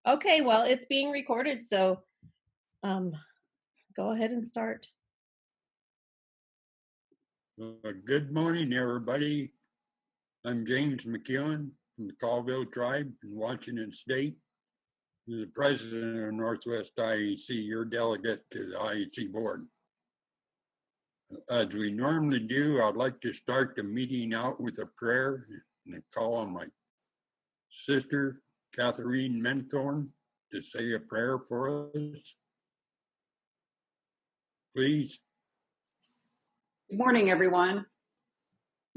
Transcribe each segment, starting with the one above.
Okay, well, it's being recorded, so go ahead and start. Good morning, everybody. I'm James McEwen from the Colville Tribe in Washington State. I'm the president of Northwest IEC, your delegate to the IEC board. As we normally do, I'd like to start the meeting out with a prayer and a call on my sister, Catherine Menthorn, to say a prayer for us. Please. Good morning, everyone.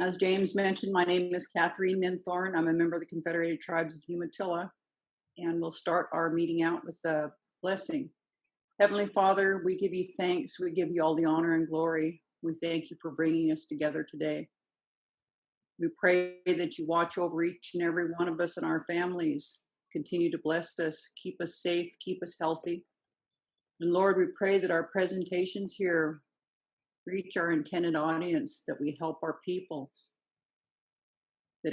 As James mentioned, my name is Catherine Menthorn. I'm a member of the Confederated Tribes of Umatilla, and we'll start our meeting out with a blessing. Heavenly Father, we give you thanks. We give you all the honor and glory. We thank you for bringing us together today. We pray that you watch over each and every one of us and our families. Continue to bless us, keep us safe, keep us healthy. And Lord, we pray that our presentations here reach our intended audience, that we help our people, that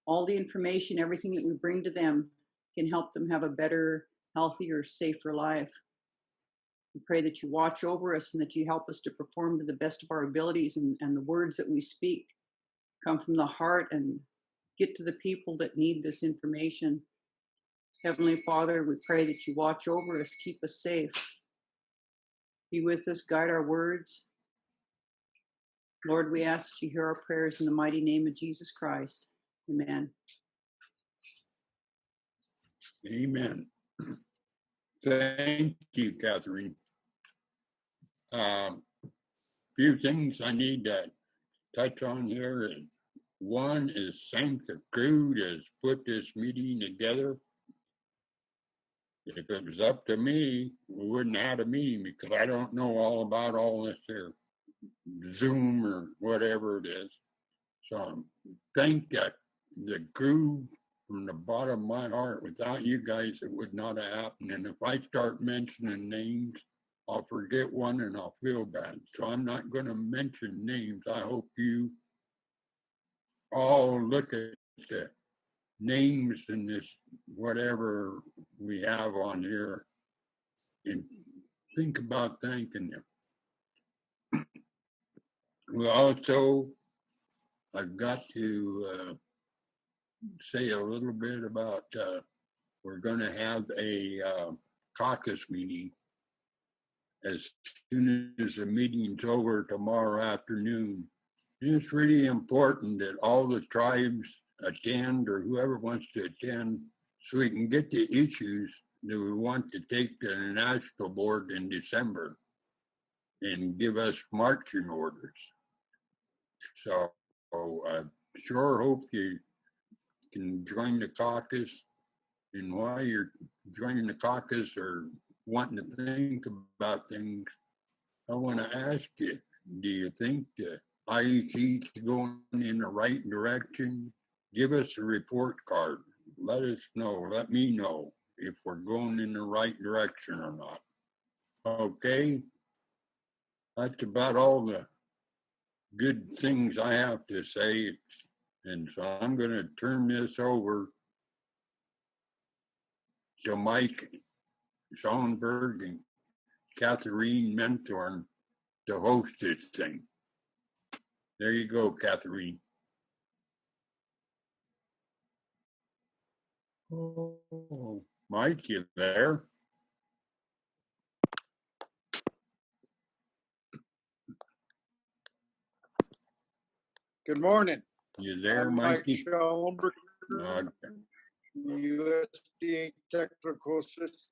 all the information, everything that we bring to them can help them have a better, healthier, safer life. We pray that you watch over us and that you help us to perform to the best of our abilities, and the words that we speak come from the heart and get to the people that need this information. Heavenly Father, we pray that you watch over us, keep us safe. Be with us, guide our words. Lord, we ask that you hear our prayers in the mighty name of Jesus Christ. Amen. Amen. Thank you, Catherine. Few things I need to touch on here. One is thank the crew that's put this meeting together. If it was up to me, we wouldn't have a meeting because I don't know all about all this here, Zoom or whatever it is. So thank the crew from the bottom of my heart. Without you guys, it would not have happened. And if I start mentioning names, I'll forget one and I'll feel bad. So I'm not going to mention names. I hope you all look at the names in this, whatever we have on here, and think about thanking them. Well, also, I've got to say a little bit about, we're going to have a caucus meeting as soon as the meeting's over tomorrow afternoon. It's really important that all the tribes attend, or whoever wants to attend, so we can get the issues that we want to take to the national board in December and give us marching orders. So I sure hope you can join the caucus. And while you're joining the caucus or wanting to think about things, I want to ask you, do you think the IEC is going in the right direction? Give us a report card. Let us know. Let me know if we're going in the right direction or not. Okay? That's about all the good things I have to say. And so I'm going to turn this over to Mike Schoenberg and Catherine Menthorn to host this thing. There you go, Catherine. Oh, Mike, you there? Good morning. You there, I'm Mikey? Mike Schoenberg, Okay. USDA Technical Assistant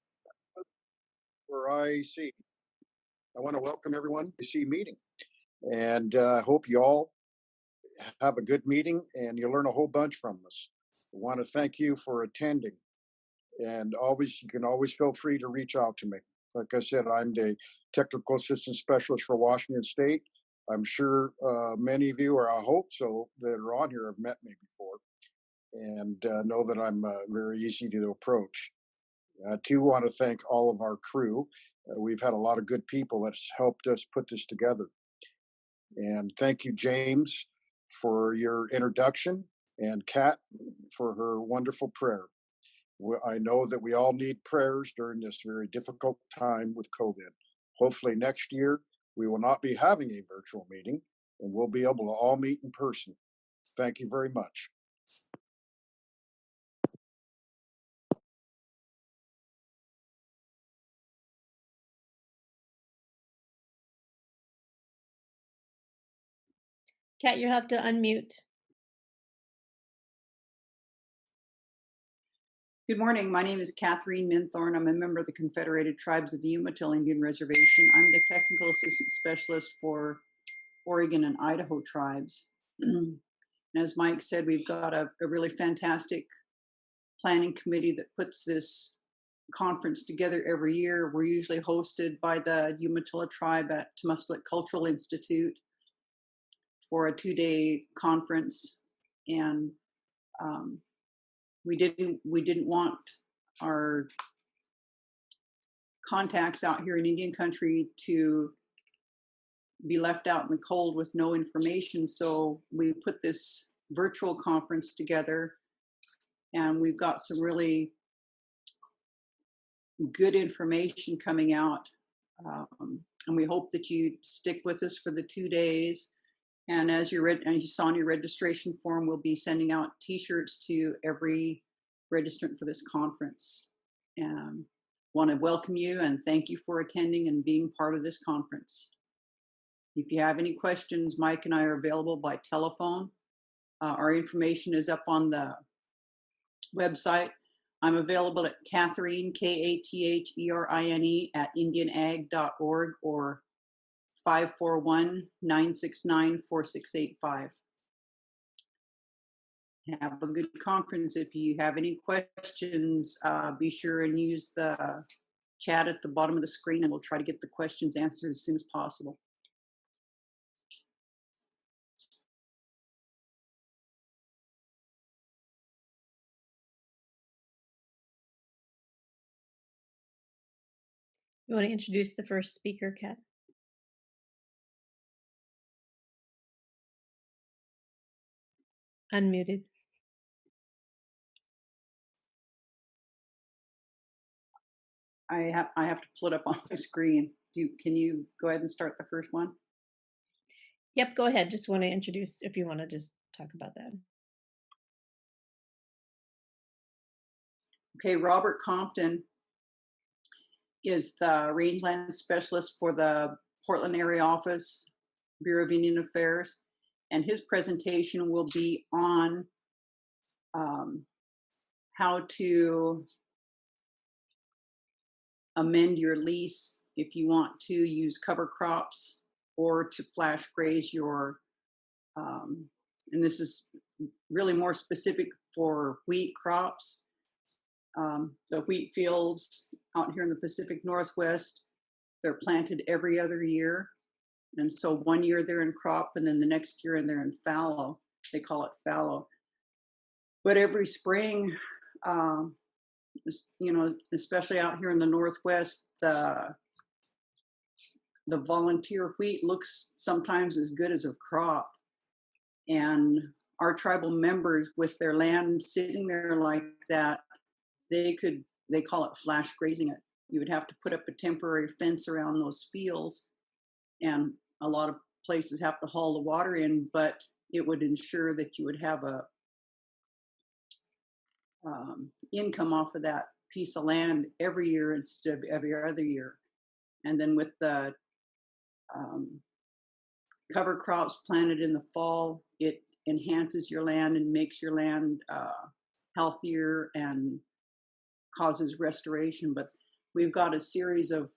for IEC. I want to welcome everyone to the IEC meeting, and I hope you all have a good meeting and you learn a whole bunch from us. I want to thank you for attending, and you can always feel free to reach out to me. Like I said, I'm the Technical Assistant Specialist for Washington State. I'm sure many of you, or I hope so, that are on here have met me before and know that I'm very easy to approach. I too want to thank all of our crew. We've had a lot of good people that's helped us put this together. And thank you, James, for your introduction, and Kat for her wonderful prayer. I know that we all need prayers during this very difficult time with COVID. Hopefully next year, we will not be having a virtual meeting and we'll be able to all meet in person. Thank you very much. Kat, you have to unmute. Good morning. My name is Catherine Minthorn. I'm a member of the Confederated Tribes of the Umatilla Indian Reservation. I'm the Technical Assistant Specialist for Oregon and Idaho tribes. And as Mike said, we've got a really fantastic planning committee that puts this conference together every year. We're usually hosted by the Umatilla tribe at Temuscallit Cultural Institute for a 2-day conference. And we didn't want our contacts out here in Indian country to be left out in the cold with no information. So we put this virtual conference together, and we've got some really good information coming out. And we hope that you stick with us for the 2 days. And as you saw in your registration form, we'll be sending out T-shirts to every registrant for this conference. And want to welcome you and thank you for attending and being part of this conference. If you have any questions, Mike and I are available by telephone. Our information is up on the website. I'm available at Catherine, Katherine, at indianag.org or 541-969-4685. Have a good conference. If you have any questions, be sure and use the chat at the bottom of the screen, and we'll try to get the questions answered as soon as possible. You want to introduce the first speaker, Kat? Unmuted. I have to pull it up on my screen. Can you go ahead and start the first one? Yep, go ahead. Just want to introduce, if you want to just talk about that. Okay, Robert Compton is the rangeland specialist for the Portland area office, Bureau of Indian Affairs, and his presentation will be on how to amend your lease if you want to use cover crops or to flash graze your, and this is really more specific for wheat crops. The wheat fields out here in the Pacific Northwest, they're planted every other year. And so 1 year they're in crop and then the next year they're in fallow. They call it fallow. But every spring, you know, especially out here in the Northwest, the volunteer wheat looks sometimes as good as a crop. And our tribal members, with their land sitting there like that, they call it flash grazing it. You would have to put up a temporary fence around those fields, and a lot of places have to haul the water in, but it would ensure that you would have a income off of that piece of land every year instead of every other year. And then with the cover crops planted in the fall, it enhances your land and makes your land healthier and causes restoration. But we've got a series of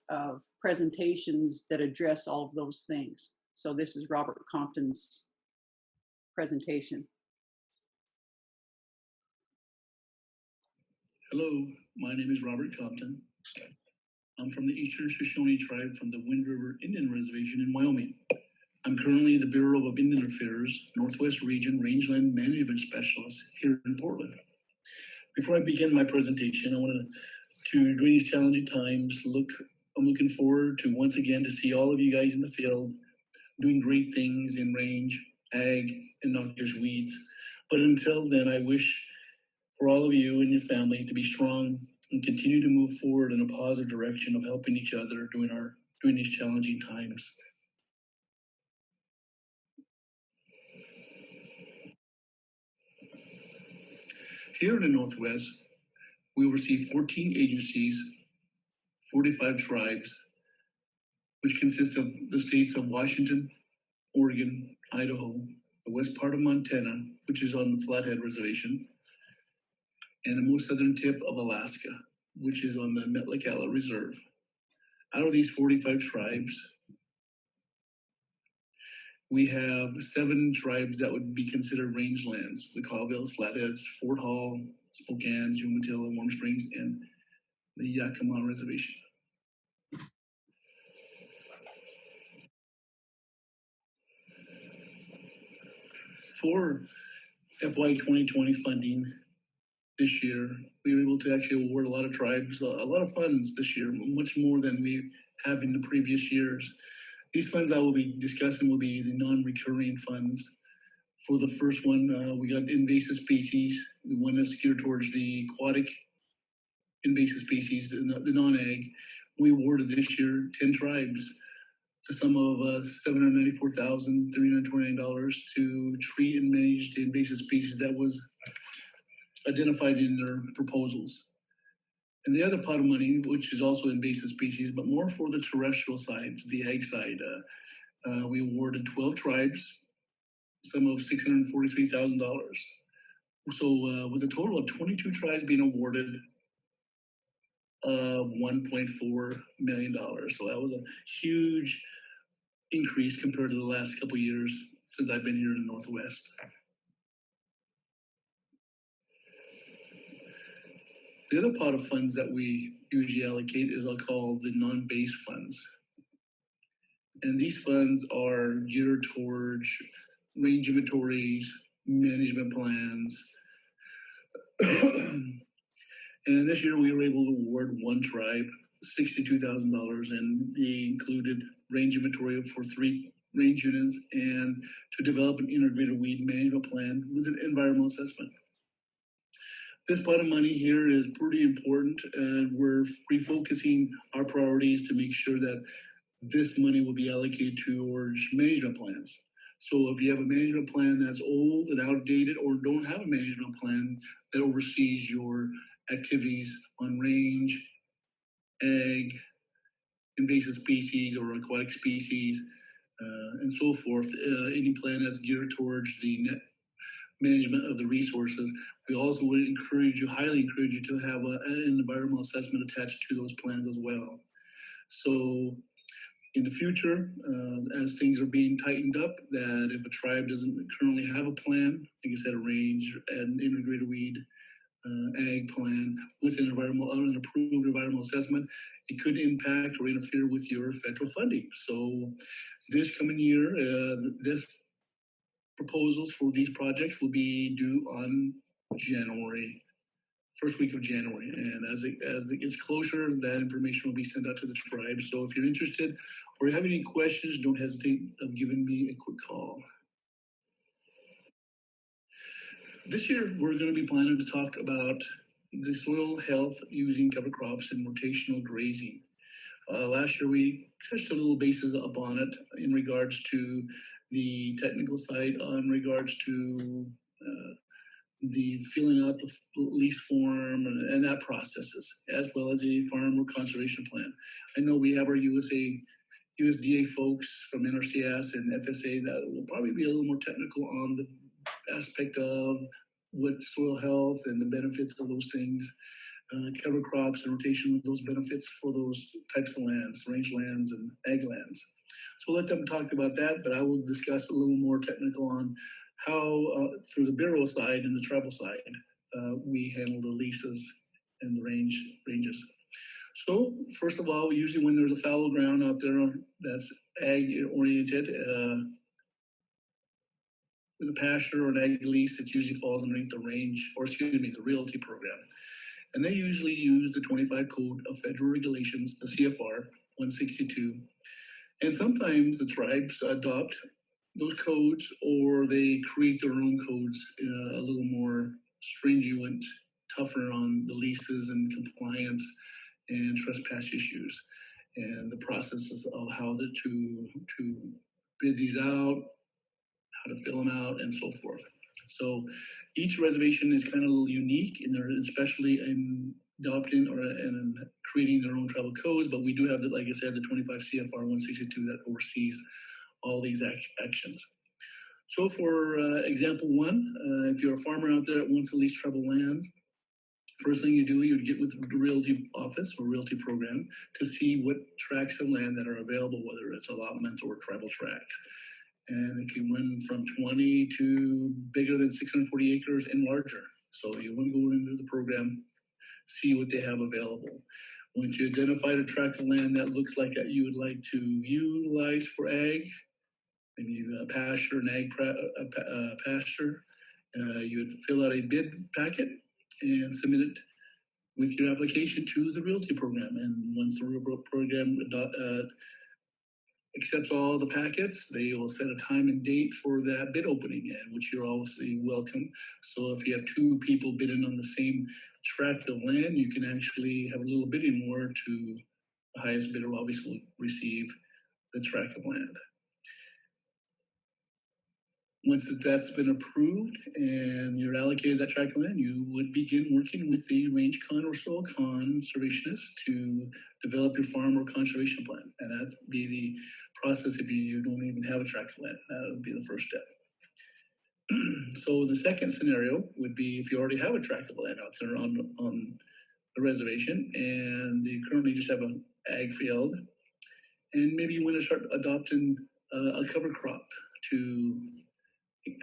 presentations that address all of those things. So this is Robert Compton's presentation. Hello, my name is Robert Compton. I'm from the Eastern Shoshone tribe from the Wind River Indian Reservation in Wyoming. I'm currently the Bureau of Indian Affairs Northwest Region Rangeland Management Specialist here in Portland. Before I begin my presentation, I wanted to, during these challenging times, I'm looking forward to once again to see all of you guys in the field doing great things in range, ag, and not just weeds. But until then, I wish for all of you and your family to be strong and continue to move forward in a positive direction of helping each other during these challenging times. Here in the Northwest, we oversee 14 agencies, 45 tribes, which consist of the states of Washington, Oregon, Idaho, the west part of Montana, which is on the Flathead Reservation, and the most southern tip of Alaska, which is on the Metlakatla Reserve. Out of these 45 tribes, we have 7 tribes that would be considered rangelands: the Colvilles, Flatheads, Fort Hall, Spokane, Umatilla, Warm Springs, and the Yakima Reservation. For FY 2020 funding this year, we were able to actually award a lot of tribes a lot of funds this year, much more than we have in the previous years. These funds I will be discussing will be the non-recurring funds. For the first one, we got invasive species, the one that's geared towards the aquatic invasive species, the non-ag. We awarded this year 10 tribes, the sum of $794,329 to treat and manage the invasive species that was identified in their proposals. And the other pot of money, which is also invasive species, but more for the terrestrial side, the ag side, we awarded 12 tribes, sum of $643,000. So with a total of 22 tribes being awarded $1.4 million. So that was a huge increase compared to the last couple of years since I've been here in the Northwest. The other pot of funds that we usually allocate is I'll call the non-base funds. And these funds are geared towards range inventories, management plans. And this year we were able to award one tribe $62,000, and they included range inventory for 3 range units and to develop an integrated weed management plan with an environmental assessment. This pot of money here is pretty important, and we're refocusing our priorities to make sure that this money will be allocated towards management plans. So if you have a management plan that's old and outdated, or don't have a management plan that oversees your activities on range, ag, invasive species or aquatic species, and so forth, any plan that's geared towards the net management of the resources, we also would highly encourage you to have an environmental assessment attached to those plans as well. So in the future, as things are being tightened up, that if a tribe doesn't currently have a plan, like I said, a range and integrated weed ag plan with an approved environmental assessment, it could impact or interfere with your federal funding. So this coming year, this proposals for these projects will be due on first week of January. And as it gets closer, that information will be sent out to the tribe. So if you're interested or you have any questions, don't hesitate of giving me a quick call. This year, we're going to be planning to talk about the soil health using cover crops and rotational grazing. Last year, we touched a little bases upon it in regards to the technical side, on regards to the filling out the lease form and that processes, as well as a farmer conservation plan. I know we have our USDA folks from NRCS and FSA that will probably be a little more technical on the aspect of what soil health and the benefits of those things, cover crops and rotation of those benefits for those types of lands, range lands and ag lands. So we'll let them talk about that, but I will discuss a little more technical on how through the Bureau side and the tribal side, we handle the leases and the ranges. So first of all, usually when there's a fallow ground out there that's ag oriented, with a pasture or an ag lease, it usually falls underneath the realty program. And they usually use the 25 code of federal regulations, the CFR 162. And sometimes the tribes adopt those codes or they create their own codes, a little more stringent tougher on the leases and compliance and trespass issues, and the processes of how to bid these out, how to fill them out, and so forth. So each reservation is kind of unique, and they're especially in adopting or in creating their own tribal codes. But we do have, like I said, the 25 CFR 162 that oversees all these actions. So for example one, if you're a farmer out there that wants to lease tribal land, first thing you do, you'd get with the realty office or realty program to see what tracts of land that are available, whether it's allotments or tribal tracts. And it can run from 20 to bigger than 640 acres and larger. So you want to go into the program, see what they have available. Once you identify the tract of land that looks like that you would like to utilize for ag, maybe a pasture, an ag pasture, you would fill out a bid packet and submit it with your application to the realty program. And once the program accepts all the packets, they will set a time and date for that bid opening, in which you're obviously welcome. So if you have two people bidding on the same tract of land, you can actually have a little bidding war to the highest bidder will obviously receive the tract of land. Once that's been approved and you're allocated that tract of land, you would begin working with the range con or soil conservationist to develop your farm or conservation plan. And that'd be the process if you don't even have a tract of land. That would be the first step. So the second scenario would be if you already have a tract of land out there on the reservation and you currently just have an ag field, and maybe you want to start adopting a cover crop to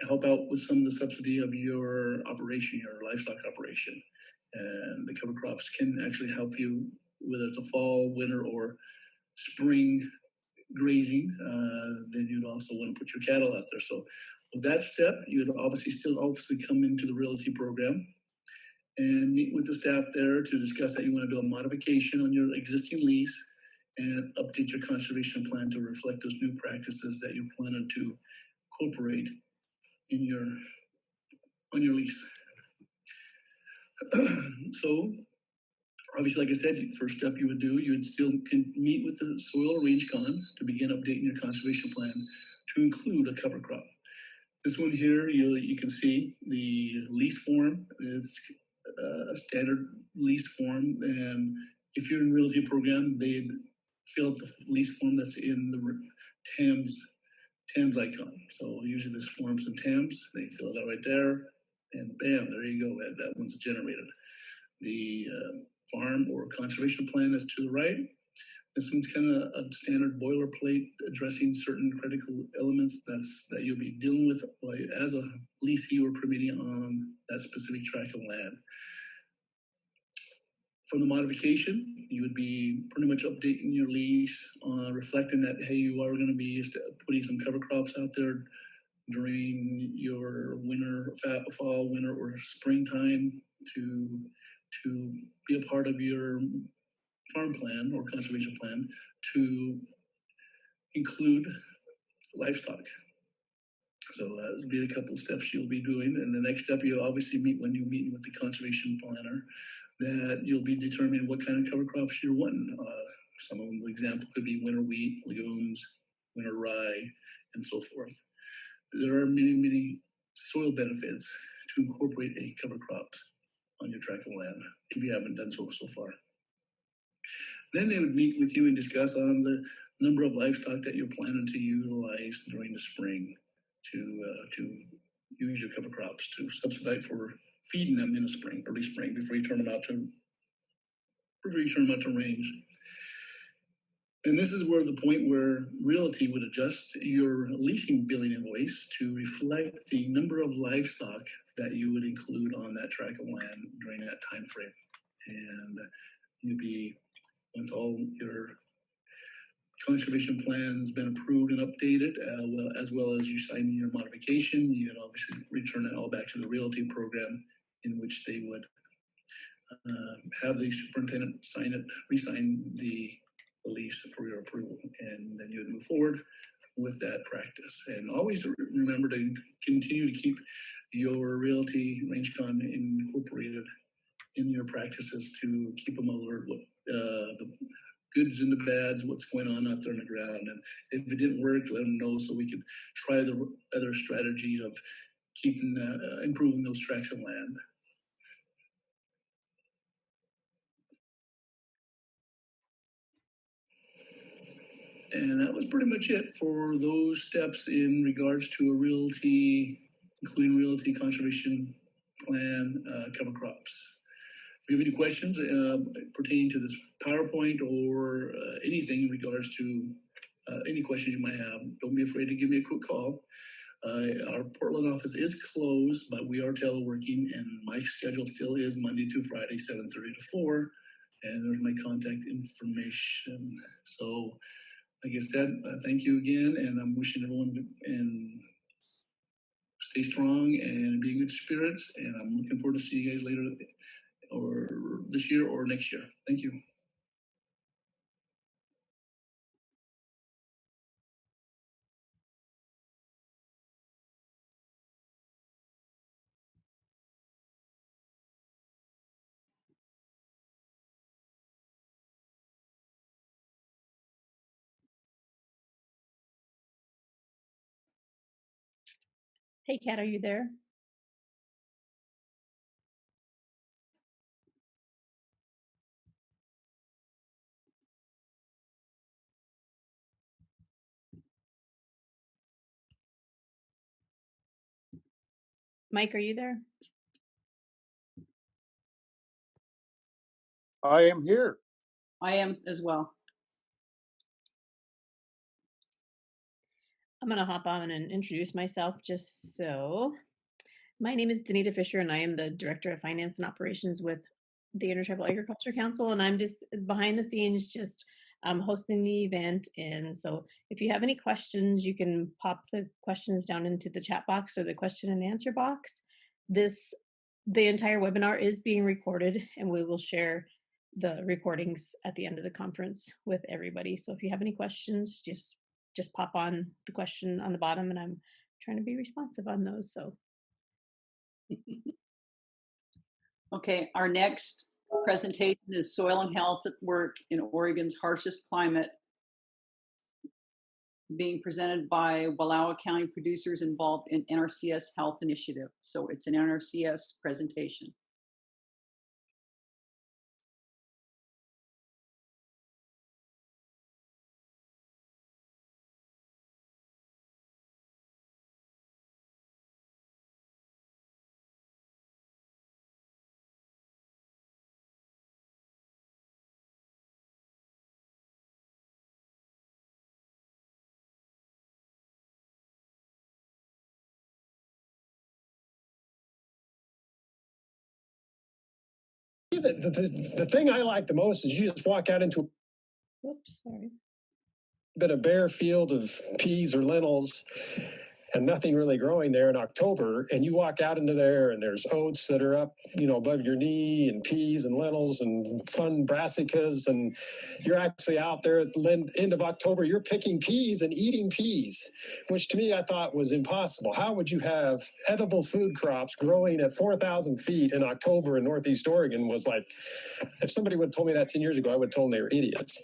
help out with some of the subsidy of your operation, your livestock operation. And the cover crops can actually help you, whether it's a fall, winter, or spring grazing. Then you'd also want to put your cattle out there. So with that step, you'd obviously come into the realty program and meet with the staff there to discuss that you want to do a modification on your existing lease and update your conservation plan to reflect those new practices that you're planning to incorporate on your lease. So obviously, like I said, first step you would still meet with the soil range con to begin updating your conservation plan to include a cover crop. This one here, you can see the lease form. It's a standard lease form, and if you're in realty program, they'd fill out the lease form that's in the TAMS icon. So usually this form's in TAMS, they fill it out right there, and bam, there you go, that one's generated. The farm or conservation plan is to the right. This one's kind of a standard boilerplate addressing certain critical elements that you'll be dealing with as a leasee or permitting on that specific tract of land. From the modification, you would be pretty much updating your lease, reflecting that, hey, you are going to be putting some cover crops out there during your fall, winter, or springtime to be a part of your farm plan or conservation plan to include livestock. So that would be a couple of steps you'll be doing. And the next step you'll obviously meet when you're meeting with the conservation planner, that you'll be determining what kind of cover crops you're wanting. Some of them, the example could be winter wheat, legumes, winter rye, and so forth. There are many, many soil benefits to incorporate a cover crops on your tract of land if you haven't done so far. Then they would meet with you and discuss on the number of livestock that you're planning to utilize during the spring to use your cover crops to subsidize for feeding them in the spring, early spring, before you turn them out to range. And this is where the point where realty would adjust your leasing billing invoice to reflect the number of livestock that you would include on that tract of land during that time frame. And you'd be, once all your conservation plan's been approved and updated, as well as you sign your modification, you'd obviously return it all back to the realty program, in which they would have the superintendent re-sign the lease for your approval, and then you would move forward with that practice. And always remember to continue to keep your realty range con incorporated in your practices to keep them alert with the goods and the bads, what's going on out there on the ground. And if it didn't work, let them know so we could try the other strategies of keeping, improving those tracts of land. And that was pretty much it for those steps in regards to a realty, including realty conservation plan, cover crops. If you have any questions pertaining to this PowerPoint or anything in regards to any questions you might have, don't be afraid to give me a quick call. Our Portland office is closed, but we are teleworking, and my schedule still is Monday through Friday, 7:30 to 4. And there's my contact information. So, like I said, thank you again, and I'm wishing everyone and stay strong and be in good spirits. And I'm looking forward to see you guys later, or this year or next year. Thank you. Hey, Kat, are you there? Mike, are you there? I am here. I am as well. I'm going to hop on and introduce myself just so. My name is Danita Fisher, and I am the Director of Finance and Operations with the Intertribal Agriculture Council, and I'm just behind the scenes just hosting the event. And so if you have any questions, you can pop the questions down into the chat box or the question and answer box. The entire webinar is being recorded, and we will share the recordings at the end of the conference with everybody. So if you have any questions, just pop on the question on the bottom, and I'm trying to be responsive on those. So Okay, our next presentation is Soil and Health at Work in Oregon's Harshest Climate, being presented by Wallowa County producers involved in NRCS Health Initiative. So it's an NRCS presentation. The thing I like the most is you just walk out into a bare field of peas or lentils and nothing really growing there in October, and you walk out into there and there's oats that are up, above your knee, and peas and lentils and fun brassicas, and you're actually out there at the end of October, you're picking peas and eating peas, which to me I thought was impossible. How would you have edible food crops growing at 4,000 feet in October in Northeast Oregon? Was like, if somebody would have told me that 10 years ago, I would have told them they were idiots.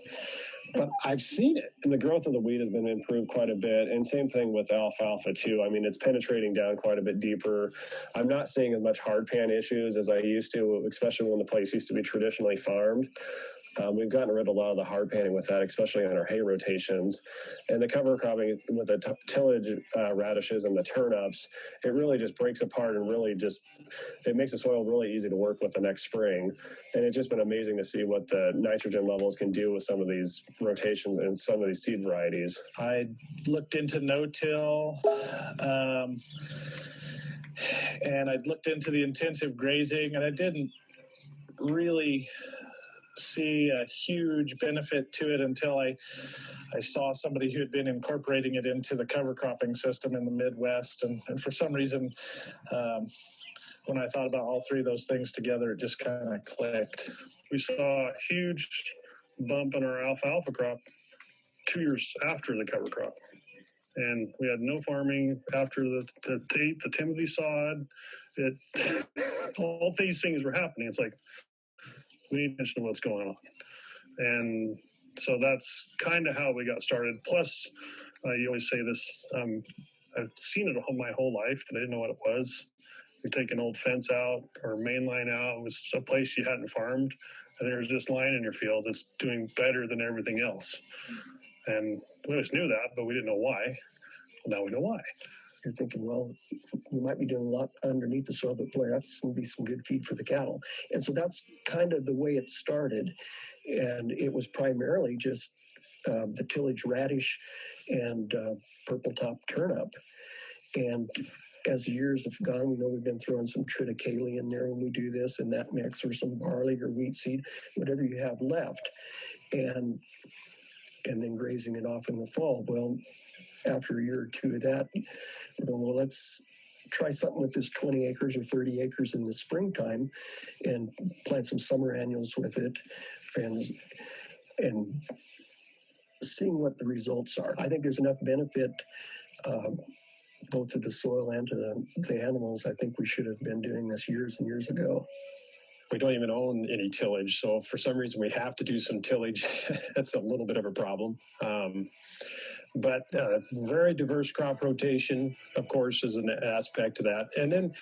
But I've seen it, and the growth of the weed has been improved quite a bit, and same thing with alfalfa too. I mean, it's penetrating down quite a bit deeper. I'm not seeing as much hard pan issues as I used to, especially when the place used to be traditionally farmed. We've gotten rid of a lot of the hard panning with that, especially on our hay rotations. And the cover cropping with the tillage radishes and the turnips, it really just breaks apart and really it makes the soil really easy to work with the next spring. And it's just been amazing to see what the nitrogen levels can do with some of these rotations and some of these seed varieties. I looked into no-till, and I'd looked into the intensive grazing, and I didn't really see a huge benefit to it until I saw somebody who had been incorporating it into the cover cropping system in the Midwest. And for some reason, when I thought about all three of those things together, it just kind of clicked. We saw a huge bump in our alfalfa crop 2 years after the cover crop. And we had no farming after the Timothy sod all these things were happening. It's like, we need to mention what's going on. And so that's kind of how we got started. Plus, you always say this, I've seen it my whole life, but I didn't know what it was. You take an old fence out or main line out, it was a place you hadn't farmed, and there's this line in your field that's doing better than everything else. And we always knew that, but we didn't know why. Well, now we know why. You're thinking, well, we might be doing a lot underneath the soil, but boy, that's going to be some good feed for the cattle. And so that's kind of the way it started. And it was primarily just the tillage radish and purple top turnip. And as the years have gone, we know we've been throwing some triticale in there when we do this, and that mix, or some barley or wheat seed, whatever you have left, and then grazing it off in the fall. Well, after a year or two of that, we're going, well, let's try something with this 20 acres or 30 acres in the springtime and plant some summer annuals with it, and seeing what the results are. I think there's enough benefit both to the soil and to the animals. I think we should have been doing this years and years ago. We don't even own any tillage, so if for some reason we have to do some tillage, that's a little bit of a problem. But very diverse crop rotation, of course, is an aspect to that. And then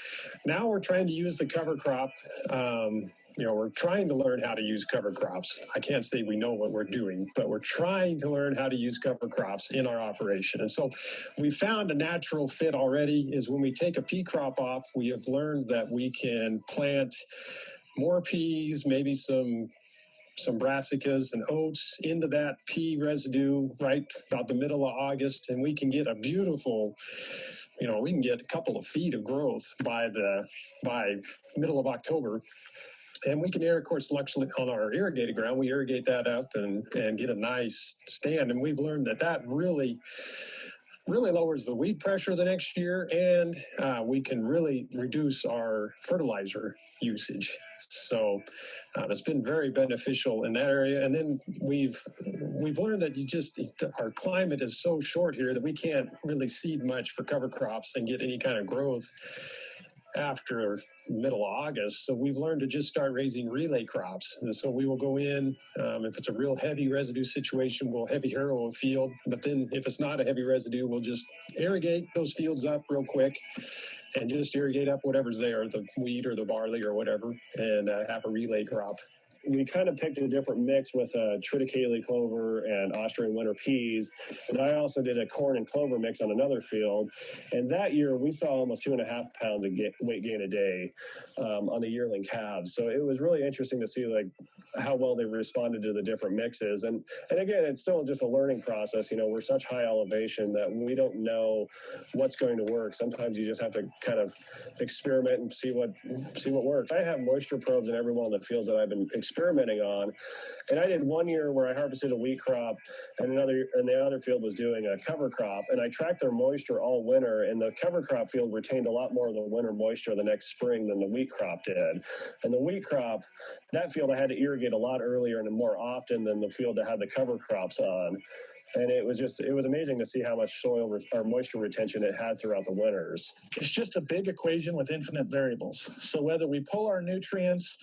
now we're trying to use the cover crop. We're trying to learn how to use cover crops. I can't say we know what we're doing, but we're trying to learn how to use cover crops in our operation. And so we found a natural fit already is when we take a pea crop off, we have learned that we can plant more peas, maybe some brassicas and oats into that pea residue right about the middle of August, and we can get a beautiful, we can get a couple of feet of growth by middle of October. And we can, of course, luxury on our irrigated ground, we irrigate that up and get a nice stand. And we've learned that really lowers the weed pressure the next year, and we can really reduce our fertilizer usage. So it's been very beneficial in that area. And then we've learned that our climate is so short here that we can't really seed much for cover crops and get any kind of growth after middle of August. So we've learned to just start raising relay crops. And so we will go in, if it's a real heavy residue situation, we'll heavy harrow a field. But then if it's not a heavy residue, we'll just irrigate those fields up real quick and just irrigate up whatever's there, the wheat or the barley or whatever, and have a relay crop. We kind of picked a different mix with triticale clover and Austrian winter peas. And I also did a corn and clover mix on another field. And that year we saw almost 2.5 pounds of weight gain a day on the yearling calves. So it was really interesting to see how well they responded to the different mixes. And again, it's still just a learning process. We're such high elevation that we don't know what's going to work. Sometimes you just have to kind of experiment and see what works. I have moisture probes in every one of the fields that I've been experimenting on. And I did one year where I harvested a wheat crop, and the other field was doing a cover crop. And I tracked their moisture all winter, and the cover crop field retained a lot more of the winter moisture the next spring than the wheat crop did. And the wheat crop, that field I had to irrigate a lot earlier and more often than the field that had the cover crops on. And it was amazing to see how much soil or moisture retention it had throughout the winters. It's just a big equation with infinite variables. So whether we pull our nutrients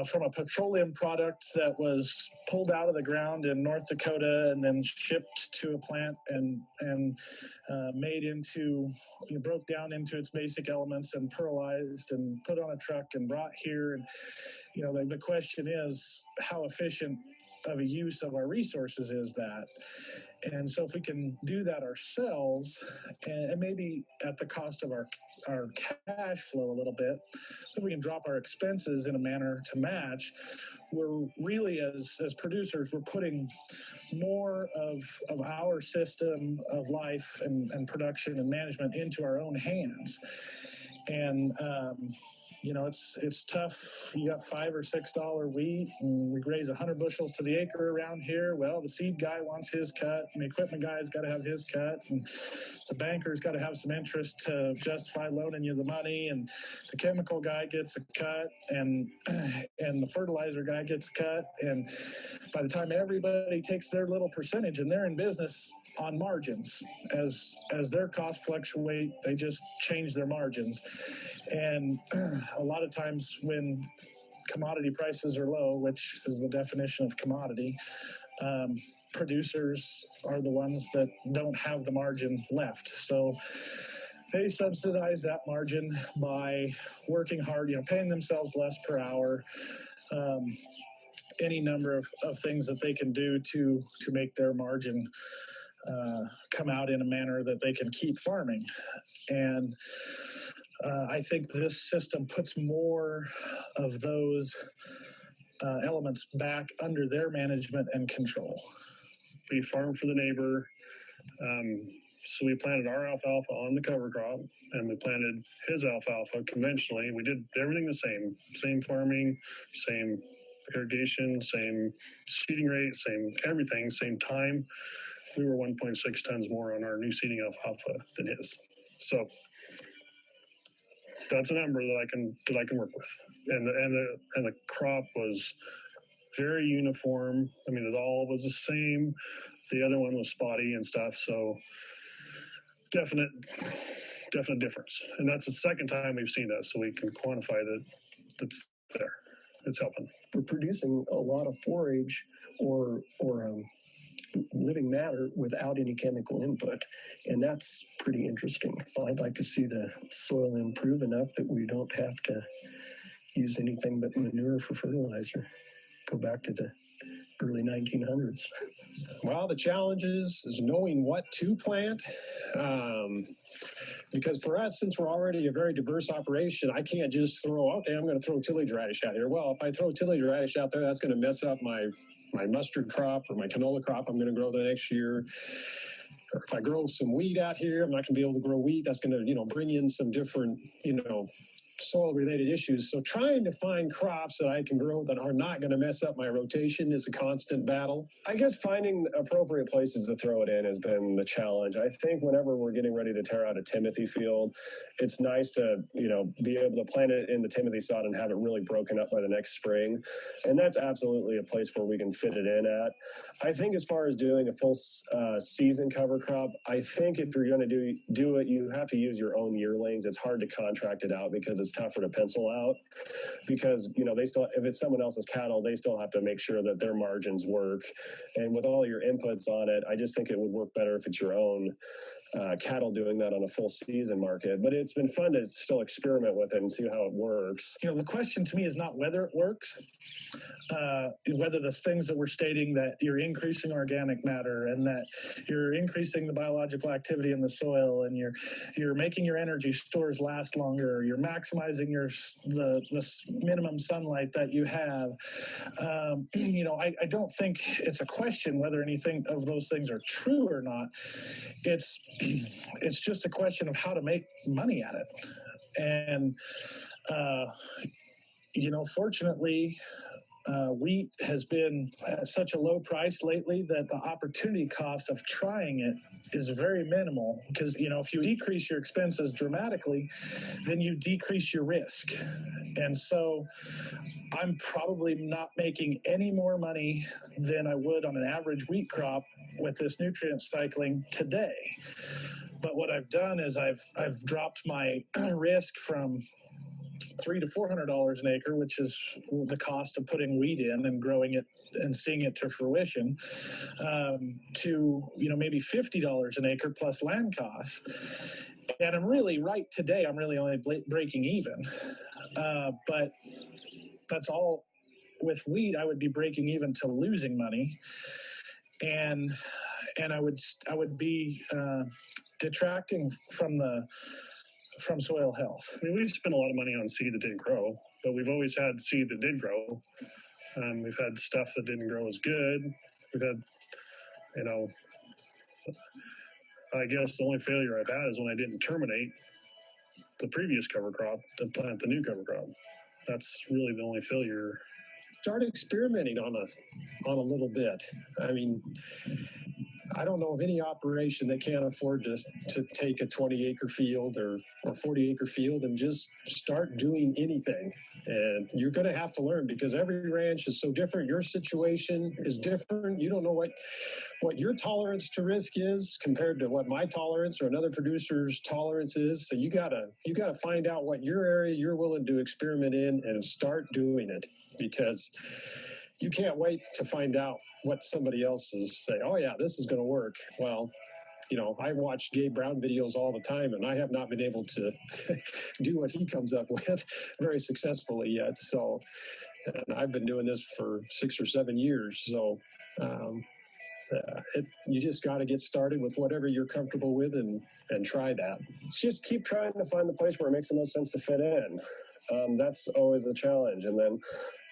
from a petroleum product that was pulled out of the ground in North Dakota and then shipped to a plant and made into, broke down into its basic elements and pearlized and put on a truck and brought here. And, the question is, how efficient of a use of our resources is that? And so if we can do that ourselves, and maybe at the cost of our cash flow a little bit, if we can drop our expenses in a manner to match, we're really, as producers, we're putting more of our system of life and production and management into our own hands. And it's tough. You got $5 or $6 wheat, and we graze 100 bushels to the acre around here. Well, the seed guy wants his cut, and the equipment guy's got to have his cut, and the banker's got to have some interest to justify loaning you the money, and the chemical guy gets a cut, and the fertilizer guy gets a cut, and by the time everybody takes their little percentage and they're in business on margins. As their costs fluctuate, they just change their margins. And a lot of times when commodity prices are low, which is the definition of commodity, producers are the ones that don't have the margin left. So they subsidize that margin by working hard, paying themselves less per hour, any number of things that they can do to make their margin come out in a manner that they can keep farming. And I think this system puts more of those elements back under their management and control. We farmed for the neighbor. So we planted our alfalfa on the cover crop, and we planted his alfalfa conventionally. We did everything the same farming, same irrigation, same seeding rate, same everything, same time. We were 1.6 tons more on our new seeding alfalfa than his. So that's a number that I can work with. And the crop was very uniform. I mean, it all was the same. The other one was spotty and stuff. So definite difference. And that's the second time we've seen that. So we can quantify that that's there. It's helping. We're producing a lot of forage or living matter without any chemical input, and that's pretty interesting. I'd like to see the soil improve enough that we don't have to use anything but manure for fertilizer. Go back to the early 1900s. Well, the challenge is knowing what to plant. Because for us, since we're already a very diverse operation, I can't just I'm going to throw tillage radish out here. Well, if I throw tillage radish out there, that's going to mess up my mustard crop or my canola crop I'm going to grow the next year. Or if I grow some wheat out here, I'm not going to be able to grow wheat. That's going to, bring in some different, soil-related issues. So trying to find crops that I can grow that are not going to mess up my rotation is a constant battle. I guess finding appropriate places to throw it in has been the challenge. I think whenever we're getting ready to tear out a Timothy field, it's nice to, be able to plant it in the Timothy sod and have it really broken up by the next spring. And that's absolutely a place where we can fit it in at. I think as far as doing a full season cover crop, I think if you're going to do it, you have to use your own yearlings. It's hard to contract it out because it's tougher to pencil out because, they still, if it's someone else's cattle, they still have to make sure that their margins work. And with all your inputs on it, I just think it would work better if it's your own cattle doing that on a full season market. But it's been fun to still experiment with it and see how it works. The question to me is not whether it works, whether the things that we're stating, that you're increasing organic matter and that you're increasing the biological activity in the soil and you're making your energy stores last longer, you're maximizing the minimum sunlight that you have. I don't think it's a question whether anything of those things are true or not. It's just a question of how to make money at it. And, fortunately, wheat has been at such a low price lately that the opportunity cost of trying it is very minimal because, if you decrease your expenses dramatically, then you decrease your risk. And so I'm probably not making any more money than I would on an average wheat crop with this nutrient cycling today. But what I've done is I've dropped my risk from $300 to $400 an acre, which is the cost of putting wheat in and growing it and seeing it to fruition, to maybe $50 an acre plus land costs. And I'm really I'm really only breaking even, but that's all. With wheat, I would be breaking even to losing money, and I would be detracting from soil health. I mean, we spent a lot of money on seed that didn't grow, but we've always had seed that did grow. We've had stuff that didn't grow as good. We've had, I guess the only failure I've had is when I didn't terminate the previous cover crop to plant the new cover crop. That's really the only failure. Start experimenting on a little bit. I mean, I don't know of any operation that can't afford to take a 20-acre field or 40-acre field and just start doing anything. And you're going to have to learn because every ranch is so different. Your situation is different. You don't know what your tolerance to risk is compared to what my tolerance or another producer's tolerance is. So you gotta find out what your area you're willing to experiment in and start doing it, because you can't wait to find out what somebody else is saying. Oh yeah, this is going to work. Well, you know, I watch Gabe Brown videos all the time, and I have not been able to do what he comes up with very successfully yet. So, and I've been doing this for 6 or 7 years. So, you just got to get started with whatever you're comfortable with and try that. Just keep trying to find the place where it makes the most sense to fit in. That's always the challenge. And then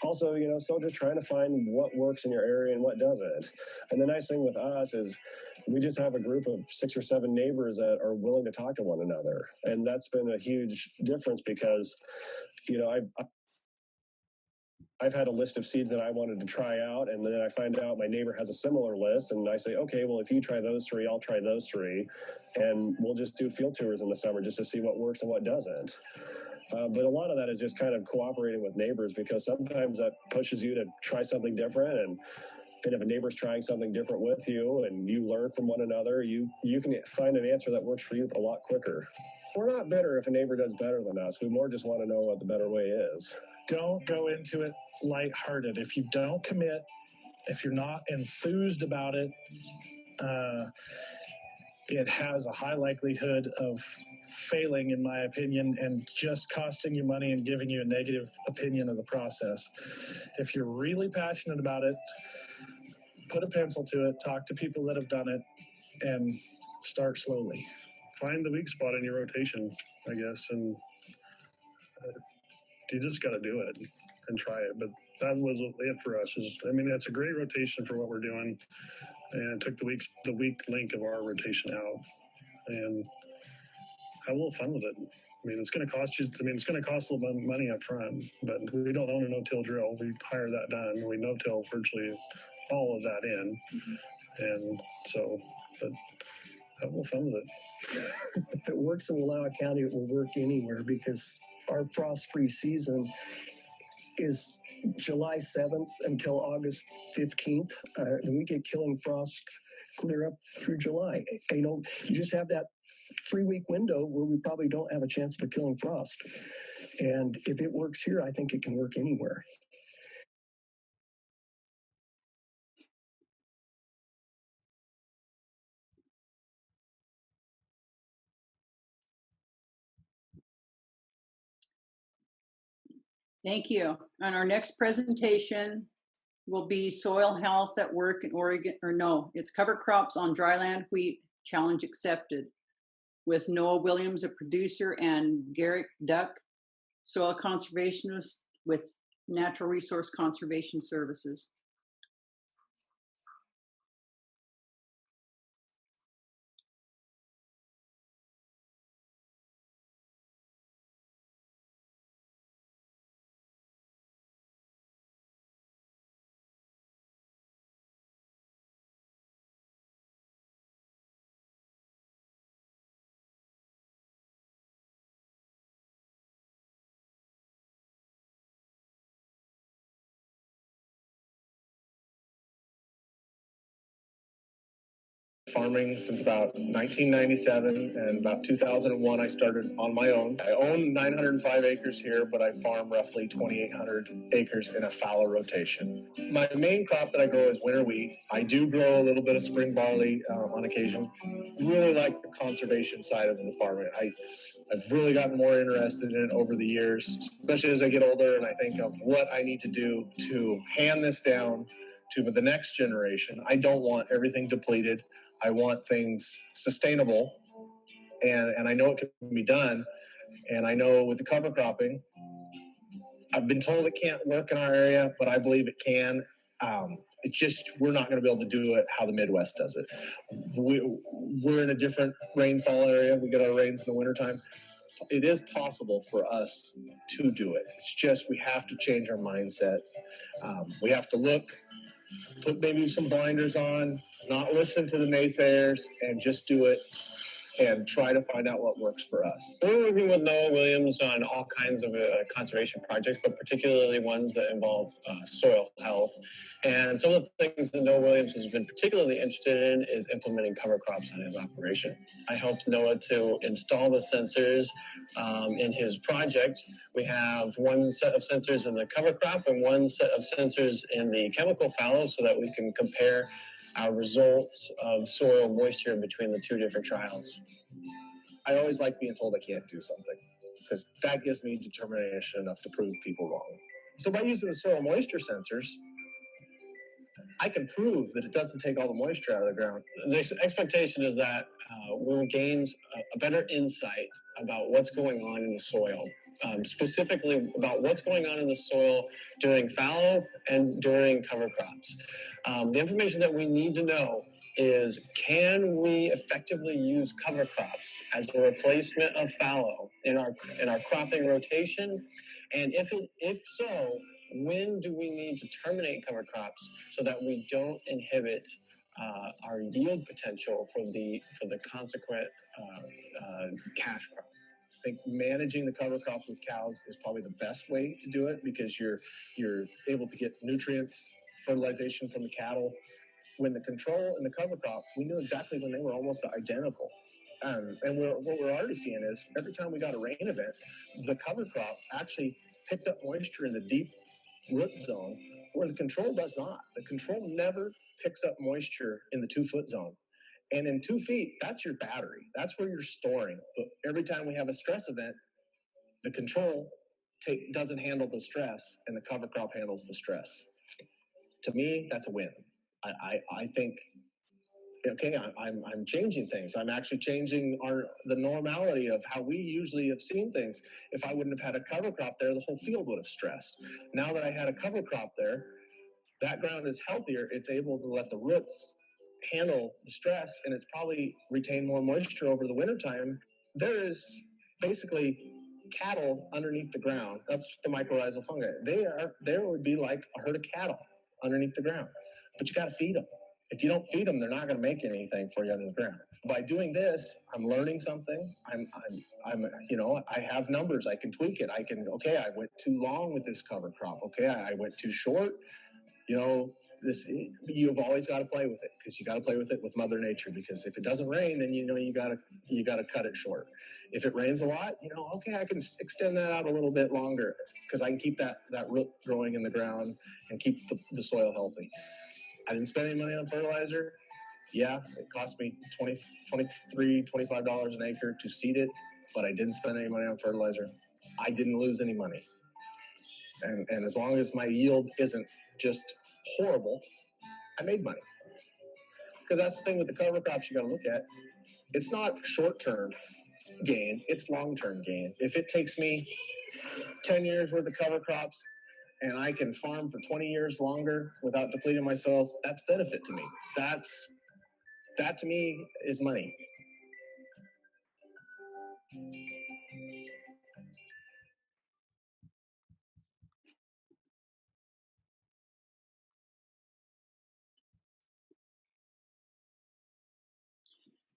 also, you know, so just trying to find what works in your area and what doesn't. And the nice thing with us is we just have a group of 6 or 7 neighbors that are willing to talk to one another. And that's been a huge difference because, you know, I've had a list of seeds that I wanted to try out, and then I find out my neighbor has a similar list, and I say, okay, well, if you try those 3, I'll try those 3, and we'll just do field tours in the summer just to see what works and what doesn't. But a lot of that is just kind of cooperating with neighbors, because sometimes that pushes you to try something different, and if a neighbor's trying something different with you and you learn from one another, you can find an answer that works for you a lot quicker. We're not bitter if a neighbor does better than us. We more just want to know what the better way is. Don't go into it lighthearted. If you don't commit, if you're not enthused about it, it has a high likelihood of failing, in my opinion, and just costing you money and giving you a negative opinion of the process. If you're really passionate about it, put a pencil to it, talk to people that have done it, and start slowly. Find the weak spot in your rotation, I guess, and you just got to do it and try it. But that was it for us. It's a great rotation for what we're doing, and it took the weak link of our rotation out, and have a little fun with it. I mean, it's going to cost you. I mean, it's going to cost a little bit of money up front, but we don't own a no-till drill. We hire that done. We no-till virtually all of that in, and so, but have a little fun with it. If it works in Wallowa County, it will work anywhere, because our frost-free season is July 7th until August 15th. And we get killing frost clear up through July. You know, you just have that 3-week window where we probably don't have a chance of a killing frost. And if it works here, I think it can work anywhere. Thank you. And our next presentation will be Soil Health at Work in Oregon, or no, it's Cover Crops on Dryland Wheat, Challenge Accepted, with Noah Williams, a producer, and Garrick Duck, soil conservationist with Natural Resource Conservation Services. Farming since about 1997, and about 2001 I started on my own. I own 905 acres here, but I farm roughly 2,800 acres in a fallow rotation. My main crop that I grow is winter wheat. I do grow a little bit of spring barley on occasion. Really like the conservation side of the farming. I've really gotten more interested in it over the years, especially as I get older and I think of what I need to do to hand this down to the next generation. I don't want everything depleted. I want things sustainable, and I know it can be done. And I know with the cover cropping, I've been told it can't work in our area, but I believe it can. It's just, we're not going to be able to do it how the Midwest does it. We're in a different rainfall area. We get our rains in the wintertime. It is possible for us to do it. It's just we have to change our mindset. We have to look put maybe some blinders on, not listen to the naysayers, and just do it and try to find out what works for us. We're working with Noah Williams on all kinds of conservation projects, but particularly ones that involve soil health. And some of the things that Noah Williams has been particularly interested in is implementing cover crops on his operation. I helped Noah to install the sensors in his project. We have one set of sensors in the cover crop and one set of sensors in the chemical fallow so that we can compare our results of soil moisture between the two different trials. I always like being told I can't do something because that gives me determination enough to prove people wrong. So by using the soil moisture sensors, I can prove that it doesn't take all the moisture out of the ground. The expectation is that we'll gain a better insight about what's going on in the soil, specifically about what's going on in the soil during fallow and during cover crops. The information that we need to know is, can we effectively use cover crops as a replacement of fallow in our cropping rotation? And if so, when do we need to terminate cover crops so that we don't inhibit our yield potential for the consequent cash crop? I think managing the cover crops with cows is probably the best way to do it because you're able to get nutrients, fertilization from the cattle. When the control and the cover crop, we knew exactly when they were almost identical. And what we're already seeing is every time we got a rain event, the cover crop actually picked up moisture in the deep root zone where the control does not. The control never picks up moisture in the 2-foot zone. And in 2 feet, that's your battery. That's where you're storing. But every time we have a stress event, the control doesn't handle the stress and the cover crop handles the stress. To me, that's a win. I think, okay, I'm changing things. I'm actually changing the normality of how we usually have seen things. If I wouldn't have had a cover crop there, the whole field would have stressed. Now that I had a cover crop there, that ground is healthier. It's able to let the roots handle the stress, and it's probably retain more moisture over the wintertime. There is basically cattle underneath the ground. That's the mycorrhizal fungi. There would be like a herd of cattle underneath the ground, but you got to feed them. If you don't feed them, they're not going to make anything for you under the ground. By doing this, I'm learning something. I have numbers. I can tweak it. I went too long with this cover crop. Okay, I went too short. You've always got to play with it because you got to play with it with Mother Nature, because if it doesn't rain, then you got to cut it short. If it rains a lot, I can extend that out a little bit longer because I can keep that root growing in the ground and keep the soil healthy. I didn't spend any money on fertilizer. Yeah, it cost me $23, $25 an acre to seed it, but I didn't spend any money on fertilizer. I didn't lose any money. And as long as my yield isn't just horrible, I made money. Because that's the thing with the cover crops you got to look at. It's not short-term gain, it's long-term gain. If it takes me 10 years worth of cover crops and I can farm for 20 years longer without depleting my soils, that's benefit to me. That to me is money.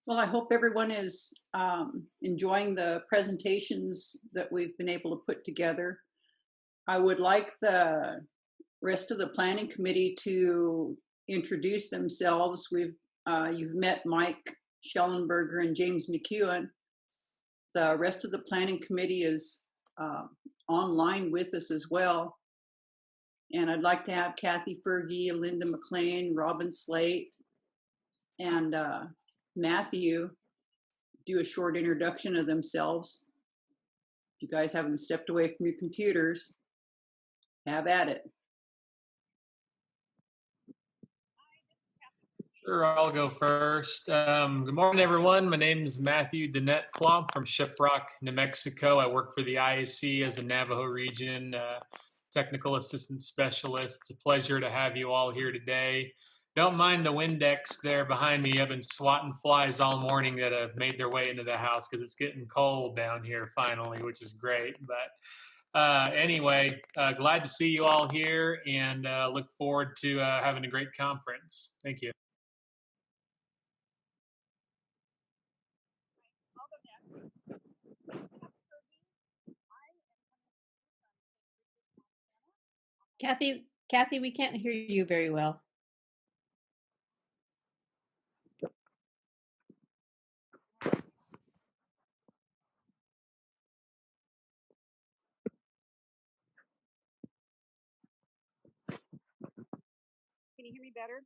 Well, I hope everyone is enjoying the presentations that we've been able to put together. I would like the rest of the planning committee to introduce themselves. You've met Mike Schellenberger and James McEwen. The rest of the planning committee is online with us as well. And I'd like to have Kathy Fergie, Linda McLean, Robin Slate, and Matthew do a short introduction of themselves. You guys haven't stepped away from your computers. Have at it. Sure, I'll go first. Good morning, everyone. My name is Matthew Danette Klomp from Shiprock, New Mexico. I work for the IAC as a Navajo Region Technical Assistant Specialist. It's a pleasure to have you all here today. Don't mind the Windex there behind me. I've been swatting flies all morning that have made their way into the house because it's getting cold down here finally, which is great. But Anyway, glad to see you all here and look forward to having a great conference. Thank you. Kathy, we can't hear you very well. Can you hear me better?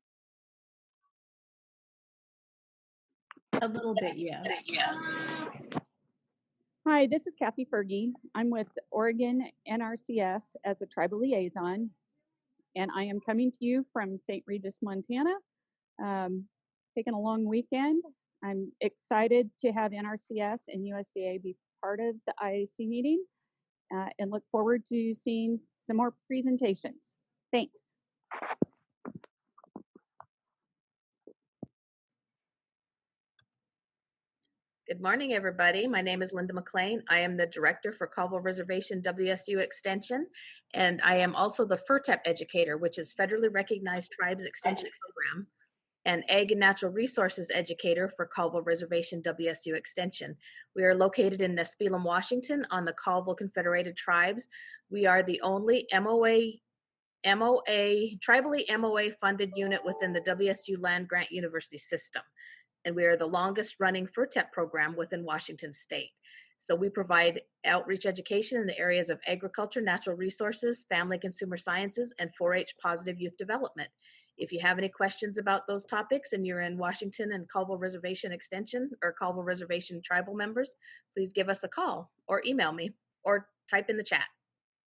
A little bit, yeah. Hi, this is Kathy Fergie. I'm with Oregon NRCS as a tribal liaison, and I am coming to you from St. Regis, Montana. Taking a long weekend. I'm excited to have NRCS and USDA be part of the IAC meeting and look forward to seeing some more presentations. Thanks. Good morning, everybody. My name is Linda McLean. I am the director for Colville Reservation WSU Extension, and I am also the FERTEP educator, which is Federally Recognized Tribes Extension Program, and Ag and Natural Resources educator for Colville Reservation WSU Extension. We are located in Nespelem, Washington on the Colville Confederated Tribes. We are the only tribally MOA funded unit within the WSU Land Grant University system. And we are the longest running FERTEP program within Washington state. So we provide outreach education in the areas of agriculture, natural resources, family consumer sciences, and 4-H positive youth development. If you have any questions about those topics and you're in Washington and Colville Reservation Extension or Colville Reservation tribal members, please give us a call or email me or type in the chat.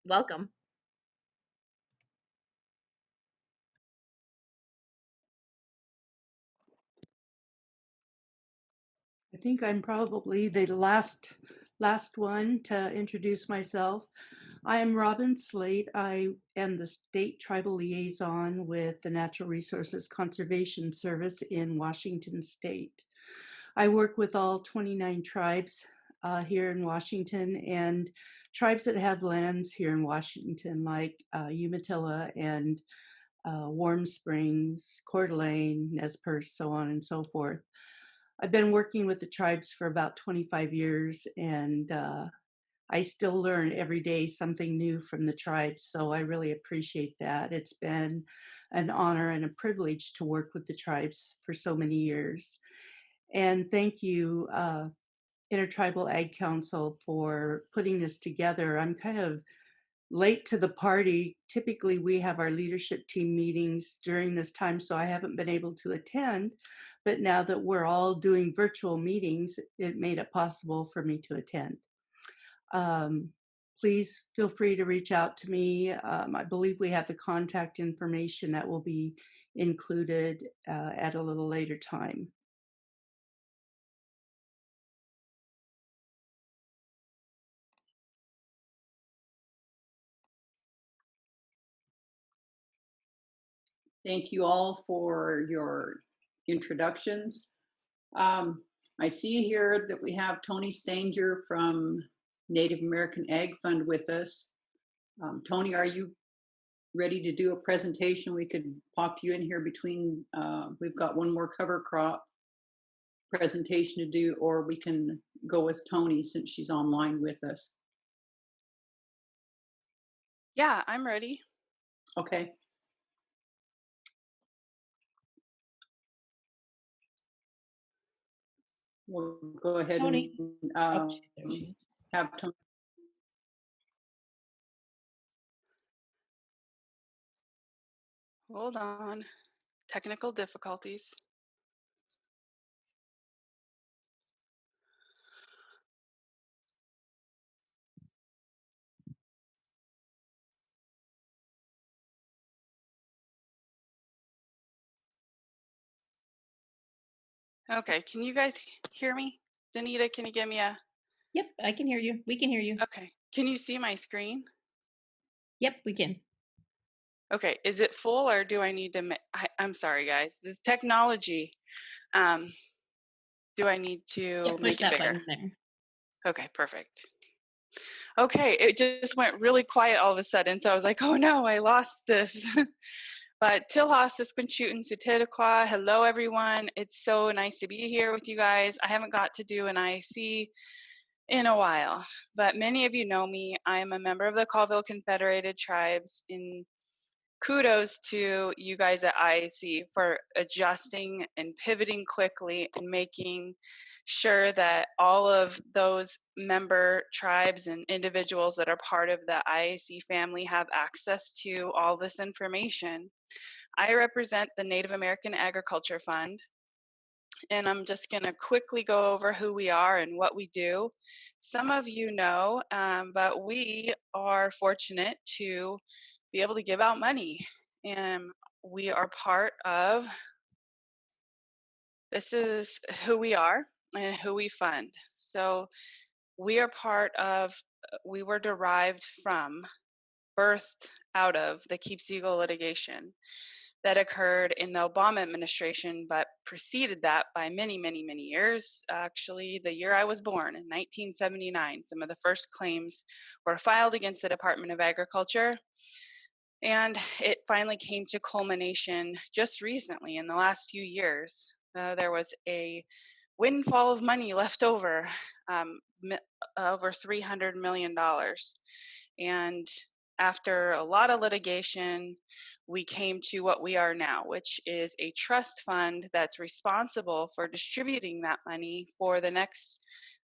Welcome. I think I'm probably the last one to introduce myself. I am Robin Slate. I am the state tribal liaison with the Natural Resources Conservation Service in Washington state. I work with all 29 tribes here in Washington and tribes that have lands here in Washington like Umatilla and Warm Springs, Coeur d'Alene, Nez Perce, so on and so forth. I've been working with the tribes for about 25 years, and I still learn every day something new from the tribes, so I really appreciate that. It's been an honor and a privilege to work with the tribes for so many years. And thank you, Intertribal Ag Council, for putting this together. I'm kind of late to the party. Typically, we have our leadership team meetings during this time, so I haven't been able to attend. But now that we're all doing virtual meetings, it made it possible for me to attend. Please feel free to reach out to me. I believe we have the contact information that will be included at a little later time. Thank you all for your introductions. I see here that we have Tony Stanger from Native American Ag Fund with us. Tony, are you ready to do a presentation? We could pop you in here between, we've got one more cover crop presentation to do, or we can go with Tony since she's online with us. Yeah, I'm ready. Okay. We'll go ahead Tony. and have Tony. Hold on. Technical difficulties. Okay, can you guys hear me? Danita, can you give me a... Yep, I can hear you. We can hear you. Okay, can you see my screen? Yep, we can. Okay, is it full or do I need to... I'm sorry, guys. This technology, do I need to make it bigger? Button there. Okay, perfect. Okay, it just went really quiet all of a sudden. So I was like, oh no, I lost this. But Tilha, Sisquanchuten, Sutitiqua, hello everyone. It's so nice to be here with you guys. I haven't got to do an IAC in a while, but many of you know me. I am a member of the Colville Confederated Tribes. In kudos to you guys at IAC for adjusting and pivoting quickly and making sure that all of those member tribes and individuals that are part of the IAC family have access to all this information. I represent the Native American Agriculture Fund, and I'm just going to quickly go over who we are and what we do. Some of you know, but we are fortunate to be able to give out money, and we are part of, this is who we are and who we fund. So we are part of, we were derived from, birthed out of the Keep Siegel litigation that occurred in the Obama administration, but preceded that by many, many, many years. Actually, the year I was born, in 1979, some of the first claims were filed against the Department of Agriculture. And it finally came to culmination just recently in the last few years. There was a windfall of money left over, over $300 million. And after a lot of litigation, we came to what we are now, which is a trust fund that's responsible for distributing that money for the next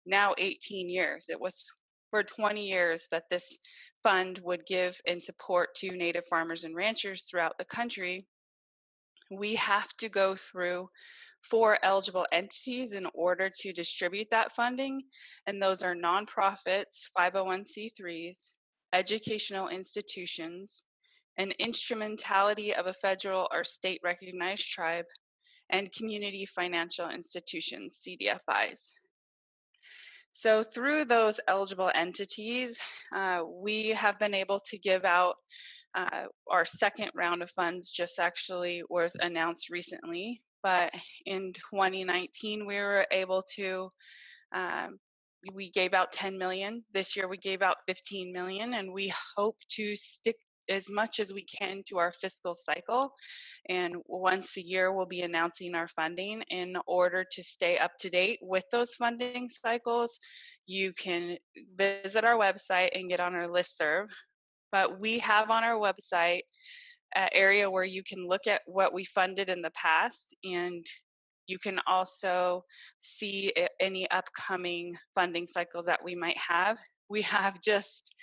now 18 years. It was for 20 years that this fund would give and support to Native farmers and ranchers throughout the country. We have to go through 4 eligible entities in order to distribute that funding, and those are nonprofits, 501c3s, educational institutions, an instrumentality of a federal or state recognized tribe, and community financial institutions, CDFIs. So through those eligible entities, we have been able to give out our second round of funds just actually was announced recently, but in 2019 we were able to, we gave out 10 million. This year we gave out 15 million, and we hope to stick as much as we can to our fiscal cycle. And once a year, we'll be announcing our funding. In order to stay up to date with those funding cycles, you can visit our website and get on our listserv. But we have on our website an area where you can look at what we funded in the past, and you can also see any upcoming funding cycles that we might have. We have just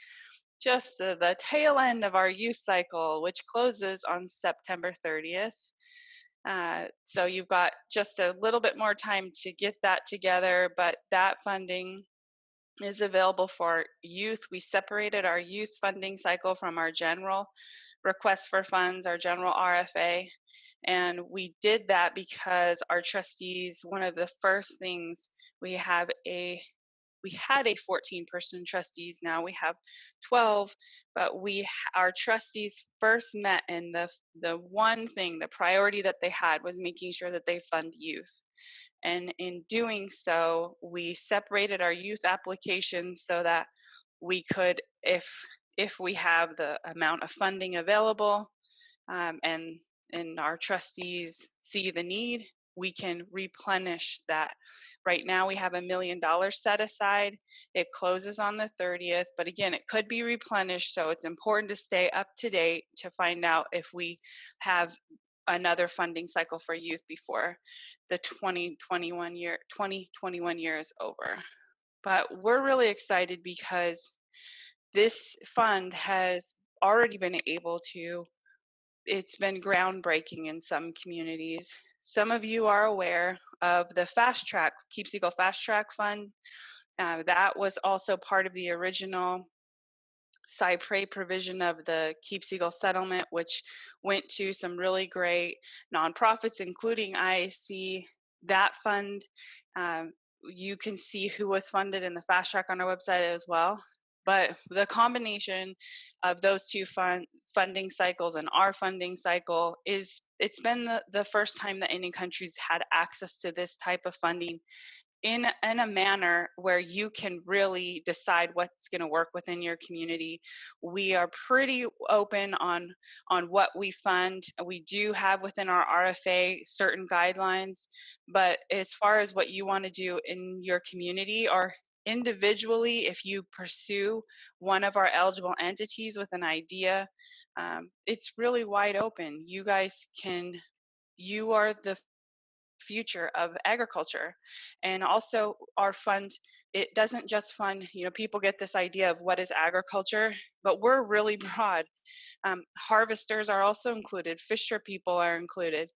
the tail end of our youth cycle, which closes on September 30th. So you've got just a little bit more time to get that together, but that funding is available for youth. We separated our youth funding cycle from our general request for funds, our general RFA. And we did that because our trustees, one of the first things, we had a 14-person trustees, now we have 12, but our trustees first met, and the one thing, the priority that they had was making sure that they fund youth. And in doing so, we separated our youth applications so that we could, if we have the amount of funding available, and our trustees see the need, we can replenish that. Right now we have $1 million set aside. It closes on the 30th, but again, it could be replenished, so it's important to stay up to date to find out if we have another funding cycle for youth before the 2021 year is over. But we're really excited because this fund has already been able to, it's been groundbreaking in some communities. Some of you are aware of the Fast Track, Keep Siegel Fast Track Fund. That was also part of the original Cypre provision of the Keep Siegel settlement, which went to some really great nonprofits, including IAC. That fund, you can see who was funded in the Fast Track on our website as well. But the combination of those two funding cycles and our funding cycle it's been the first time that Indian countries had access to this type of funding in a manner where you can really decide what's going to work within your community. We are pretty open on what we fund. We do have within our RFA certain guidelines, but as far as what you want to do in your community or individually, if you pursue one of our eligible entities with an idea, it's really wide open. You guys you are the future of agriculture. And also our fund, it doesn't just fund, people get this idea of what is agriculture, but we're really broad. Harvesters are also included, fisher people are included.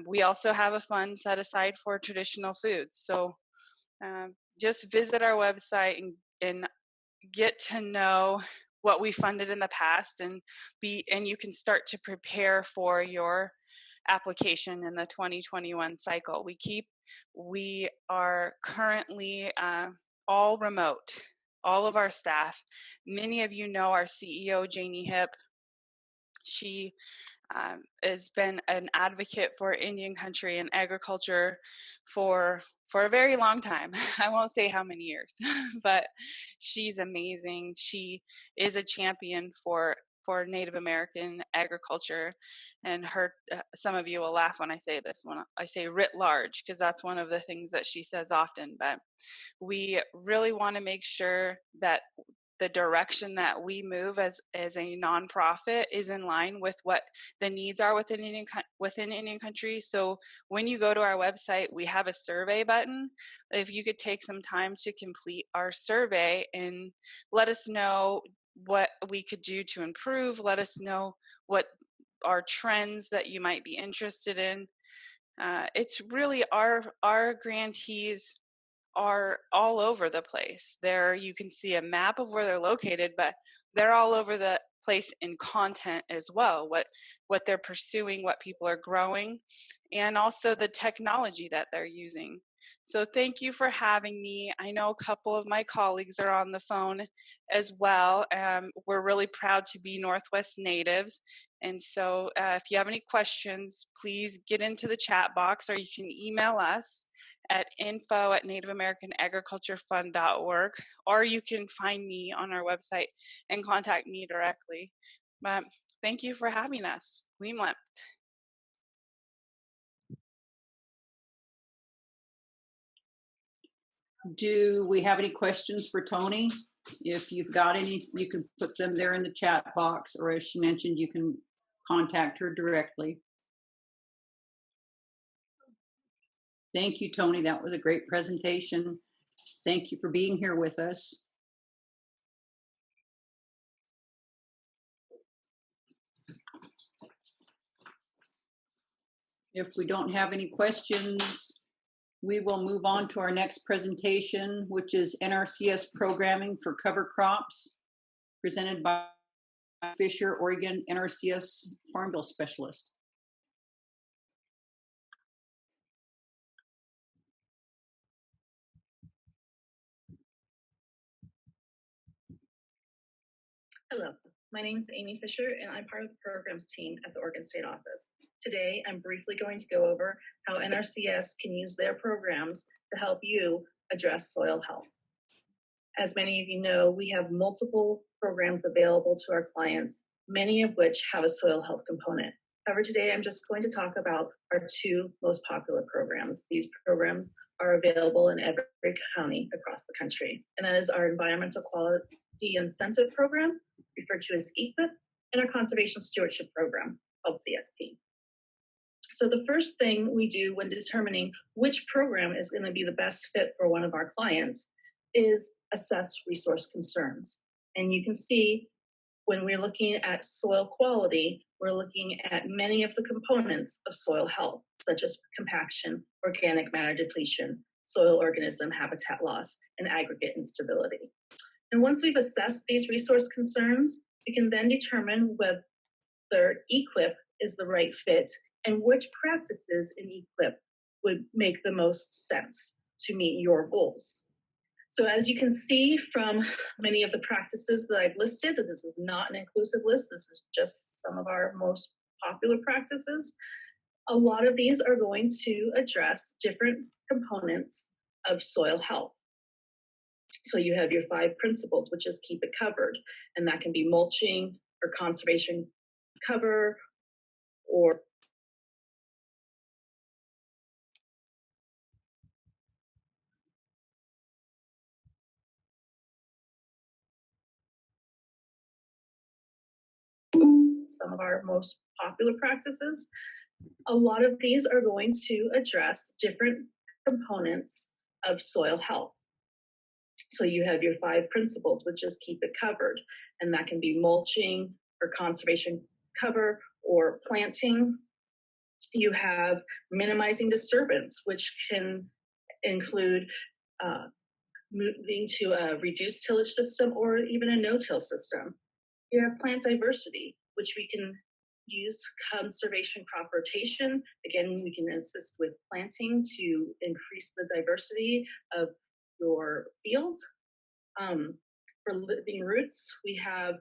We also have a fund set aside for traditional foods. So just visit our website and get to know what we funded in the past, and you can start to prepare for your application in the 2021 cycle. We are currently all remote, all of our staff. Many of you know our CEO, Janie Hip. She has been an advocate for Indian country and agriculture for a very long time. I won't say how many years, but she's amazing. She is a champion for Native American agriculture, and some of you will laugh when I say this, when I say writ large, because that's one of the things that she says often. But we really want to make sure that the direction that we move as a nonprofit is in line with what the needs are within Indian country. So when you go to our website, we have a survey button. If you could take some time to complete our survey and let us know what we could do to improve, let us know what are trends that you might be interested in. It's really our grantees are all over the place. You can see a map of where they're located, but they're all over the place in content as well, what they're pursuing, what people are growing, and also the technology that they're using. So thank you for having me. I know a couple of my colleagues are on the phone as well. We're really proud to be Northwest natives. And so if you have any questions, please get into the chat box, or you can email us at info@nativeamericanagriculturefund.org, or you can find me on our website and contact me directly. But thank you for having us. Leemlept. Do we have any questions for Tony? If you've got any, you can put them there in the chat box, or as she mentioned, you can contact her directly. Thank you, Tony. That was a great presentation. Thank you for being here with us. If we don't have any questions, we will move on to our next presentation, which is NRCS programming for cover crops, presented by Fisher, Oregon NRCS Farm Bill Specialist. Hello, my name is Amy Fisher, and I'm part of the programs team at the Oregon State Office. Today, I'm briefly going to go over how NRCS can use their programs to help you address soil health. As many of you know, we have multiple programs available to our clients, many of which have a soil health component. However, today I'm just going to talk about our two most popular programs. These programs are available in every county across the country, and that is our Environmental Quality Incentive Program, referred to as EQIP, and our Conservation Stewardship Program, called CSP. So the first thing we do when determining which program is going to be the best fit for one of our clients is assess resource concerns. And you can see when we're looking at soil quality, we're looking at many of the components of soil health, such as compaction, organic matter depletion, soil organism habitat loss, and aggregate instability. And once we've assessed these resource concerns, we can then determine whether EQIP is the right fit and which practices in EQIP would make the most sense to meet your goals. So as you can see from many of the practices that I've listed, this is not an inclusive list, this is just some of our most popular practices. A lot of these are going to address different components of soil health. So you have your 5 principles, which is keep it covered, and that can be mulching or conservation cover or some of our most popular practices. A lot of these are going to address different components of soil health. So you have your 5 principles, which is keep it covered, and that can be mulching or conservation cover or planting. You have minimizing disturbance, which can include moving to a reduced tillage system or even a no-till system. You have plant diversity, which we can use conservation crop rotation. Again, we can assist with planting to increase the diversity of your field. For living roots, we have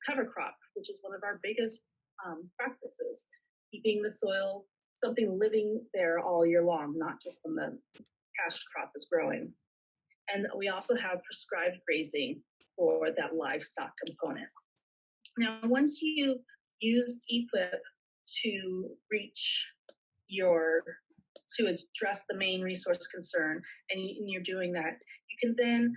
cover crop, which is one of our biggest practices, keeping the soil something living there all year long, not just when the cash crop is growing. And we also have prescribed grazing for that livestock component. Now, once you use EQIP to address the main resource concern, and you're doing that, you can then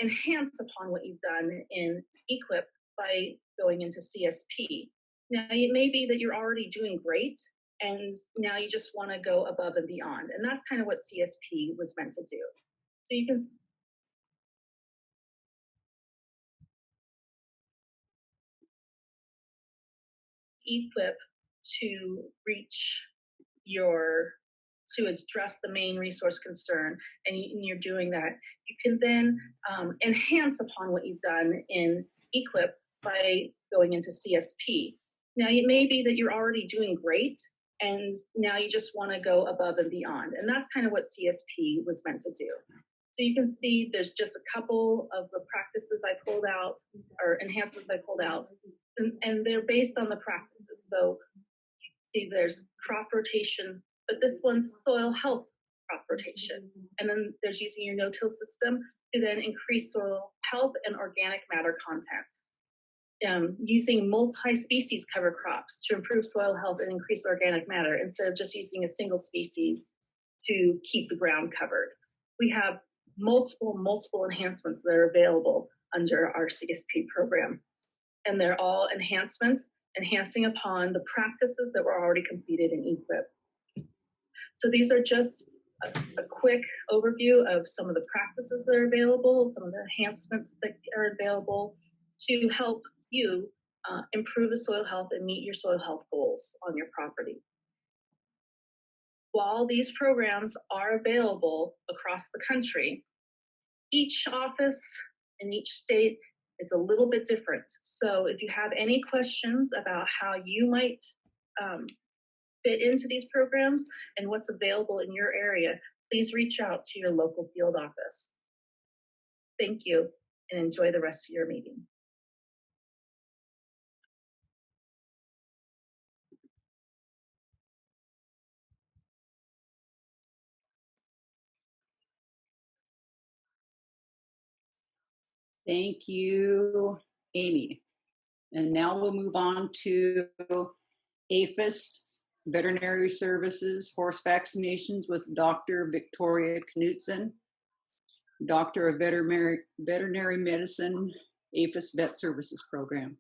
enhance upon what you've done in EQIP by going into CSP. Now, it may be that you're already doing great, and now you just want to go above and beyond. And that's kind of what CSP was meant to do. So you can EQIP to address the main resource concern, and you're doing that, you can then enhance upon what you've done in EQIP by going into CSP. Now, it may be that you're already doing great, and now you just want to go above and beyond. And that's kind of what CSP was meant to do. So you can see there's just a couple of the practices I pulled out, or enhancements I pulled out, and they're based on the practices. So you see there's crop rotation, but this one's soil health crop rotation. And then there's using your no-till system to then increase soil health and organic matter content. Using multi-species cover crops to improve soil health and increase organic matter instead of just using a single species to keep the ground covered. We have multiple enhancements that are available under our CSP program. And they're all enhancements, enhancing upon the practices that were already completed in EQIP. So these are just a quick overview of some of the practices that are available, some of the enhancements that are available to help you improve the soil health and meet your soil health goals on your property. While these programs are available across the country, each office in each state is a little bit different. So if you have any questions about how you might fit into these programs and what's available in your area, please reach out to your local field office. Thank you, and enjoy the rest of your meeting. Thank you, Amy. And now we'll move on to APHIS, Veterinary Services, Horse Vaccinations with Dr. Victoria Knudsen, Doctor of Veterinary Medicine, APHIS Vet Services Program.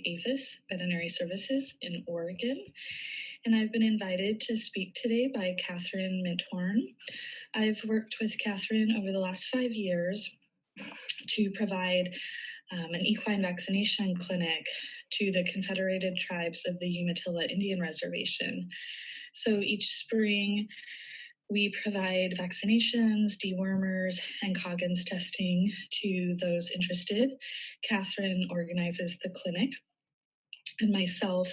APHIS Veterinary Services in Oregon, and I've been invited to speak today by Catherine Minthorn. I've worked with Catherine over the last 5 years to provide an equine vaccination clinic to the Confederated Tribes of the Umatilla Indian Reservation. So each spring, We provide vaccinations, dewormers, and Coggins testing to those interested. Catherine organizes the clinic, and myself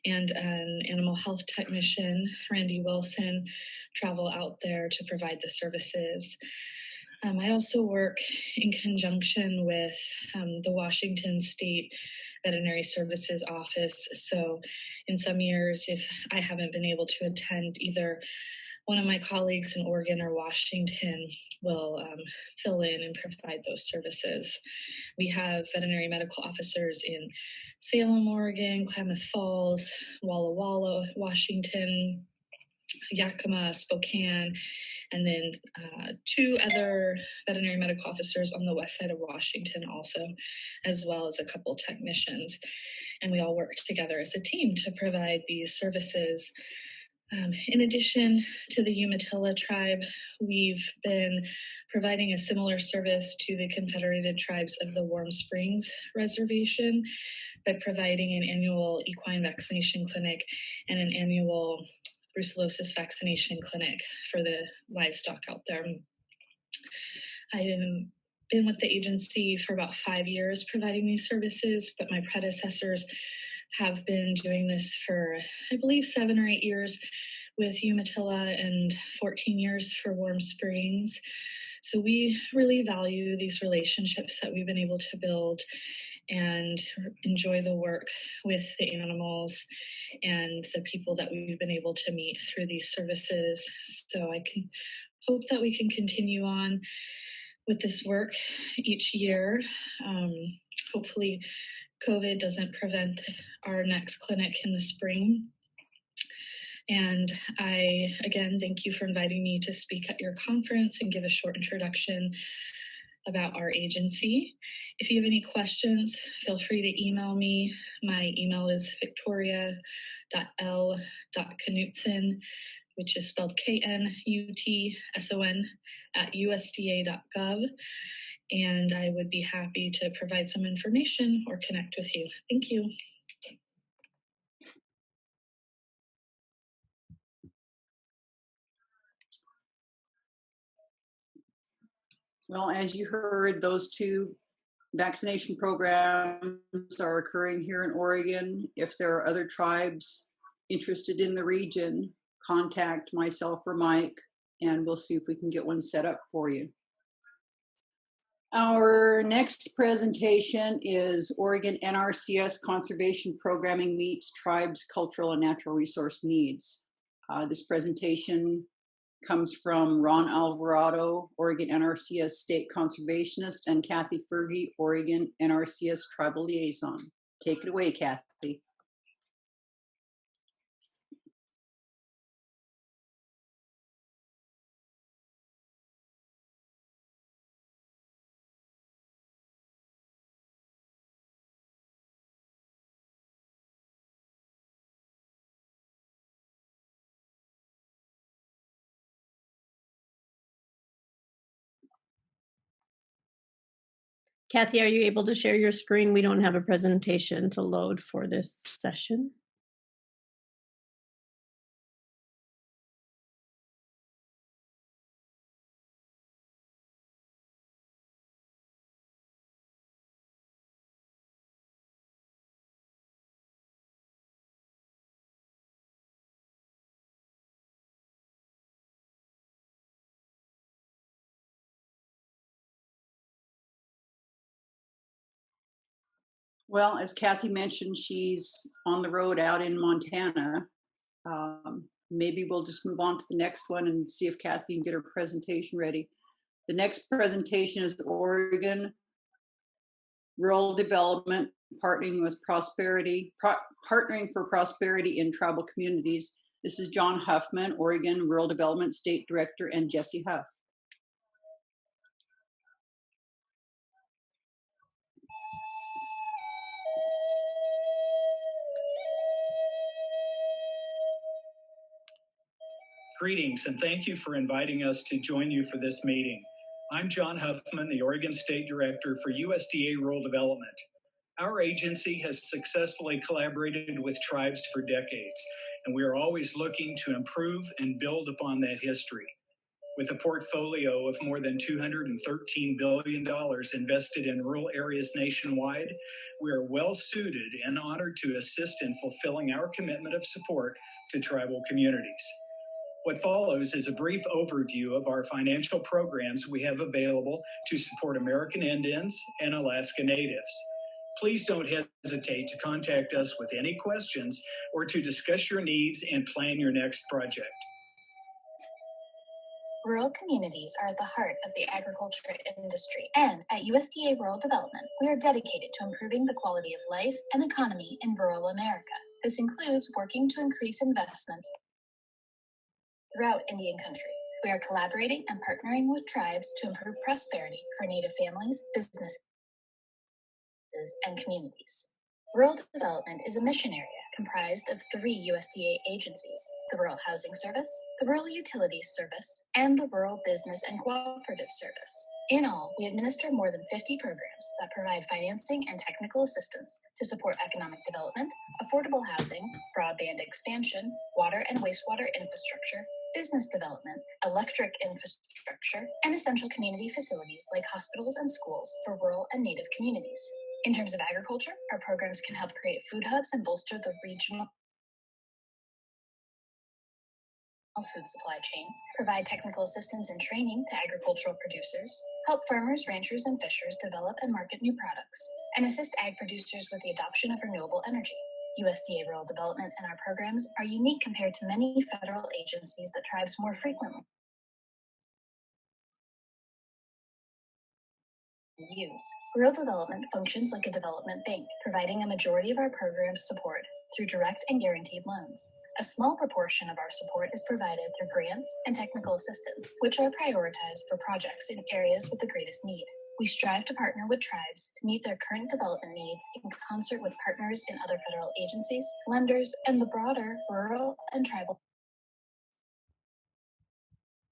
and an animal health technician, Randy Wilson, travel out there to provide the services. I also work in conjunction with the Washington State Veterinary Services Office. So in some years, if I haven't been able to attend, either one of my colleagues in Oregon or Washington will fill in and provide those services. We have veterinary medical officers in Salem, Oregon, Klamath Falls, Walla Walla, Washington, Yakima, Spokane, and then two other veterinary medical officers on the west side of Washington also, as well as a couple technicians. And we all work together as a team to provide these services. In addition to the Umatilla tribe, we've been providing a similar service to the Confederated Tribes of the Warm Springs Reservation by providing an annual equine vaccination clinic and an annual brucellosis vaccination clinic for the livestock out there. I've been with the agency for about 5 years providing these services, but my predecessors have been doing this for, I believe, 7 or 8 years with Umatilla and 14 years for Warm Springs. So we really value these relationships that we've been able to build and enjoy the work with the animals and the people that we've been able to meet through these services. So I can hope that we can continue on with this work each year. Hopefully COVID doesn't prevent our next clinic in the spring. And I, again, thank you for inviting me to speak at your conference and give a short introduction about our agency. If you have any questions, feel free to email me. My email is victoria.l.knutson, which is spelled KNUTSON @usda.gov. And I would be happy to provide some information or connect with you. Thank you. Well, as you heard, those two vaccination programs are occurring here in Oregon. If there are other tribes interested in the region, contact myself or Mike, and we'll see if we can get one set up for you. Our next presentation is Oregon NRCS Conservation Programming Meets Tribes' Cultural and Natural Resource Needs. This presentation comes from Ron Alvarado, Oregon NRCS State Conservationist, and Kathy Fergie, Oregon NRCS Tribal Liaison. Take it away, Kathy. Kathy, are you able to share your screen? We don't have a presentation to load for this session. Well, as Kathy mentioned, she's on the road out in Montana. Maybe we'll just move on to the next one and see if Kathy can get her presentation ready. The next presentation is Oregon Rural Development partnering for prosperity in tribal communities. This is John Huffman, Oregon Rural Development State Director, and Jesse Huff. Greetings, and thank you for inviting us to join you for this meeting. I'm John Huffman, the Oregon State Director for USDA Rural Development. Our agency has successfully collaborated with tribes for decades, and we are always looking to improve and build upon that history. With a portfolio of more than $213 billion invested in rural areas nationwide, we are well suited and honored to assist in fulfilling our commitment of support to tribal communities. What follows is a brief overview of our financial programs we have available to support American Indians and Alaska Natives. Please don't hesitate to contact us with any questions or to discuss your needs and plan your next project. Rural communities are at the heart of the agriculture industry, and at USDA Rural Development, we are dedicated to improving the quality of life and economy in rural America. This includes working to increase investments throughout Indian country. We are collaborating and partnering with tribes to improve prosperity for Native families, businesses, and communities. Rural Development is a mission area comprised of 3 USDA agencies: the Rural Housing Service, the Rural Utilities Service, and the Rural Business and Cooperative Service. In all, we administer more than 50 programs that provide financing and technical assistance to support economic development, affordable housing, broadband expansion, water and wastewater infrastructure, business development, electric infrastructure, and essential community facilities like hospitals and schools for rural and Native communities. In terms of agriculture, our programs can help create food hubs and bolster the regional food supply chain, provide technical assistance and training to agricultural producers, help farmers, ranchers, and fishers develop and market new products, and assist ag producers with the adoption of renewable energy. USDA Rural Development and our programs are unique compared to many federal agencies that tribes more frequently use. Rural Development functions like a development bank, providing a majority of our program support through direct and guaranteed loans. A small proportion of our support is provided through grants and technical assistance, which are prioritized for projects in areas with the greatest need. We strive to partner with tribes to meet their current development needs in concert with partners in other federal agencies, lenders, and the broader rural and tribal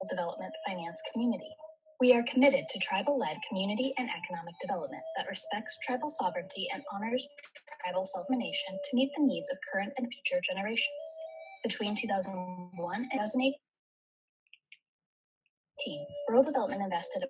development finance community. We are committed to tribal-led community and economic development that respects tribal sovereignty and honors tribal self-determination to meet the needs of current and future generations. Between 2001 and 2018, Rural Development invested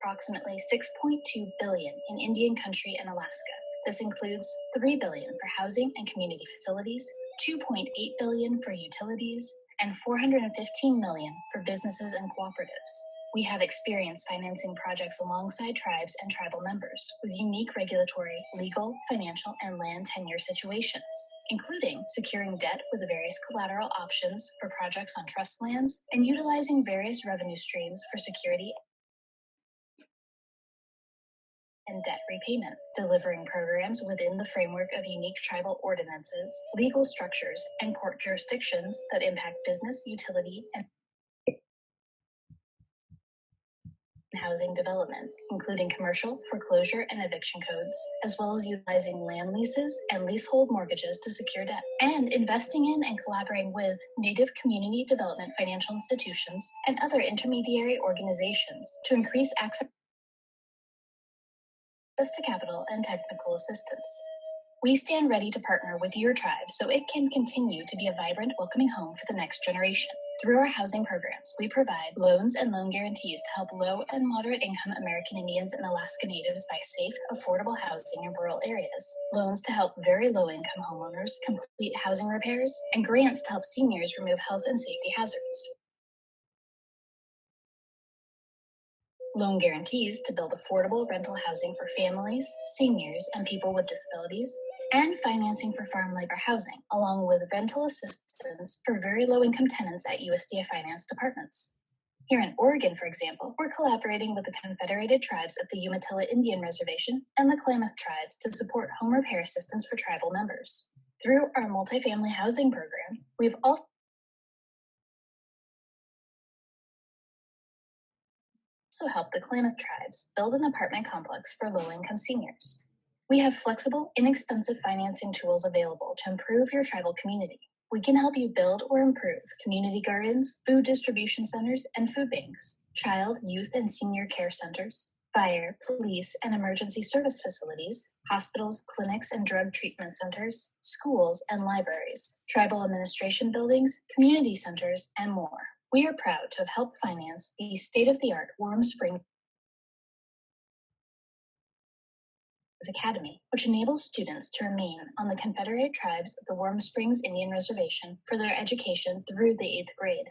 approximately $6.2 billion in Indian country and Alaska. This includes $3 billion for housing and community facilities, $2.8 billion for utilities, and $415 million for businesses and cooperatives. We have experience financing projects alongside tribes and tribal members with unique regulatory, legal, financial, and land tenure situations, including securing debt with the various collateral options for projects on trust lands and utilizing various revenue streams for security and debt repayment, delivering programs within the framework of unique tribal ordinances, legal structures, and court jurisdictions that impact business, utility, and housing development, including commercial, foreclosure, and eviction codes, as well as utilizing land leases and leasehold mortgages to secure debt, and investing in and collaborating with Native community development financial institutions and other intermediary organizations to increase access to capital and technical assistance. We stand ready to partner with your tribe so it can continue to be a vibrant, welcoming home for the next generation. Through our housing programs, we provide loans and loan guarantees to help low and moderate income American Indians and Alaska Natives buy safe, affordable housing in rural areas, loans to help very low income homeowners complete housing repairs, and grants to help seniors remove health and safety hazards. Loan guarantees to build affordable rental housing for families, seniors, and people with disabilities, and financing for farm labor housing, along with rental assistance for very low-income tenants at USDA finance departments. Here in Oregon, for example, we're collaborating with the Confederated Tribes of the Umatilla Indian Reservation and the Klamath Tribes to support home repair assistance for tribal members. Through our multifamily housing program, we've also helped the Klamath Tribes build an apartment complex for low-income seniors. We have flexible, inexpensive financing tools available to improve your tribal community. We can help you build or improve community gardens, food distribution centers, and food banks, child, youth, and senior care centers, fire, police, and emergency service facilities, hospitals, clinics, and drug treatment centers, schools, and libraries, tribal administration buildings, community centers, and more. We are proud to have helped finance the state-of-the-art Warm Springs Academy, which enables students to remain on the Confederate Tribes of the Warm Springs Indian Reservation for their education through the 8th grade.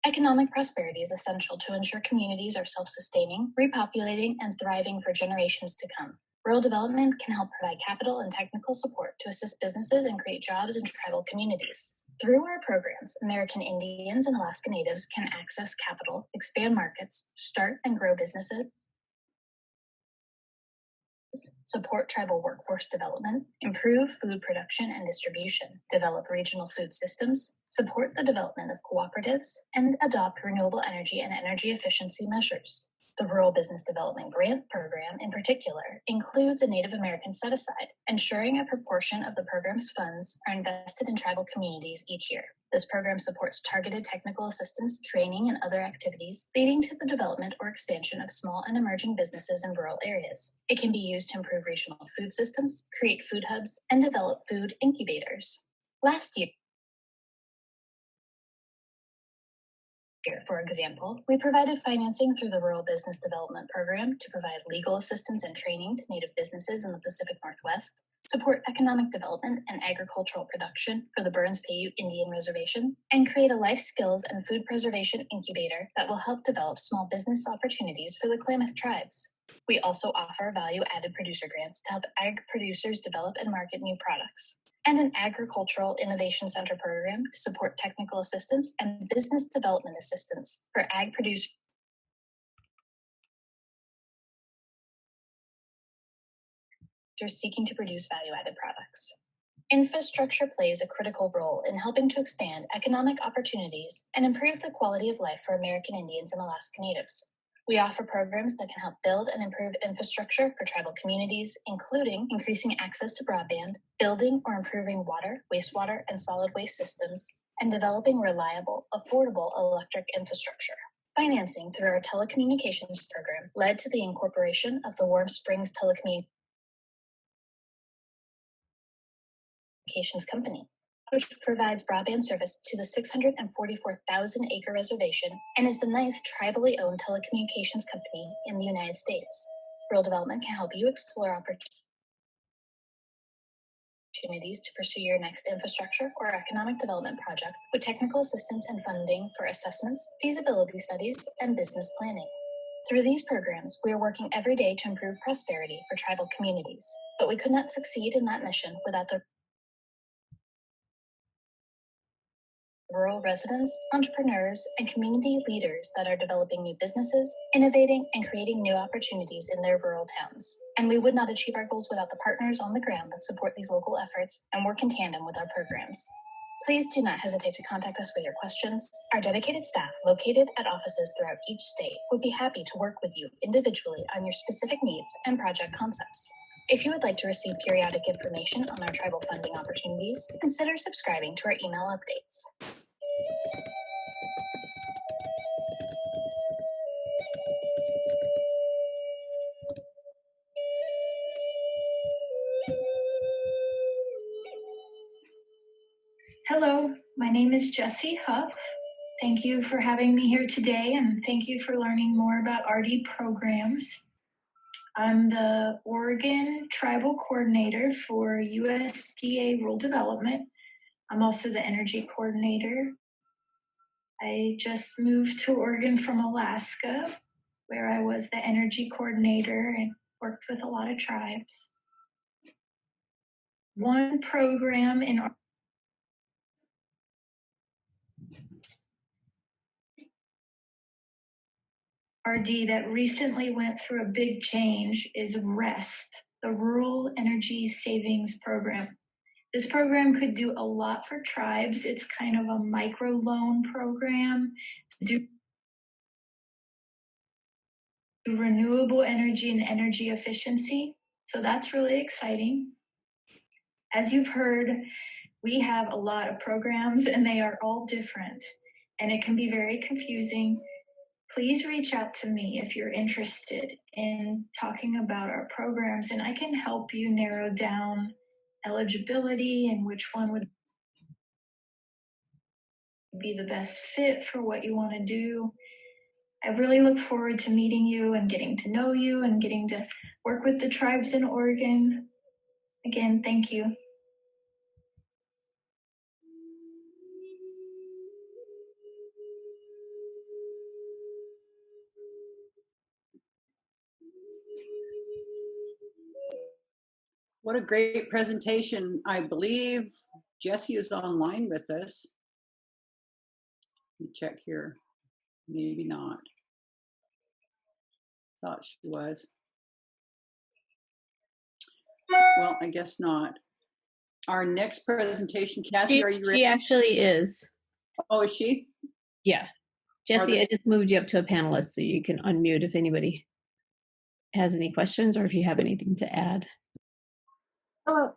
Economic prosperity is essential to ensure communities are self-sustaining, repopulating, and thriving for generations to come. Rural development can help provide capital and technical support to assist businesses and create jobs in tribal communities. Through our programs, American Indians and Alaska Natives can access capital, expand markets, start and grow businesses, support tribal workforce development, improve food production and distribution, develop regional food systems, support the development of cooperatives, and adopt renewable energy and energy efficiency measures. The Rural Business Development Grant Program, in particular, includes a Native American set-aside, ensuring a proportion of the program's funds are invested in tribal communities each year. This program supports targeted technical assistance, training, and other activities, leading to the development or expansion of small and emerging businesses in rural areas. It can be used to improve regional food systems, create food hubs, and develop food incubators. Last year, for example, we provided financing through the Rural Business Development Program to provide legal assistance and training to Native businesses in the Pacific Northwest, support economic development and agricultural production for the Burns Paiute Indian Reservation, and create a life skills and food preservation incubator that will help develop small business opportunities for the Klamath tribes. We also offer value-added producer grants to help ag producers develop and market new products, and an Agricultural Innovation Center program to support technical assistance and business development assistance for ag producers seeking to produce value-added products. Infrastructure plays a critical role in helping to expand economic opportunities and improve the quality of life for American Indians and Alaska Natives. We offer programs that can help build and improve infrastructure for tribal communities, including increasing access to broadband, building or improving water, wastewater, and solid waste systems, and developing reliable, affordable electric infrastructure. Financing through our telecommunications program led to the incorporation of the Warm Springs Telecommunications Company, which provides broadband service to the 644,000-acre reservation and is the 9th tribally owned telecommunications company in the United States. Rural development can help you explore opportunities to pursue your next infrastructure or economic development project with technical assistance and funding for assessments, feasibility studies, and business planning. Through these programs, we are working every day to improve prosperity for tribal communities, but we could not succeed in that mission without the rural residents, entrepreneurs, and community leaders that are developing new businesses, innovating, and creating new opportunities in their rural towns. And we would not achieve our goals without the partners on the ground that support these local efforts and work in tandem with our programs. Please do not hesitate to contact us with your questions. Our dedicated staff, located at offices throughout each state, would be happy to work with you individually on your specific needs and project concepts. If you would like to receive periodic information on our tribal funding opportunities, consider subscribing to our email updates. Hello, my name is Jessie Huff. Thank you for having me here today, and thank you for learning more about RD programs. I'm the Oregon Tribal Coordinator for USDA Rural Development. I'm also the Energy Coordinator. I just moved to Oregon from Alaska, where I was the Energy Coordinator and worked with a lot of tribes. One program in RD that recently went through a big change is RESP, the Rural Energy Savings Program. This program could do a lot for tribes. It's kind of a micro loan program to do renewable energy and energy efficiency. So that's really exciting. As you've heard, we have a lot of programs and they are all different, and it can be very confusing. please reach out to me if you're interested in talking about our programs, and I can help you narrow down eligibility and which one would be the best fit for what you want to do. I really look forward to meeting you and getting to know you and getting to work with the tribes in Oregon. Again, thank you. What a great presentation. I believe Jessie is online with us. Let me check here. Maybe not. Thought she was. Well, I guess not. Our next presentation, Kathy, are you ready? She actually is. Oh, is she? Yeah. Jessie, I just moved you up to a panelist so you can unmute if anybody has any questions or if you have anything to add. Hello.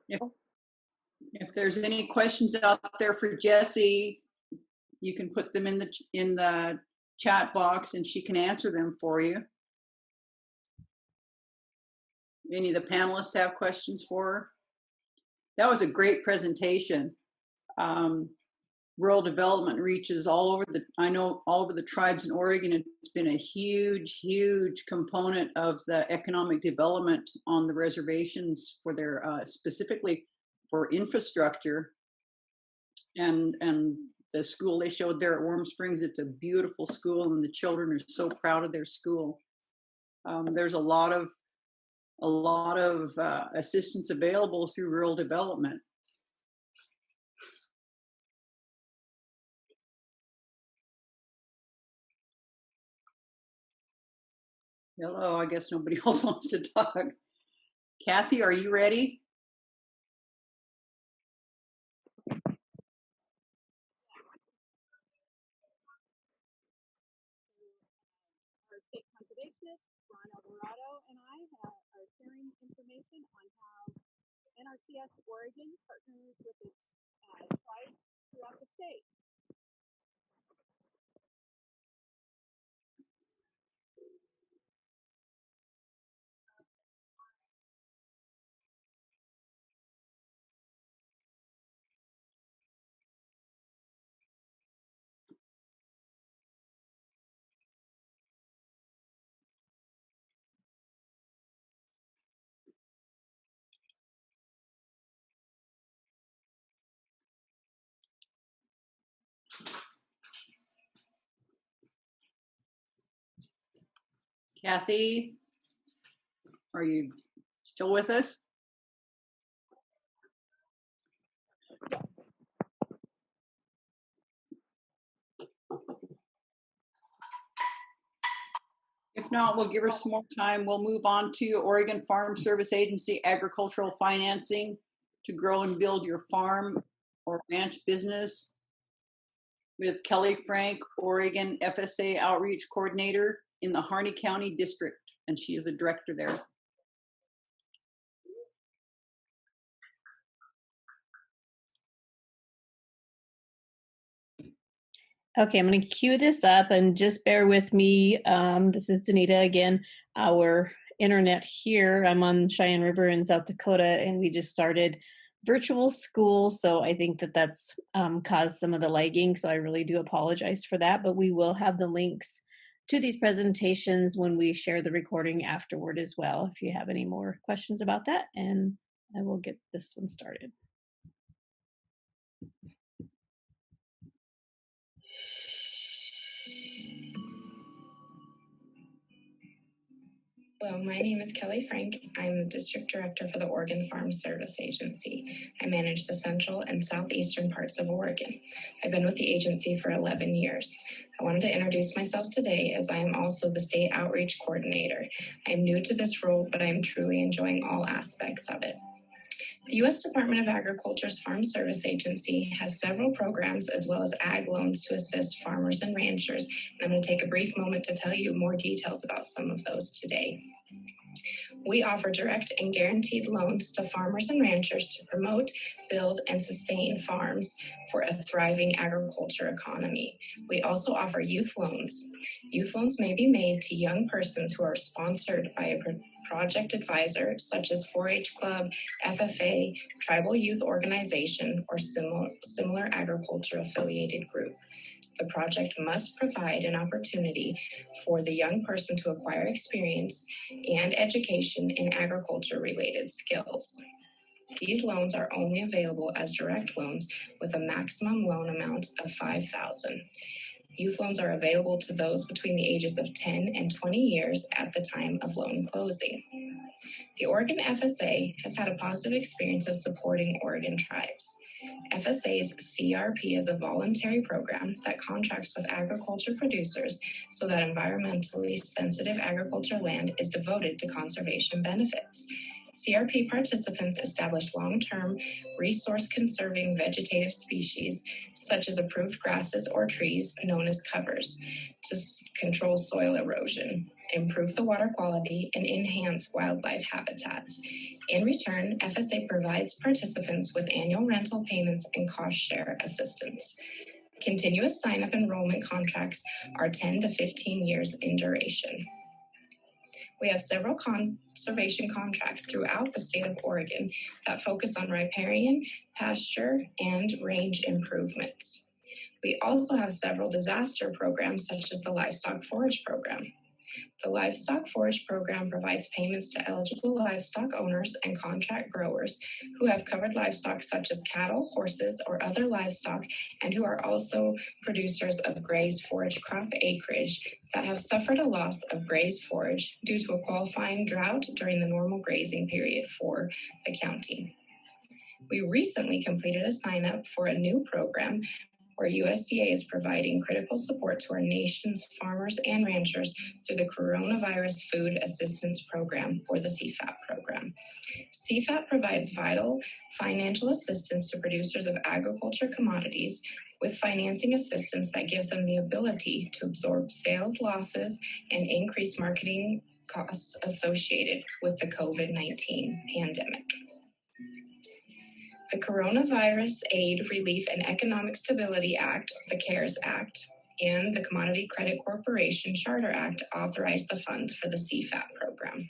If there's any questions out there for Jessie, you can put them in the chat box and she can answer them for you. Any of the panelists have questions for her? That was a great presentation. Rural development reaches all over the tribes in Oregon. It's been a huge, huge component of the economic development on the reservations for their specifically for infrastructure. And the school they showed there at Warm Springs, it's a beautiful school, and the children are so proud of their school. There's a lot of assistance available through rural development. Hello, I guess nobody else wants to talk. Kathy, are you ready? Our state conservationist, Ron Alvarado, and I are sharing information on how NRCS Oregon partners with its tribes throughout the state. Kathy, are you still with us? If not, we'll give her some more time. We'll move on to Oregon Farm Service Agency agricultural financing to grow and build your farm or ranch business with Kelly Frank, Oregon FSA Outreach Coordinator in the Harney County District, and she is a director there. Okay, I'm going to cue this up and just bear with me. This is Danita again. Our internet here, I'm on Cheyenne River in South Dakota, and we just started virtual school. So I think that that's caused some of the lagging. So I really do apologize for that, but we will have the links to these presentations when we share the recording afterward as well, if you have any more questions about that, and I will get this one started. Hello, my name is Kelly Frank. I'm the District Director for the Oregon Farm Service Agency. I manage the central and southeastern parts of Oregon. I've been with the agency for 11 years. I wanted to introduce myself today as I am also the State Outreach Coordinator. I'm new to this role, but I'm truly enjoying all aspects of it. The U.S. Department of Agriculture's Farm Service Agency has several programs as well as ag loans to assist farmers and ranchers, and I'm going to take a brief moment to tell you more details about some of those today. We offer direct and guaranteed loans to farmers and ranchers to promote, build, and sustain farms for a thriving agriculture economy. We also offer youth loans. Youth loans may be made to young persons who are sponsored by a project advisor, such as 4-H Club, FFA, Tribal Youth Organization, or similar agriculture affiliated group. The project must provide an opportunity for the young person to acquire experience and education in agriculture-related skills. These loans are only available as direct loans with a maximum loan amount of $5,000. Youth loans are available to those between the ages of 10 and 20 years at the time of loan closing. The Oregon FSA has had a positive experience of supporting Oregon tribes. FSA's CRP is a voluntary program that contracts with agriculture producers so that environmentally sensitive agriculture land is devoted to conservation benefits. CRP participants establish long-term resource-conserving vegetative species, such as approved grasses or trees known as covers, to control soil erosion, improve the water quality, and enhance wildlife habitat. In return, FSA provides participants with annual rental payments and cost share assistance. Continuous sign-up enrollment contracts are 10 to 15 years in duration. We have several conservation contracts throughout the state of Oregon that focus on riparian, pasture, and range improvements. We also have several disaster programs such as the Livestock Forage Program. The Livestock Forage Program provides payments to eligible livestock owners and contract growers who have covered livestock such as cattle, horses, or other livestock, and who are also producers of grazed forage crop acreage that have suffered a loss of grazed forage due to a qualifying drought during the normal grazing period for the county. We recently completed a sign-up for a new program where USDA is providing critical support to our nation's farmers and ranchers through the Coronavirus Food Assistance Program, or the CFAP program. CFAP provides vital financial assistance to producers of agriculture commodities with financing assistance that gives them the ability to absorb sales losses and increase marketing costs associated with the COVID-19 pandemic. The Coronavirus Aid, Relief, and Economic Stability Act, the CARES Act, and the Commodity Credit Corporation Charter Act authorize the funds for the CFAP program.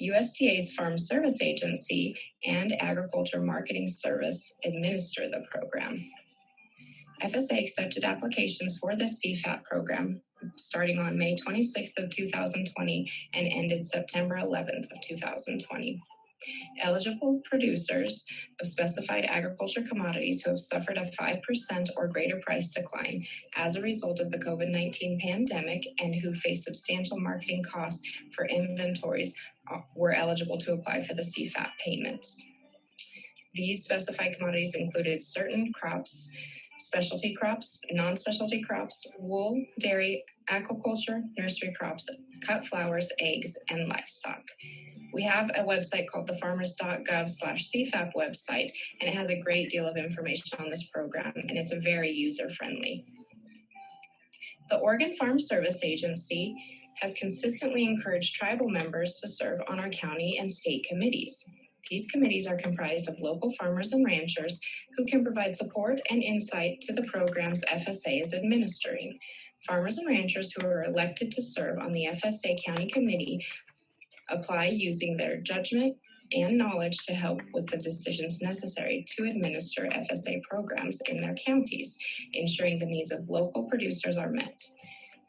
USDA's Farm Service Agency and Agriculture Marketing Service administer the program. FSA accepted applications for the CFAP program starting on May 26th of 2020 and ended September 11th of 2020. Eligible producers of specified agriculture commodities who have suffered a 5% or greater price decline as a result of the COVID-19 pandemic and who face substantial marketing costs for inventories were eligible to apply for the CFAP payments. These specified commodities included certain crops, specialty crops, non-specialty crops, wool, dairy, aquaculture, nursery crops, cut flowers, eggs, and livestock. We have a website called thefarmers.gov/CFAP website, and it has a great deal of information on this program, and it's a very user-friendly. The Oregon Farm Service Agency has consistently encouraged tribal members to serve on our county and state committees. These committees are comprised of local farmers and ranchers who can provide support and insight to the programs FSA is administering. Farmers and ranchers who are elected to serve on the FSA County Committee apply using their judgment and knowledge to help with the decisions necessary to administer FSA programs in their counties, ensuring the needs of local producers are met.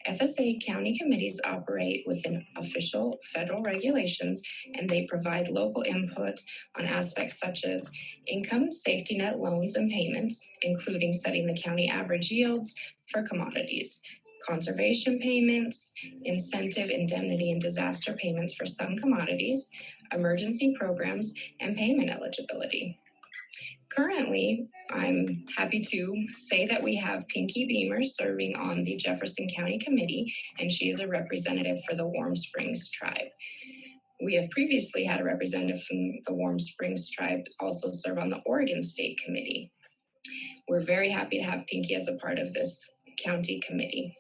FSA county committees operate within official federal regulations, and they provide local input on aspects such as income, safety net loans and payments, including setting the county average yields for commodities, conservation payments, incentive, indemnity, and disaster payments for some commodities, emergency programs, and payment eligibility. Currently, I'm happy to say that we have Pinky Beamer serving on the Jefferson County Committee, and she is a representative for the Warm Springs Tribe. We have previously had a representative from the Warm Springs Tribe also serve on the Oregon State Committee. We're very happy to have Pinky as a part of this county committee.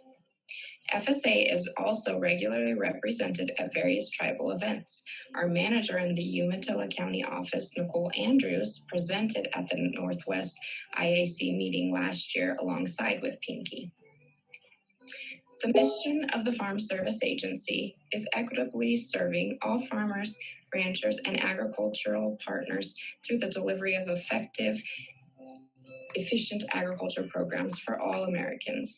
FSA is also regularly represented at various tribal events. Our manager in the Umatilla County office, Nicole Andrews, presented at the Northwest IAC meeting last year alongside with Pinky. The mission of the Farm Service Agency is equitably serving all farmers, ranchers, and agricultural partners through the delivery of effective, efficient agriculture programs for all Americans.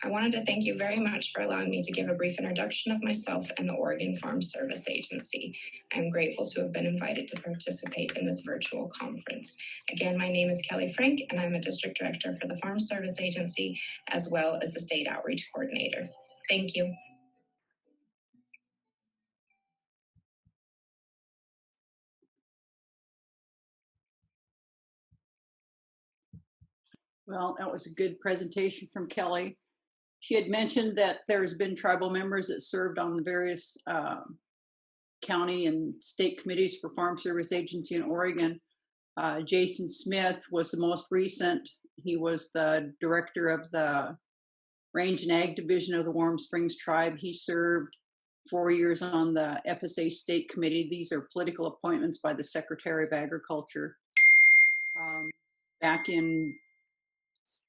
I wanted to thank you very much for allowing me to give a brief introduction of myself and the Oregon Farm Service Agency. I'm grateful to have been invited to participate in this virtual conference. Again, my name is Kelly Frank, and I'm a District Director for the Farm Service Agency, as well as the State Outreach Coordinator. Thank you. Well, that was a good presentation from Kelly. She had mentioned that there's been tribal members that served on the various county and state committees for Farm Service Agency in Oregon. Jason Smith was the most recent. He was the director of the Range and Ag Division of the Warm Springs Tribe. He served 4 years on the FSA State Committee. These are political appointments by the Secretary of Agriculture. Back in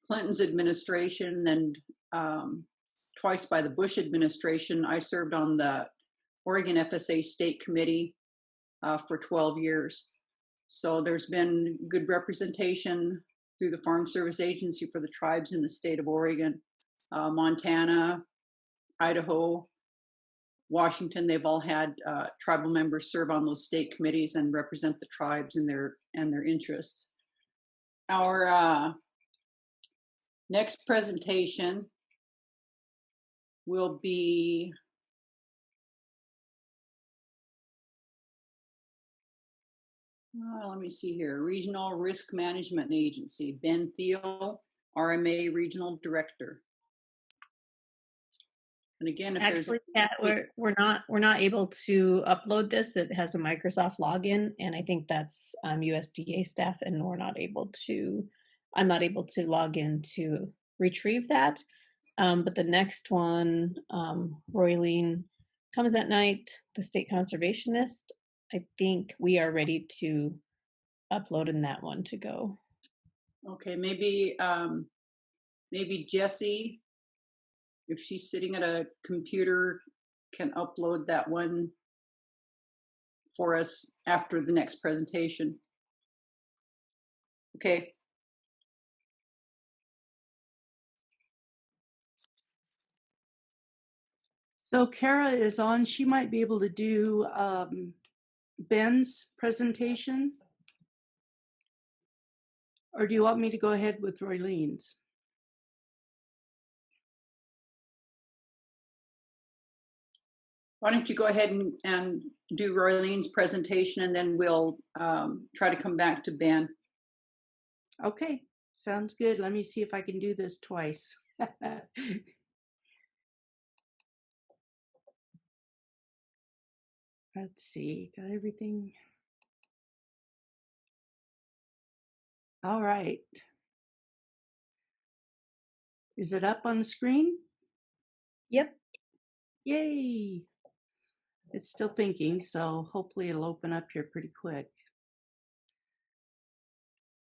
Clinton's administration and twice by the Bush administration, I served on the Oregon FSA State Committee for 12 years. So there's been good representation through the Farm Service Agency for the tribes in the state of Oregon. Montana, Idaho, Washington, they've all had tribal members serve on those state committees and represent the tribes and their interests. Our next presentation will be let me see here, Regional Risk Management Agency, Ben Thiel, RMA Regional Director. And again, if actually, Kat, we're not able to upload this. It has a Microsoft login, and I think that's USDA staff, and I'm not able to log in to retrieve that. But the next one, Roylene Comes at Night, the State Conservationist, I think we are ready to upload in that one to go. Okay, maybe Jessie, if she's sitting at a computer, can upload that one for us after the next presentation. Okay. So Kara is on. She might be able to do Ben's presentation. Or do you want me to go ahead with Roylene's? Why don't you go ahead and do Roylene's presentation, and then we'll try to come back to Ben. Okay, sounds good. Let me see if I can do this twice. Let's see, got everything. All right. Is it up on the screen? Yep. Yay. It's still thinking, so hopefully it'll open up here pretty quick.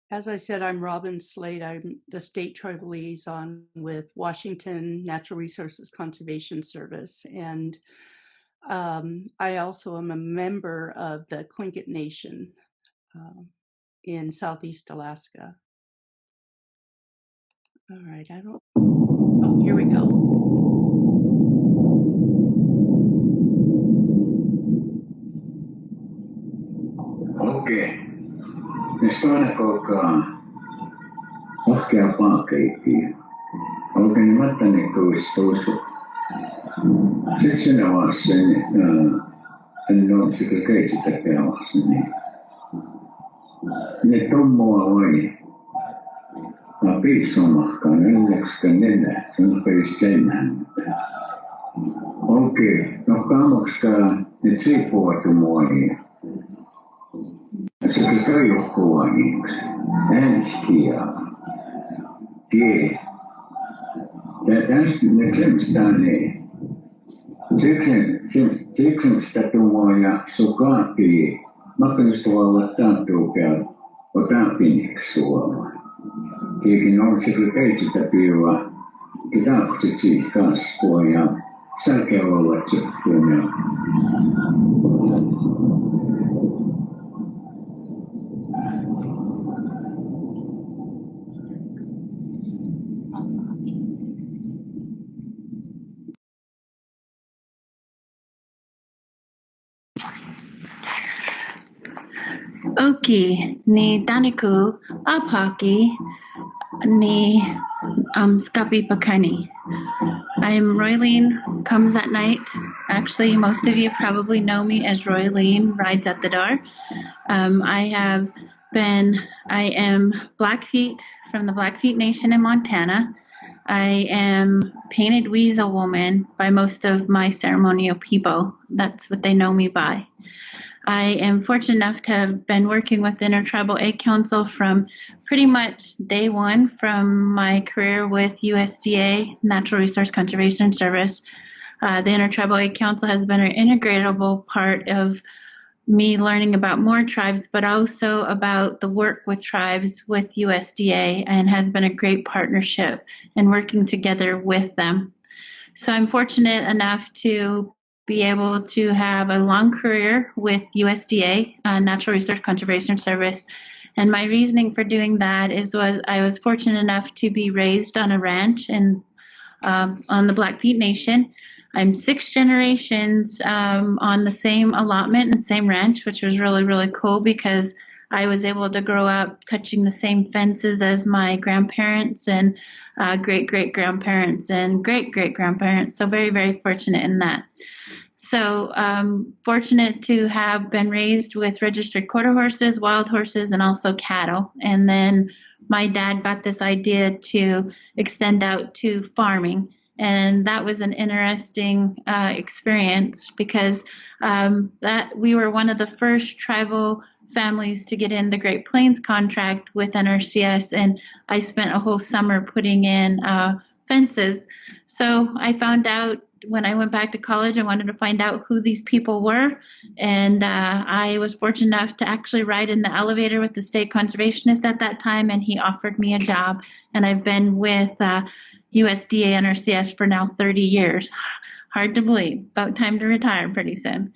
As I said, I'm Robin Slade. I'm the State Tribal Liaison with Washington Natural Resources Conservation Service. And I also am a member of the Tlingit Nation in Southeast Alaska. All right, oh, here we go. Okei. Jos toinen koukkaa lahkea paakkeikkiä. Oikein mättäni kuistuus. Sitten sinä vaiheessa en ole sitä keitsitä teemassa. Ne tommoa vai. Mä piiksomahkaan 94. Se on peis sennään. Okei. No kamokskaa nyt siipuvattu muohia. Se on johkuvainiksi. Ääniskiä. G. Tästä ne semstani. Seksemstä tuolla ja sukaatii. Makkalistualla taantuukel o taanfiniksi suola. Kiekin on se keitsitä piiva. Kitakutsi kasvua ja sälkeä olla tsekkuun. Oki ni Daniku Apaki ni Skapi Pakani. I'm Roylene Comes at Night. Actually, most of you probably know me as Roylene Rides at the Door. I am Blackfeet from the Blackfeet Nation in Montana. I am Painted Weasel Woman by most of my ceremonial people. That's what they know me by. I am fortunate enough to have been working with the Intertribal Egg Council from pretty much day one from my career with USDA, Natural Resource Conservation Service. The Intertribal Egg Council has been an integratable part of me learning about more tribes, but also about the work with tribes with USDA, and has been a great partnership in working together with them. So I'm fortunate enough to be able to have a long career with USDA, Natural Resource Conservation Service. And my reasoning for doing that I was fortunate enough to be raised on a ranch on the Blackfeet Nation. I'm 6 generations on the same allotment and same ranch, which was really, really cool because I was able to grow up touching the same fences as my grandparents and great-great-grandparents and great-great-grandparents. So very, very fortunate in that. So fortunate to have been raised with registered quarter horses, wild horses, and also cattle. And then my dad got this idea to extend out to farming. And that was an interesting experience because that we were one of the first tribal families to get in the Great Plains contract with NRCS, and I spent a whole summer putting in fences. So I found out when I went back to college, I wanted to find out who these people were, and I was fortunate enough to actually ride in the elevator with the state conservationist at that time, and he offered me a job, and I've been with USDA NRCS for now 30 years. Hard to believe. About time to retire pretty soon.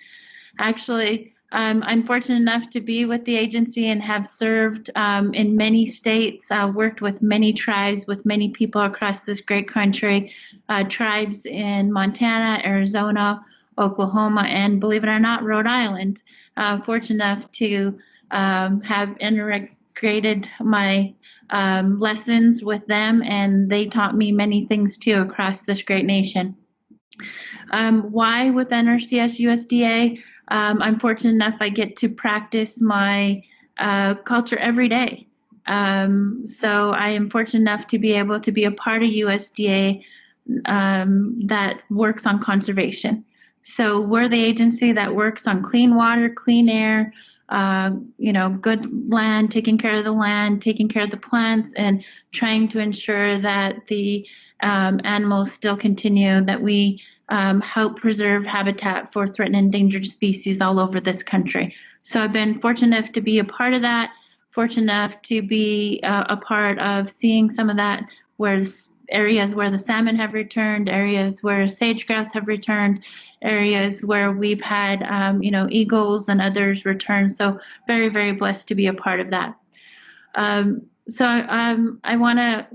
Actually, I'm fortunate enough to be with the agency and have served in many states, worked with many tribes, with many people across this great country, tribes in Montana, Arizona, Oklahoma, and believe it or not, Rhode Island. Fortunate enough to have integrated my lessons with them, and they taught me many things too across this great nation. Why with NRCS USDA? I'm fortunate enough I get to practice my culture every day. So I am fortunate enough to be able to be a part of USDA that works on conservation. So we're the agency that works on clean water, clean air, good land, taking care of the land, taking care of the plants, and trying to ensure that the animals still continue, that we help preserve habitat for threatened and endangered species all over this country. So I've been fortunate enough to be a part of that, fortunate enough to be a part of seeing some of that, where areas where the salmon have returned, areas where sage grouse have returned, areas where we've had, eagles and others return. So very, very blessed to be a part of that. So I want to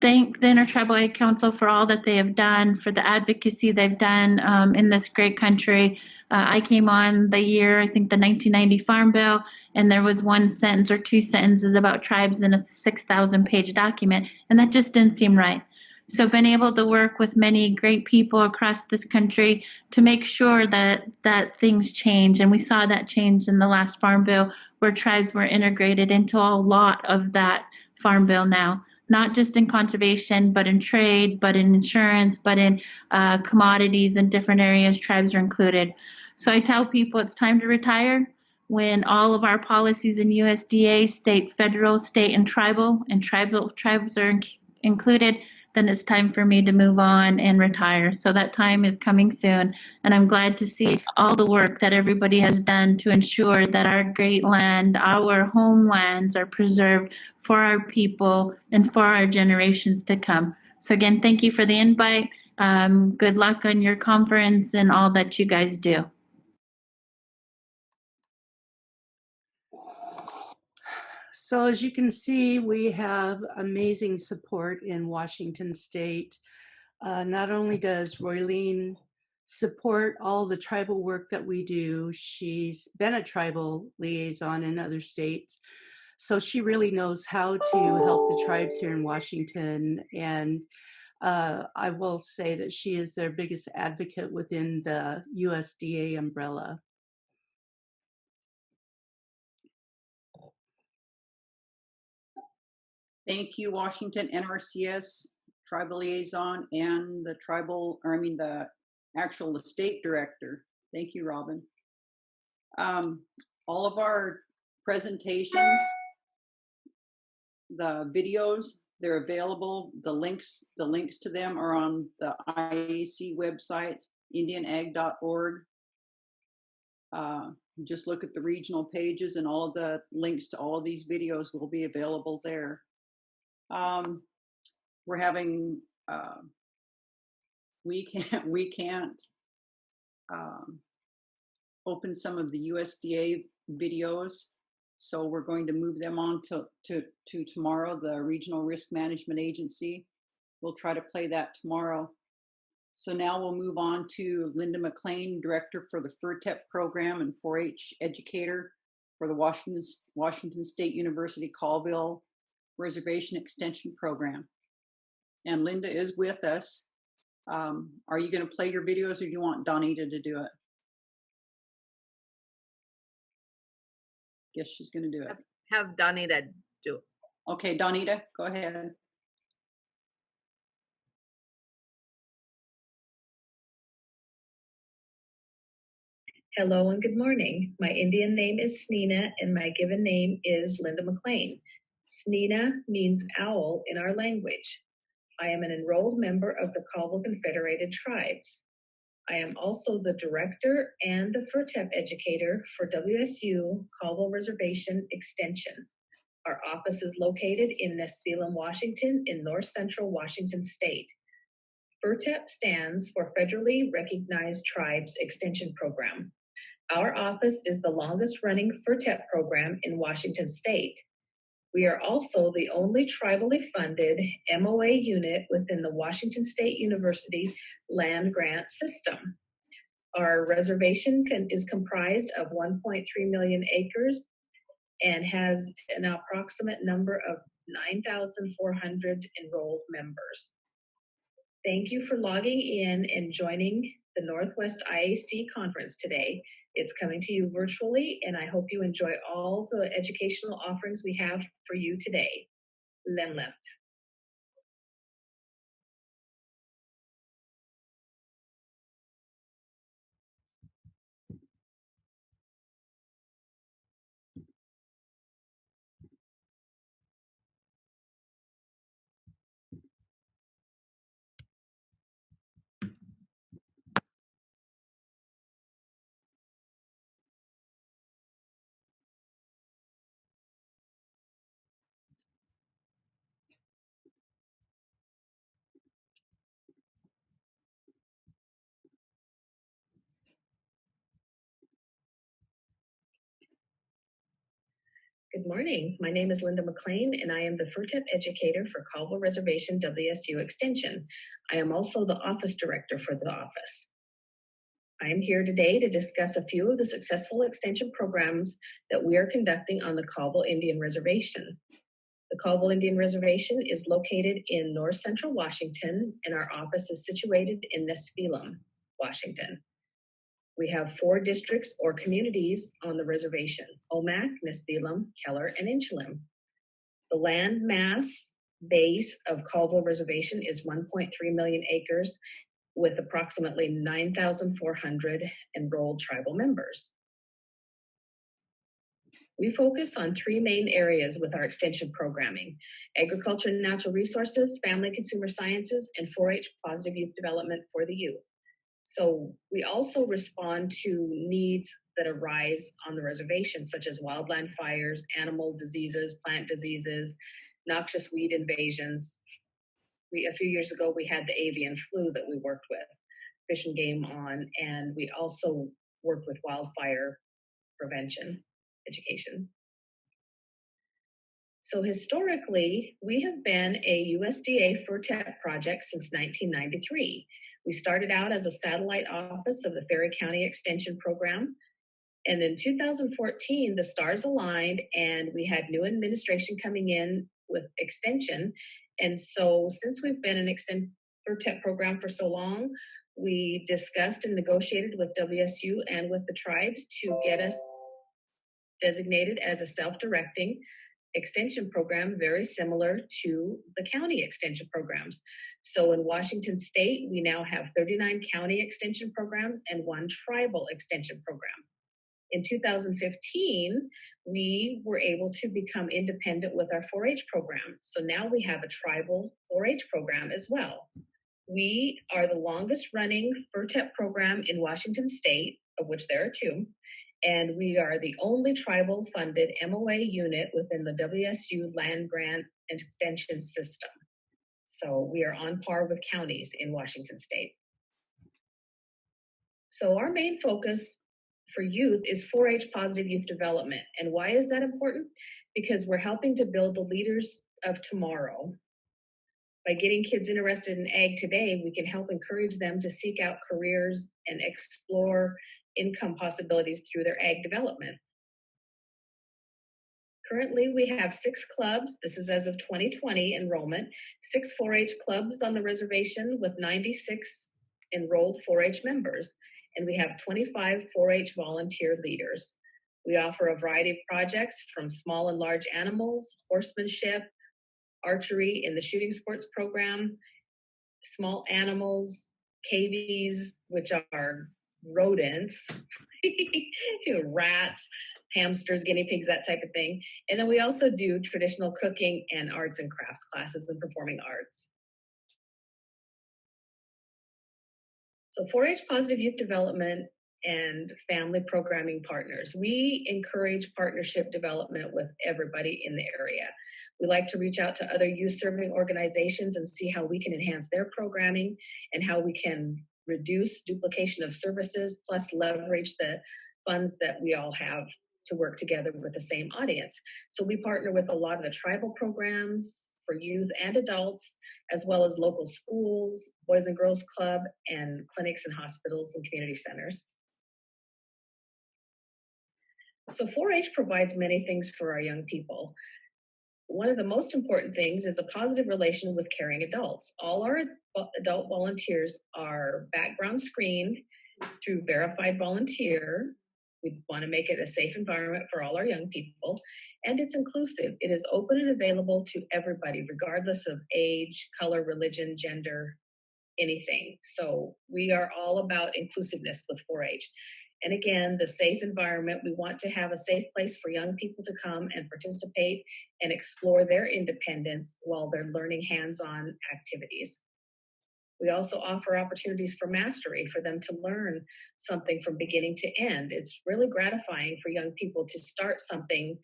thank the Intertribal Egg Council for all that they have done, for the advocacy they've done in this great country. I came on the year, I think the 1990 Farm Bill, and there was one sentence or two sentences about tribes in a 6,000-page document, and that just didn't seem right. So been able to work with many great people across this country to make sure that things change, and we saw that change in the last Farm Bill, where tribes were integrated into a lot of that Farm Bill now. Not just in conservation, but in trade, but in insurance, but in commodities and different areas, tribes are included. So I tell people it's time to retire when all of our policies in USDA, state, federal, state, and tribal tribes are included. then it's time for me to move on and retire. So that time is coming soon. And I'm glad to see all the work that everybody has done to ensure that our great land, our homelands are preserved for our people and for our generations to come. So again, thank you for the invite. Good luck on your conference and all that you guys do. So as you can see, we have amazing support in Washington State. Not only does Roylene support all the tribal work that we do, she's been a tribal liaison in other states. So she really knows how to help the tribes here in Washington. And I will say that she is their biggest advocate within the USDA umbrella. Thank you, Washington NRCS tribal liaison and the actual state director. Thank you, Robin. All of our presentations, the videos, they're available. The links to them are on the IAC website, indianag.org. Just look at the regional pages and all of the links to all of these videos will be available there. We're having, we can't open some of the USDA videos, so we're going to move them on to tomorrow. The Regional Risk Management Agency, we'll try to play that tomorrow. So now we'll move on to Linda McLean, Director for the FERTEP program and 4-H educator for the Washington State University Colville Reservation Extension Program. And Linda is with us. Are you going to play your videos or do you want Donita to do it? Guess she's going to do it. Have Donita do it. Okay, Donita, go ahead. Hello and good morning. My Indian name is Sneena and my given name is Linda McLean. Sneena means owl in our language. I am an enrolled member of the Colville Confederated Tribes. I am also the director and the FERTEP educator for WSU Colville Reservation Extension. Our office is located in Nespelem, Washington, in north central Washington state. FERTEP stands for Federally Recognized Tribes Extension Program. Our office is the longest running FERTEP program in Washington state. We are also the only tribally funded MOA unit within the Washington State University land grant system. Our reservation is comprised of 1.3 million acres and has an approximate number of 9,400 enrolled members. Thank you for logging in and joining the Northwest IAC conference today. It's coming to you virtually, and I hope you enjoy all the educational offerings we have for you today. Lem left. Good morning. My name is Linda McLean, and I am the FERTEP educator for Colville Reservation WSU Extension. I am also the office director for the office. I am here today to discuss a few of the successful extension programs that we are conducting on the Colville Indian Reservation. The Colville Indian Reservation is located in north central Washington, and our office is situated in Nespelem, Washington. We have 4 districts or communities on the reservation: Omak, Nespelem, Keller, and Inchalem. The land mass base of Colville Reservation is 1.3 million acres with approximately 9,400 enrolled tribal members. We focus on three main areas with our extension programming: agriculture and natural resources, family and consumer sciences, and 4-H positive youth development for the youth. So we also respond to needs that arise on the reservation, such as wildland fires, animal diseases, plant diseases, noxious weed invasions. A few years ago, we had the avian flu that we worked with Fish and Game on, and we also worked with wildfire prevention education. So historically, we have been a USDA FERTEP project since 1993. We started out as a satellite office of the Ferry County Extension Program. And in 2014, the stars aligned and we had new administration coming in with extension. And so since we've been an FERTEP program for so long, we discussed and negotiated with WSU and with the tribes to get us designated as a self-directing extension program, very similar to the county extension programs. So in Washington State, we now have 39 county extension programs and 1 tribal extension program. In 2015, we were able to become independent with our 4-H program. So now we have a tribal 4-H program as well. We are the longest running FERTEP program in Washington State, of which there are 2. And we are the only tribal funded MOA unit within the WSU land grant and extension system. So we are on par with counties in Washington State. So our main focus for youth is 4-H positive youth development. And why is that important? Because we're helping to build the leaders of tomorrow. By getting kids interested in ag today, we can help encourage them to seek out careers and explore income possibilities through their ag development. Currently, we have 6 clubs. This is as of 2020 enrollment, 6 4-H clubs on the reservation with 96 enrolled 4-H members. And we have 25 4-H volunteer leaders. We offer a variety of projects from small and large animals, horsemanship, archery in the shooting sports program, small animals, cavies, which are rodents, rats, hamsters, guinea pigs, that type of thing. And then we also do traditional cooking and arts and crafts classes and performing arts. So 4-H positive youth development and family programming partners. We encourage partnership development with everybody in the area. We like to reach out to other youth serving organizations and see how we can enhance their programming and how we can reduce duplication of services, plus leverage the funds that we all have to work together with the same audience. So we partner with a lot of the tribal programs for youth and adults, as well as local schools, Boys and Girls Club, and clinics and hospitals and community centers. So 4-H provides many things for our young people. One of the most important things is a positive relation with caring adults. All our adult volunteers are background screened through Verified Volunteer. We want to make it a safe environment for all our young people, and it's inclusive. It is open and available to everybody, regardless of age, color, religion, gender, anything. So we are all about inclusiveness with 4-H. And again, the safe environment, we want to have a safe place for young people to come and participate and explore their independence while they're learning hands-on activities. We also offer opportunities for mastery, for them to learn something from beginning to end. It's really gratifying for young people to start something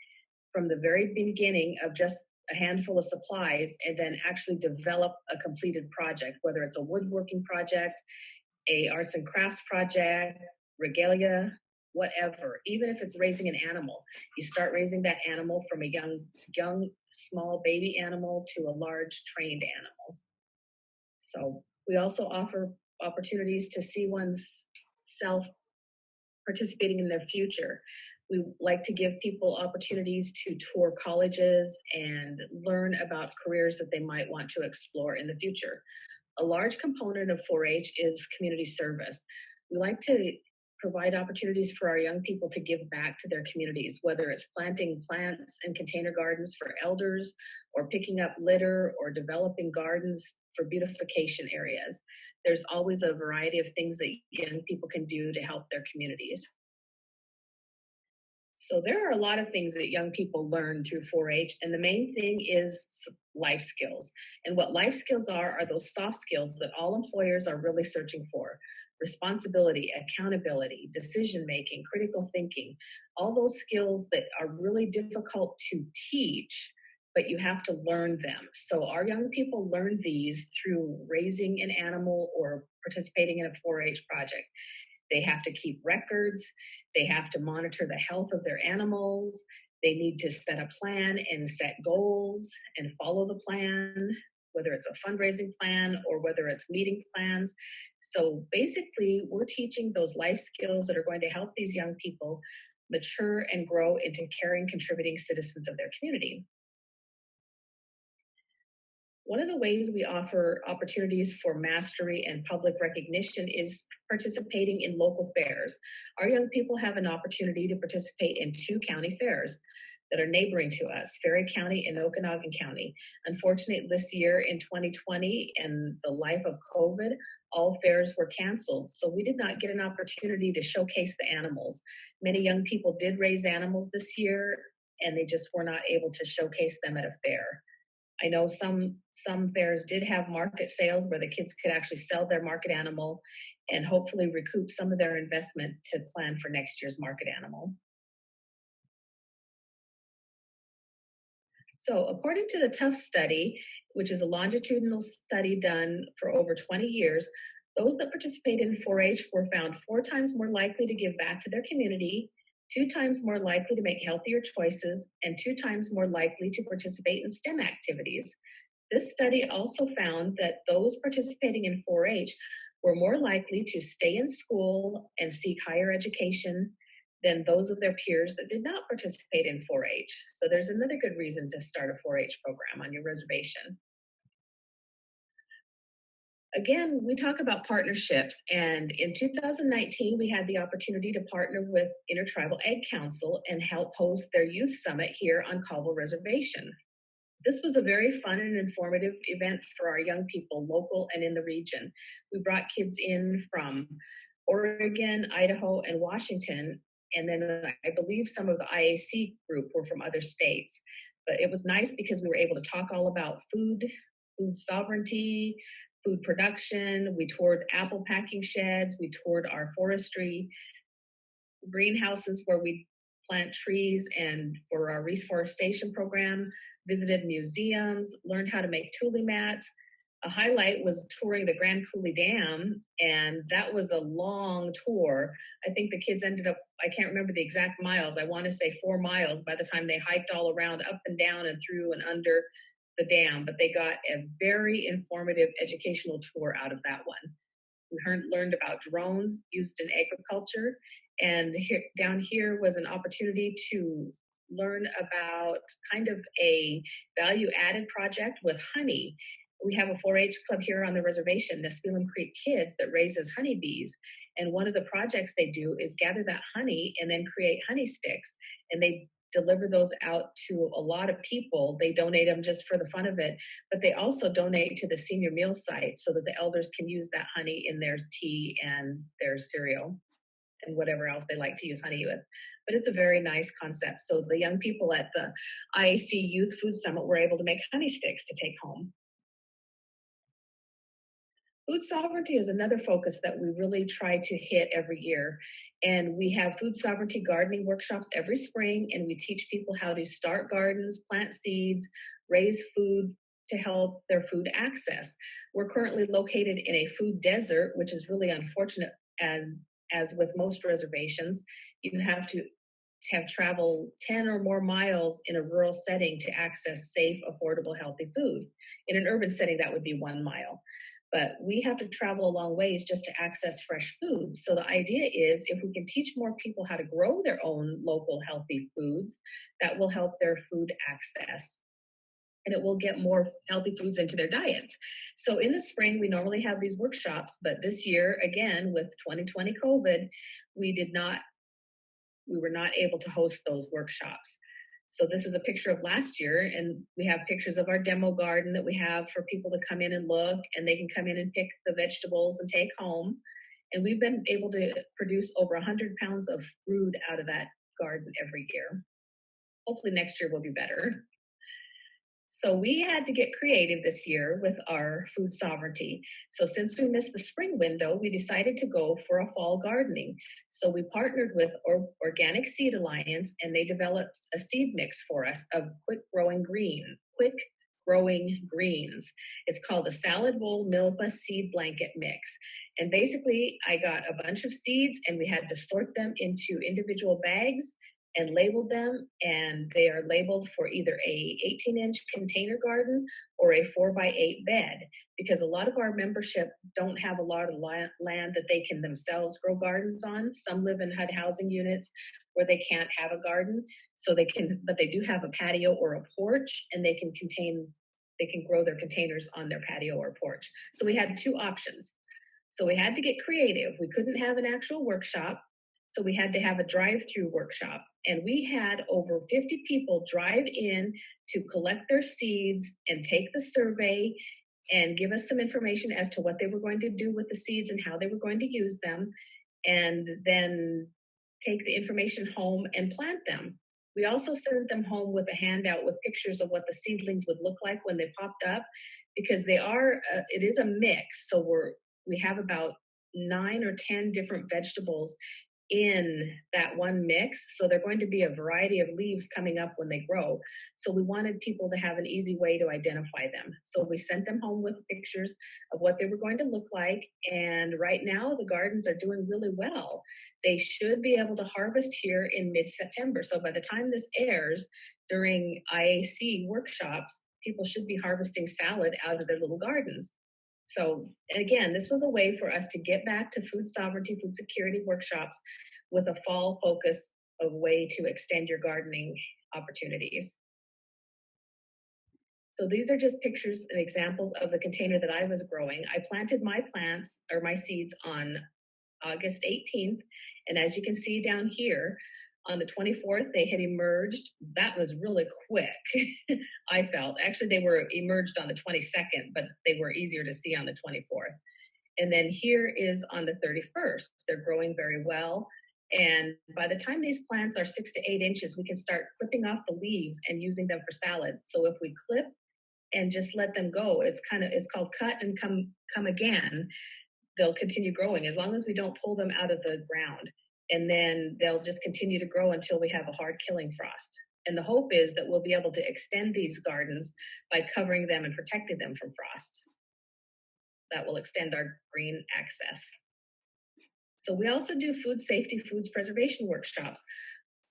from the very beginning of just a handful of supplies and then actually develop a completed project, whether it's a woodworking project, a arts and crafts project, regalia, whatever. Even if it's raising an animal, you start raising that animal from a young, small baby animal to a large trained animal. So we also offer opportunities to see one's self participating in their future. We like to give people opportunities to tour colleges and learn about careers that they might want to explore in the future. A large component of 4-H is community service. We like to provide opportunities for our young people to give back to their communities, whether it's planting plants in container gardens for elders, or picking up litter, or developing gardens for beautification areas. There's always a variety of things that young people can do to help their communities. So there are a lot of things that young people learn through 4-H, and the main thing is life skills. And what life skills are those soft skills that all employers are really searching for. Responsibility, accountability, decision-making, critical thinking, all those skills that are really difficult to teach, but you have to learn them. So our young people learn these through raising an animal or participating in a 4-H project. They have to keep records. They have to monitor the health of their animals. They need to set a plan and set goals and follow the plan, whether it's a fundraising plan or whether it's meeting plans. So basically, we're teaching those life skills that are going to help these young people mature and grow into caring, contributing citizens of their community. One of the ways we offer opportunities for mastery and public recognition is participating in local fairs. Our young people have an opportunity to participate in 2 county fairs that are neighboring to us, Ferry County and Okanagan County. Unfortunately, this year in 2020 and the life of COVID, all fairs were canceled. So we did not get an opportunity to showcase the animals. Many young people did raise animals this year, and they just were not able to showcase them at a fair. I know some fairs did have market sales where the kids could actually sell their market animal and hopefully recoup some of their investment to plan for next year's market animal. So according to the Tufts study, which is a longitudinal study done for over 20 years, those that participated in 4-H were found 4 times more likely to give back to their community, 2 times more likely to make healthier choices, and 2 times more likely to participate in STEM activities. This study also found that those participating in 4-H were more likely to stay in school and seek higher education than those of their peers that did not participate in 4-H. So there's another good reason to start a 4-H program on your reservation. Again, we talk about partnerships, and in 2019, we had the opportunity to partner with Intertribal Ag Council and help host their youth summit here on Caldwell Reservation. This was a very fun and informative event for our young people, local and in the region. We brought kids in from Oregon, Idaho, and Washington, and then I believe some of the IAC group were from other states. But it was nice because we were able to talk all about food sovereignty, food production. We toured apple packing sheds. We toured our forestry greenhouses where we plant trees and for our reforestation program, visited museums, learned how to make tule mats. A highlight was touring the Grand Coulee Dam, and that was a long tour. I think the kids ended up, I can't remember the exact miles, I want to say 4 miles by the time they hiked all around, up and down and through and under the dam, but they got a very informative educational tour out of that one. We learned about drones used in agriculture, and down here was an opportunity to learn about kind of a value-added project with honey. We have a 4-H club here on the reservation, the Spelum Creek Kids, that raises honeybees. And one of the projects they do is gather that honey and then create honey sticks. And they deliver those out to a lot of people. They donate them just for the fun of it, but they also donate to the senior meal site so that the elders can use that honey in their tea and their cereal and whatever else they like to use honey with. But it's a very nice concept. So the young people at the IAC Youth Food Summit were able to make honey sticks to take home. Food sovereignty is another focus that we really try to hit every year. And we have food sovereignty gardening workshops every spring, and we teach people how to start gardens, plant seeds, raise food to help their food access. We're currently located in a food desert, which is really unfortunate. And as with most reservations, you have to travel 10 or more miles in a rural setting to access safe, affordable, healthy food. In an urban setting, that would be 1 mile. But we have to travel a long ways just to access fresh food. So the idea is if we can teach more people how to grow their own local healthy foods, that will help their food access. And it will get more healthy foods into their diets. So in the spring, we normally have these workshops, but this year, again, with 2020 COVID, we were not able to host those workshops. So this is a picture of last year, and we have pictures of our demo garden that we have for people to come in and look, and they can come in and pick the vegetables and take home. And we've been able to produce over 100 pounds of food out of that garden every year. Hopefully next year will be better. So we had to get creative this year with our food sovereignty. So since we missed the spring window, we decided to go for a fall gardening. So we partnered with Organic Seed Alliance, and they developed a seed mix for us of quick growing greens. It's called a salad bowl milpa seed blanket mix. And basically I got a bunch of seeds and we had to sort them into individual bags and labeled them, and they are labeled for either a 18-inch container garden or a 4x8 bed, because a lot of our membership don't have a lot of land that they can themselves grow gardens on. Some live in HUD housing units where they can't have a garden, so they can, but they do have a patio or a porch, and they can grow their containers on their patio or porch. So we had two options. So we had to get creative. We couldn't have an actual workshop, so we had to have a drive-through workshop. And we had over 50 people drive in to collect their seeds and take the survey and give us some information as to what they were going to do with the seeds and how they were going to use them, and then take the information home and plant them. We also sent them home with a handout with pictures of what the seedlings would look like when they popped up, because it is a mix. So we have about 9 or 10 different vegetables in that one mix. So they're going to be a variety of leaves coming up when they grow. So we wanted people to have an easy way to identify them. So we sent them home with pictures of what they were going to look like. And right now the gardens are doing really well. They should be able to harvest here in mid-September. So by the time this airs during IAC workshops, people should be harvesting salad out of their little gardens. So again, this was a way for us to get back to food sovereignty, food security workshops with a fall focus of way to extend your gardening opportunities. So these are just pictures and examples of the container that I was growing. I planted my plants or my seeds on August 18th. And as you can see down here, on the 24th, they had emerged. That was really quick, I felt. Actually, they were emerged on the 22nd, but they were easier to see on the 24th. And then here is on the 31st. They're growing very well. And by the time these plants are 6 to 8 inches, we can start clipping off the leaves and using them for salad. So if we clip and just let them go, it's called cut and come again. They'll continue growing as long as we don't pull them out of the ground. And then they'll just continue to grow until we have a hard killing frost. And the hope is that we'll be able to extend these gardens by covering them and protecting them from frost. That will extend our green access. So we also do food safety, foods preservation workshops.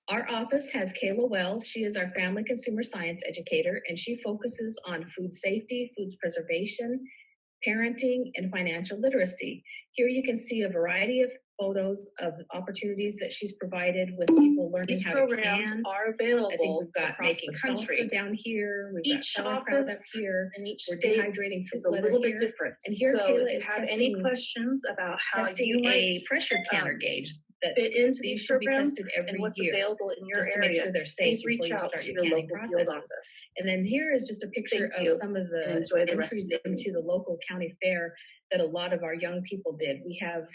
Our office has Kayla Wells. She is our family consumer science educator, and she focuses on food safety, foods preservation, parenting, and financial literacy. Here you can see a variety of photos of opportunities that she's provided with people learning These how programs to can. are available I think we've got across making the country. salsa down here. We've Each got sauerkraut up office here. and each We're state dehydrating fruit is a leather little bit here. different. And here so Kayla if you is have testing, any questions about how testing you might a pressure counter gauge that fit into these these should be programs tested every and what's year, available in your just to area, make sure they're safe please reach before you out start to your your canning local field processes. office. And then here is just a picture Thank of you, some of the and enjoy the rest entries of your into the local county fair that a lot of our young people did. We have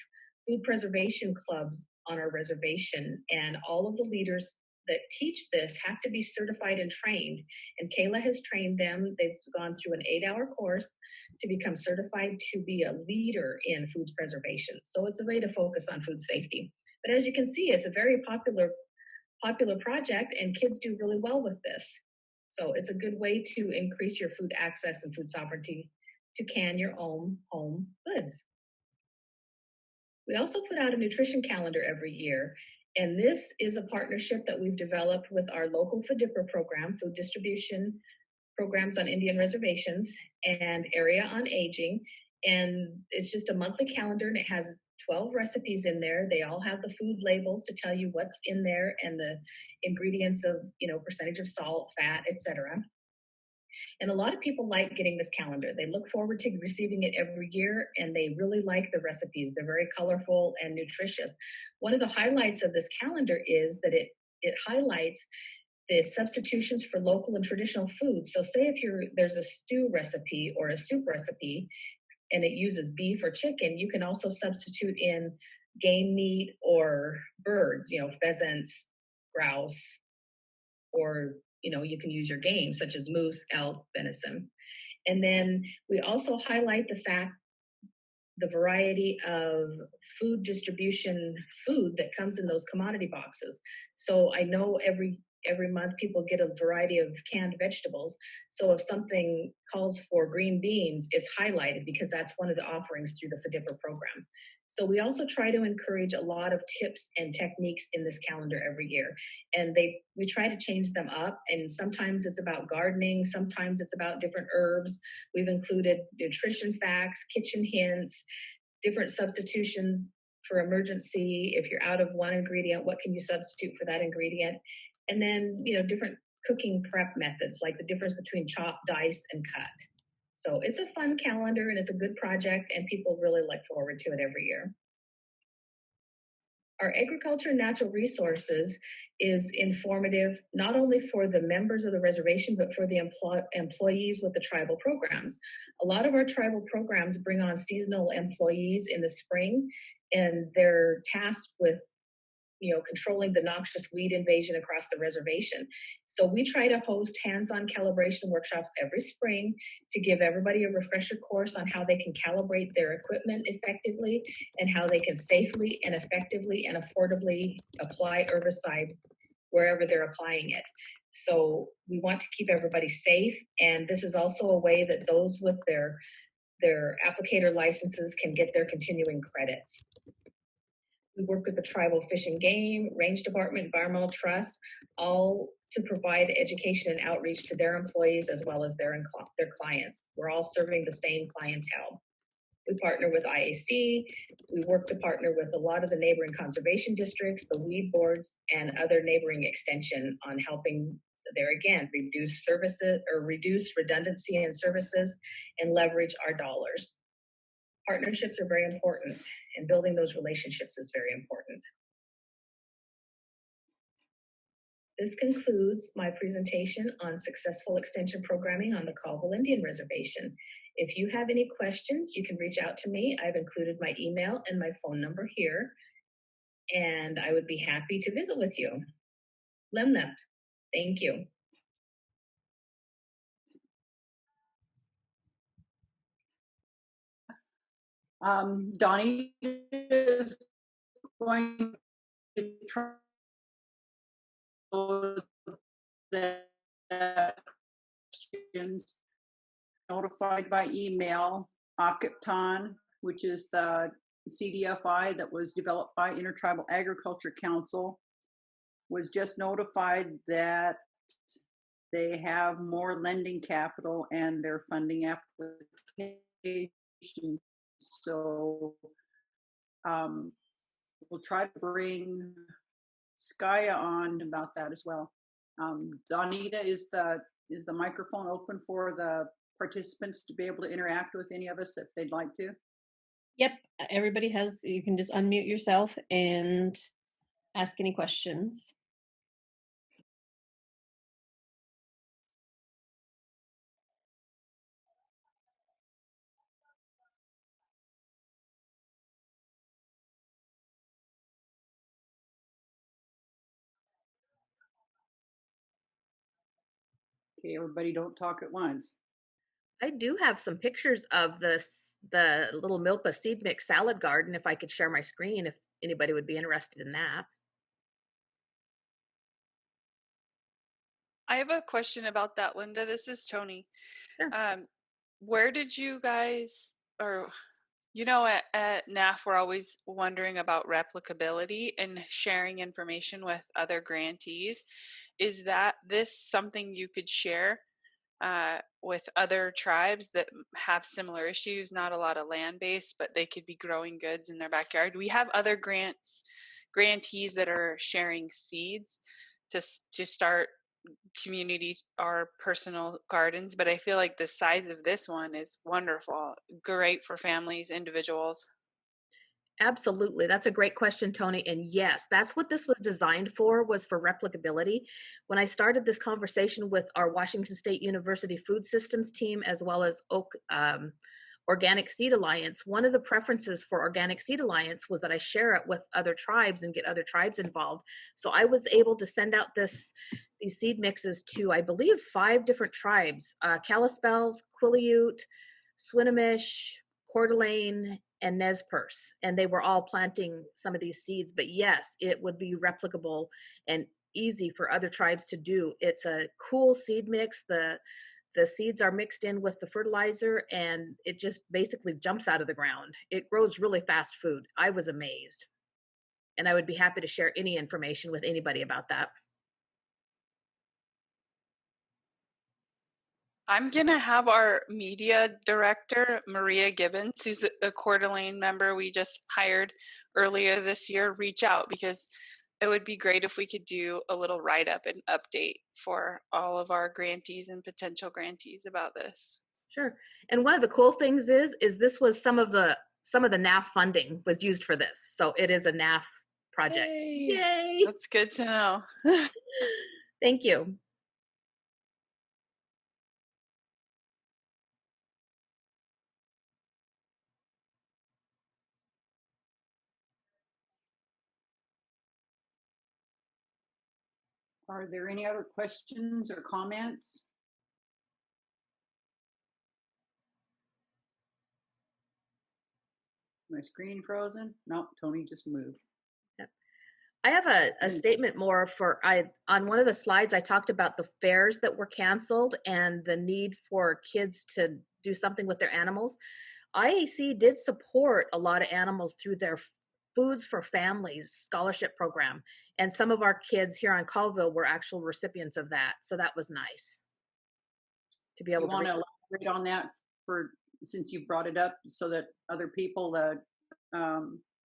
food preservation clubs on our reservation, and all of the leaders that teach this have to be certified and trained. And Kayla has trained them. They've gone through an 8-hour course to become certified to be a leader in foods preservation. So it's a way to focus on food safety. But as you can see, it's a very popular project, and kids do really well with this. So it's a good way to increase your food access and food sovereignty to can your own home goods. We also put out a nutrition calendar every year, and this is a partnership that we've developed with our local FDIPR program, Food Distribution Programs on Indian Reservations, and Area on Aging. And it's just a monthly calendar, and it has 12 recipes in there. They all have the food labels to tell you what's in there and the ingredients of, percentage of salt, fat, etc. And a lot of people like getting this calendar. They look forward to receiving it every year, and they really like the recipes. They're very colorful and nutritious. One of the highlights of this calendar is that it highlights the substitutions for local and traditional foods. So say if there's a stew recipe or a soup recipe and it uses beef or chicken, you can also substitute in game meat or birds, pheasants, grouse, or you can use your game such as moose, elk, venison. And then we also highlight the variety of food distribution food that comes in those commodity boxes. So I know every month people get a variety of canned vegetables. So if something calls for green beans, it's highlighted because that's one of the offerings through the FDIPA program. So we also try to encourage a lot of tips and techniques in this calendar every year. And we try to change them up. And sometimes it's about gardening, sometimes it's about different herbs. We've included nutrition facts, kitchen hints, different substitutions for emergency. If you're out of one ingredient, what can you substitute for that ingredient? And then, different cooking prep methods, like the difference between chop, dice, and cut. So it's a fun calendar and it's a good project, and people really look forward to it every year. Our agriculture and natural resources is informative not only for the members of the reservation, but for the employees with the tribal programs. A lot of our tribal programs bring on seasonal employees in the spring, and they're tasked with controlling the noxious weed invasion across the reservation. So we try to host hands-on calibration workshops every spring to give everybody a refresher course on how they can calibrate their equipment effectively and how they can safely and effectively and affordably apply herbicide wherever they're applying it. So we want to keep everybody safe, and this is also a way that those with their applicator licenses can get their continuing credits. We work with the Tribal Fish and Game, Range Department, Environmental Trust, all to provide education and outreach to their employees as well as their clients. We're all serving the same clientele. We partner with IAC. We work to partner with a lot of the neighboring conservation districts, the weed boards, and other neighboring extension on helping there again, reduce redundancy in services and leverage our dollars. Partnerships are very important, and building those relationships is very important. This concludes my presentation on successful extension programming on the Colville Indian Reservation. If you have any questions, you can reach out to me. I've included my email and my phone number here, and I would be happy to visit with you. Lemnep, thank you. Donnie is going to try that questions notified by email. Akiptan, which is the CDFI that was developed by Intertribal Agriculture Council, was just notified that they have more lending capital and their funding applications. So we'll try to bring Skya on about that as well. Donita, is the microphone open for the participants to be able to interact with any of us if they'd like to? Yep, everybody you can just unmute yourself and ask any questions. Okay, everybody don't talk at once. I do have some pictures of the little Milpa seed mix salad garden, if I could share my screen, if anybody would be interested in that. I have a question about that, Linda. This is Tony. Sure. Where did you guys, or at NAF, we're always wondering about replicability and sharing information with other grantees. Is this something you could share with other tribes that have similar issues, not a lot of land base, but they could be growing goods in their backyard? We have other grantees that are sharing seeds to start communities or personal gardens, but I feel like the size of this one is wonderful, great for families, individuals. Absolutely. That's a great question, Tony. And yes, that's what this was designed for, was for replicability. When I started this conversation with our Washington State University food systems team, as well as Organic Seed Alliance. One of the preferences for Organic Seed Alliance was that I share it with other tribes and get other tribes involved. So I was able to send out these seed mixes to, I believe, 5 different tribes: Kalispels, Quileute, Swinomish, Coeur d'Alene, and Nez Perce. And they were all planting some of these seeds. But yes, it would be replicable and easy for other tribes to do. It's a cool seed mix. The seeds are mixed in with the fertilizer, and it just basically jumps out of the ground. It grows really fast food. I was amazed. And I would be happy to share any information with anybody about that. I'm going to have our media director, Maria Gibbons, who's a Coeur d'Alene member we just hired earlier this year, reach out, because it would be great if we could do a little write-up and update for all of our grantees and potential grantees about this. Sure. And one of the cool things is this was some of the NAF funding was used for this. So it is a NAF project. Yay! That's good to know. Thank you. Are there any other questions or comments? My screen frozen? No, Tony just moved. I have a statement more on one of the slides, I talked about the fairs that were canceled and the need for kids to do something with their animals. IAC did support a lot of animals through their Foods for Families scholarship program. And some of our kids here on Colville were actual recipients of that. So that was nice to be able to. You want to elaborate on that since you brought it up so that other people, the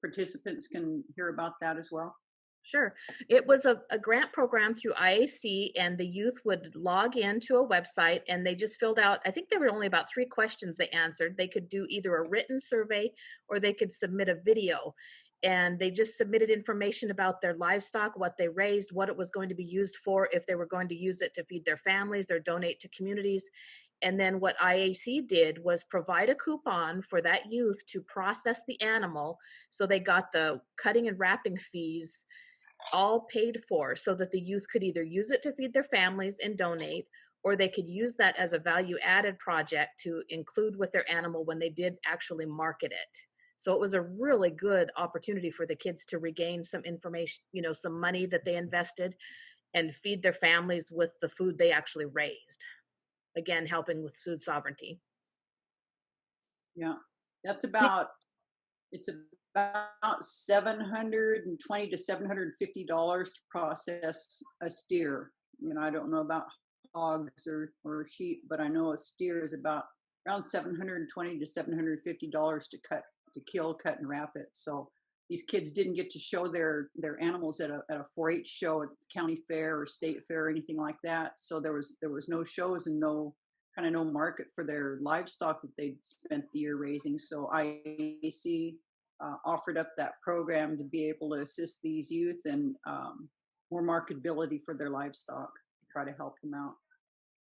participants, can hear about that as well? Sure. It was a grant program through IAC, and the youth would log into a website and they just filled out, I think there were only about 3 questions they answered. They could do either a written survey or they could submit a video. And they just submitted information about their livestock, what they raised, what it was going to be used for, if they were going to use it to feed their families or donate to communities. And then what IAC did was provide a coupon for that youth to process the animal. So they got the cutting and wrapping fees all paid for, so that the youth could either use it to feed their families and donate, or they could use that as a value added project to include with their animal when they did actually market it. So it was a really good opportunity for the kids to regain some information, some money that they invested, and feed their families with the food they actually raised. Again, helping with food sovereignty. Yeah, it's about $720 to $750 to process a steer. I don't know about hogs or sheep, but I know a steer is around $720 to $750 to kill, cut, and wrap it. So these kids didn't get to show their animals at a 4-H show at the county fair or state fair or anything like that. So there was no shows and no market for their livestock that they'd spent the year raising. So IAC offered up that program to be able to assist these youth and more marketability for their livestock, to try to help them out.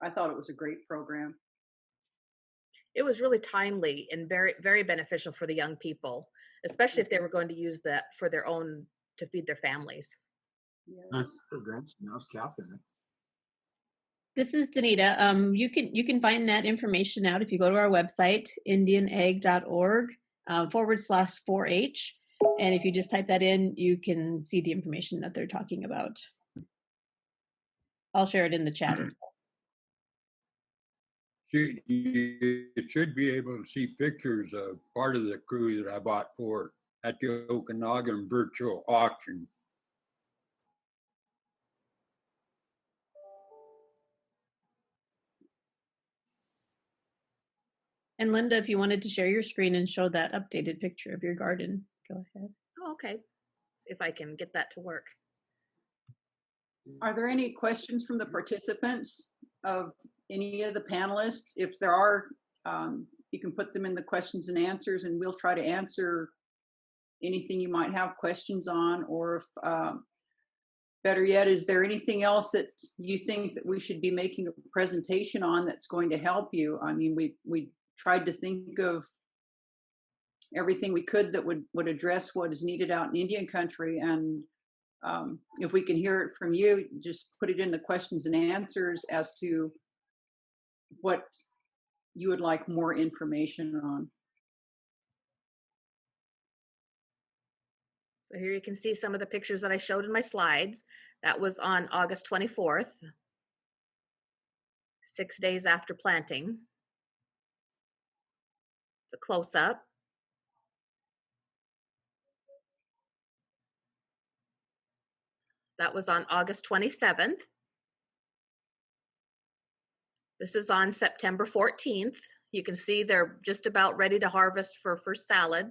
I thought it was a great program. It was really timely and very, very beneficial for the young people, especially if they were going to use that for their own, to feed their families. Yes. Now, Catherine. This is Danita. You can find that information out if you go to our website, indianegg.org /4H. And if you just type that in, you can see the information that they're talking about. I'll share it in the chat as well. You should be able to see pictures of part of the crew that I bought for at the Okanagan virtual auction. And Linda, if you wanted to share your screen and show that updated picture of your garden, go ahead. Oh, okay. See if I can get that to work. Are there any questions from the participants of any of the panelists? If there are, you can put them in the questions and answers, and we'll try to answer anything you might have questions on. Or if, better yet, is there anything else that you think that we should be making a presentation on that's going to help you? I mean, we tried to think of everything we could that would address what is needed out in Indian country. And if we can hear it from you, just put it in the questions and answers as to what you would like more information on. So here you can see some of the pictures that I showed in my slides. That was on August 24th, 6 days after planting. It's a close-up. That was on August 27th. This is on September 14th. You can see they're just about ready to harvest for first salad.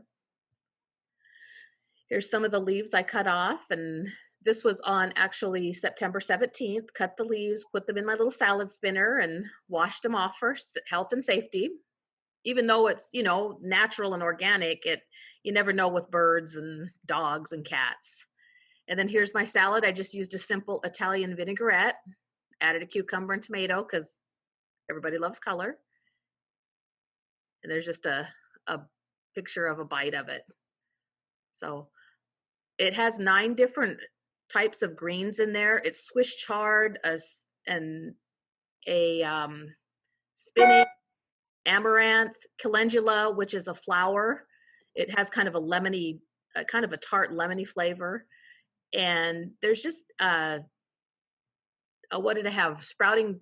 Here's some of the leaves I cut off, and this was on actually September 17th. Cut the leaves, put them in my little salad spinner, and washed them off for health and safety. Even though it's, you know, natural and organic, you never know with birds and dogs and cats. And then here's my salad. I just used a simple Italian vinaigrette, added a cucumber and tomato because everybody loves color. And there's just a picture of a bite of it. So it has 9 different types of greens in there. It's Swiss chard, and spinach, amaranth, calendula, which is a flower. It has kind of a lemony, kind of a tart lemony flavor. And there's just, what did I have? Sprouting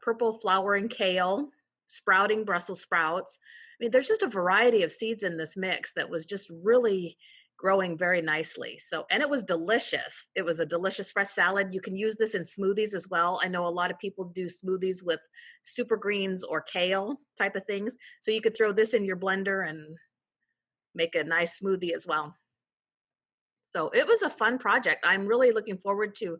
purple flowering kale, sprouting Brussels sprouts. I mean, there's just a variety of seeds in this mix that was just really growing very nicely. So, and it was delicious. It was a delicious fresh salad. You can use this in smoothies as well. I know a lot of people do smoothies with super greens or kale type of things. So you could throw this in your blender and make a nice smoothie as well. So it was a fun project. I'm really looking forward to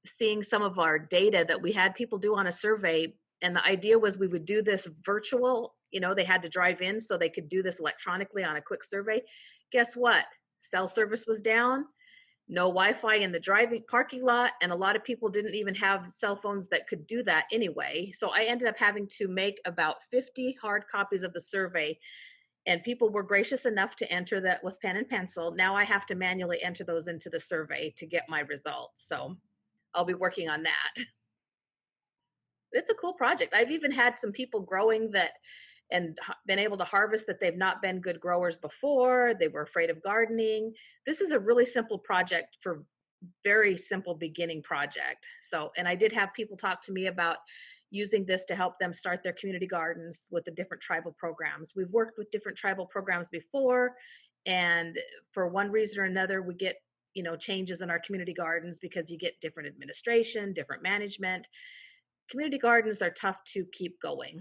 seeing some of our data that we had people do on a survey. And the idea was we would do this virtual, you know, they had to drive in so they could do this electronically on a quick survey. Guess what? Cell service was down, no Wi-Fi in the parking lot, and a lot of people didn't even have cell phones that could do that anyway. So I ended up having to make about 50 hard copies of the survey, and people were gracious enough to enter that with pen and pencil. Now I have to manually enter those into the survey to get my results. So I'll be working on that. It's a cool project. I've even had some people growing that and been able to harvest that they've not been good growers before. They were afraid of gardening. This is a really simple project for very simple beginning project. So, and I did have people talk to me about using this to help them start their community gardens with the different tribal programs. We've worked with different tribal programs before, and for one reason or another, we get, you know, changes in our community gardens because you get different administration, different management. Community gardens are tough to keep going,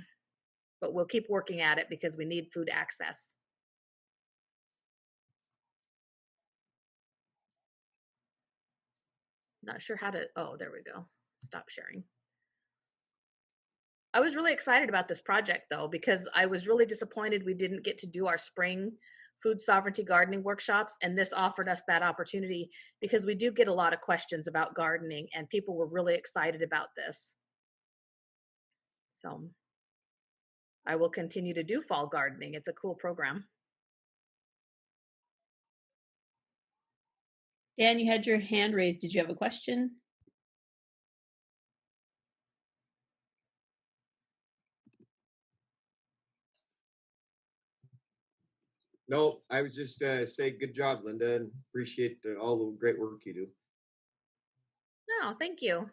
but we'll keep working at it because we need food access. Not sure how to, oh, there we go. Stop sharing. I was really excited about this project though, because I was really disappointed we didn't get to do our spring food sovereignty gardening workshops. And this offered us that opportunity because we do get a lot of questions about gardening and people were really excited about this. So I will continue to do fall gardening. It's a cool program. Dan, you had your hand raised. Did you have a question? No, I was just say good job, Linda, and appreciate all the great work you do. No, thank you.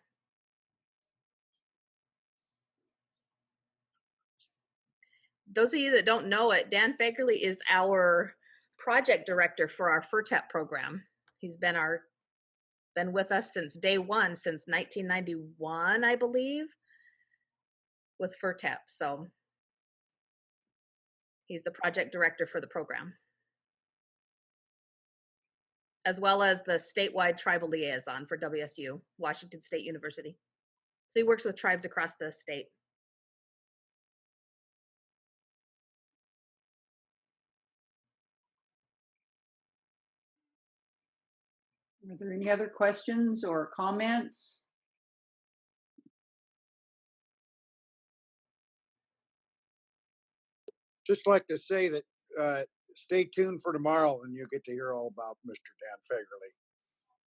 Those of you that don't know it, Dan Fagerly is our project director for our FERTEP program. He's been with us since day one, since 1991, I believe, with FERTEP. So he's the project director for the program, as well as the statewide tribal liaison for WSU, Washington State University. So he works with tribes across the state. Are there any other questions or comments? just like to say that stay tuned for tomorrow and you'll get to hear all about Mr. Dan Fagerly.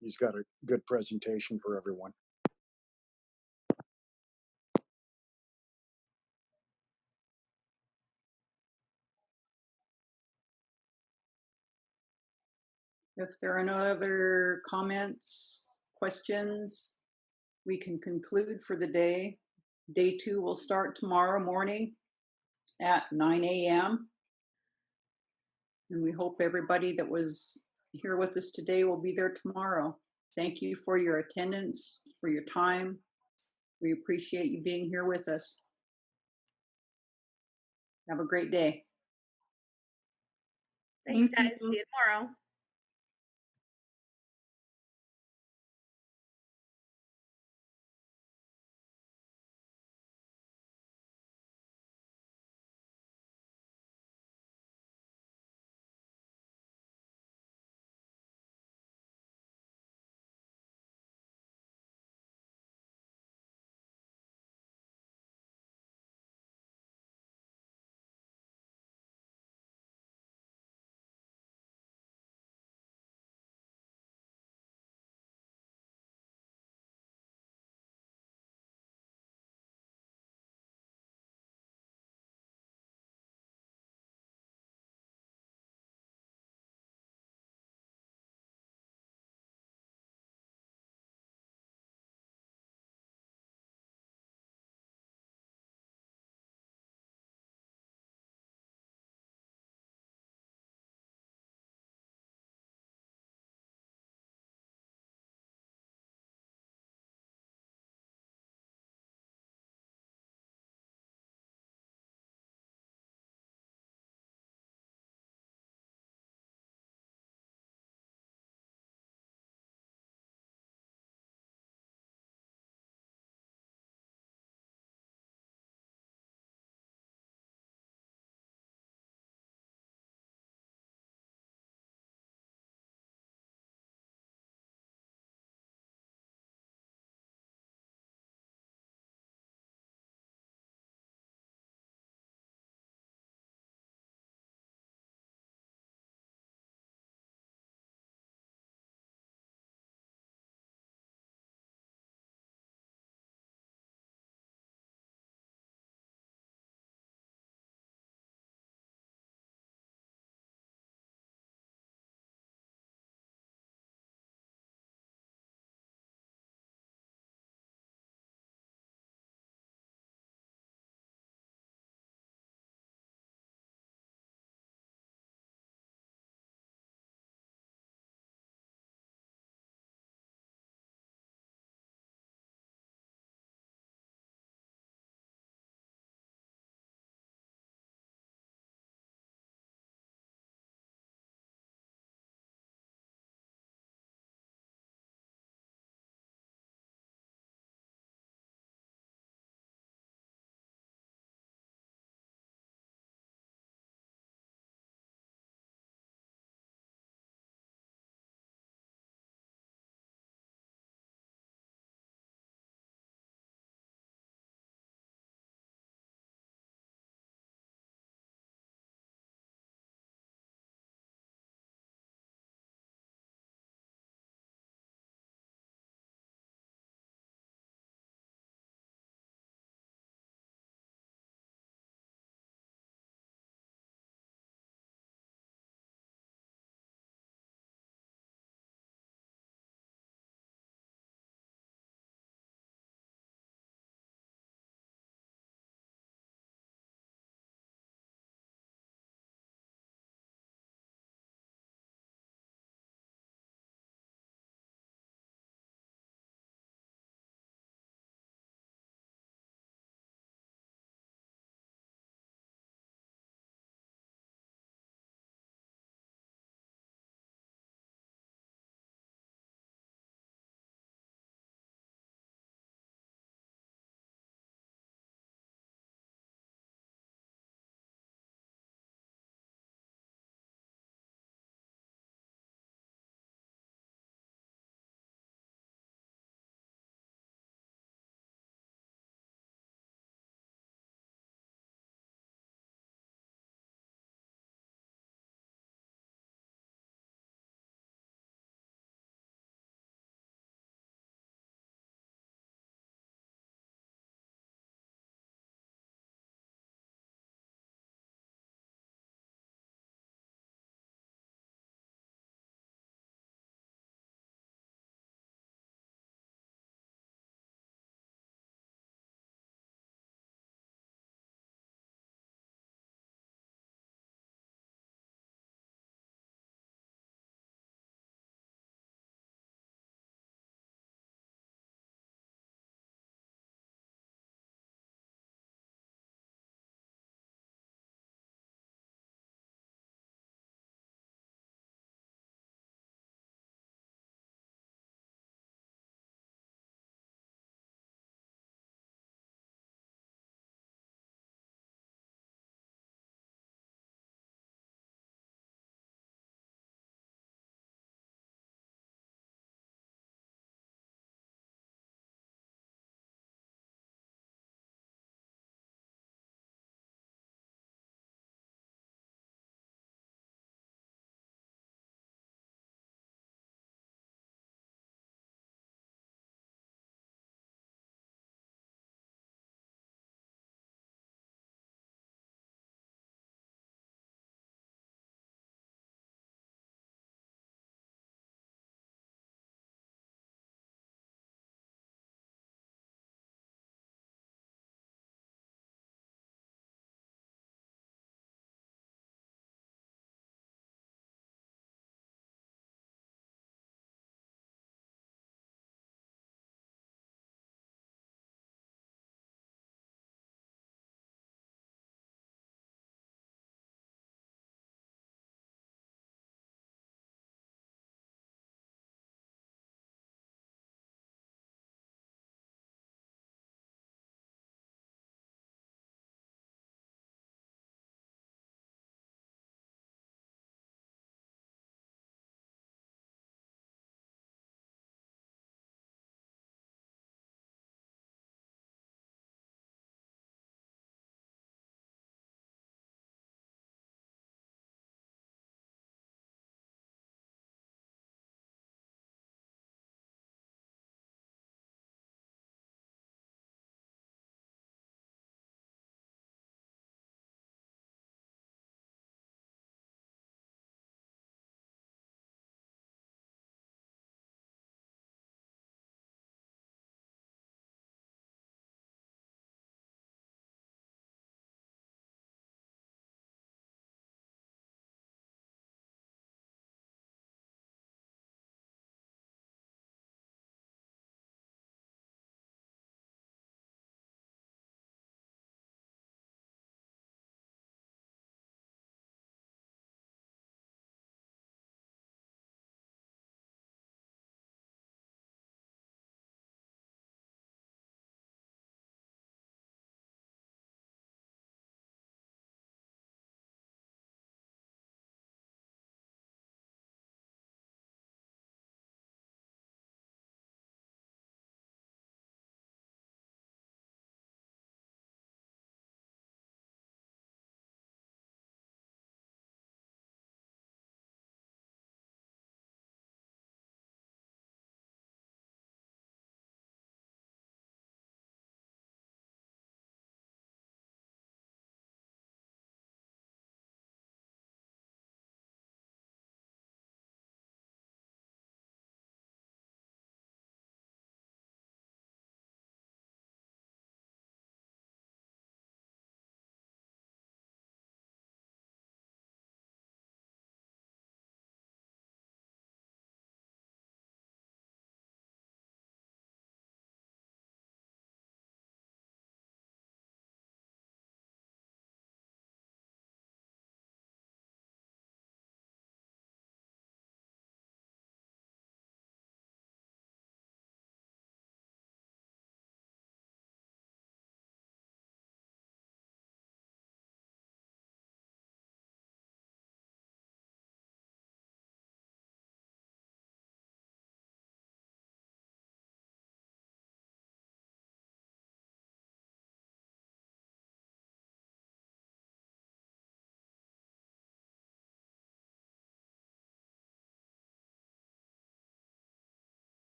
He's got a good presentation for everyone. If there are no other comments, questions, we can conclude for the day. Day 2 will start tomorrow morning at 9 a.m. And we hope everybody that was here with us today will be there tomorrow. Thank you for your attendance, for your time. We appreciate you being here with us. Have a great day. Thanks, Thank guys. you. See you tomorrow.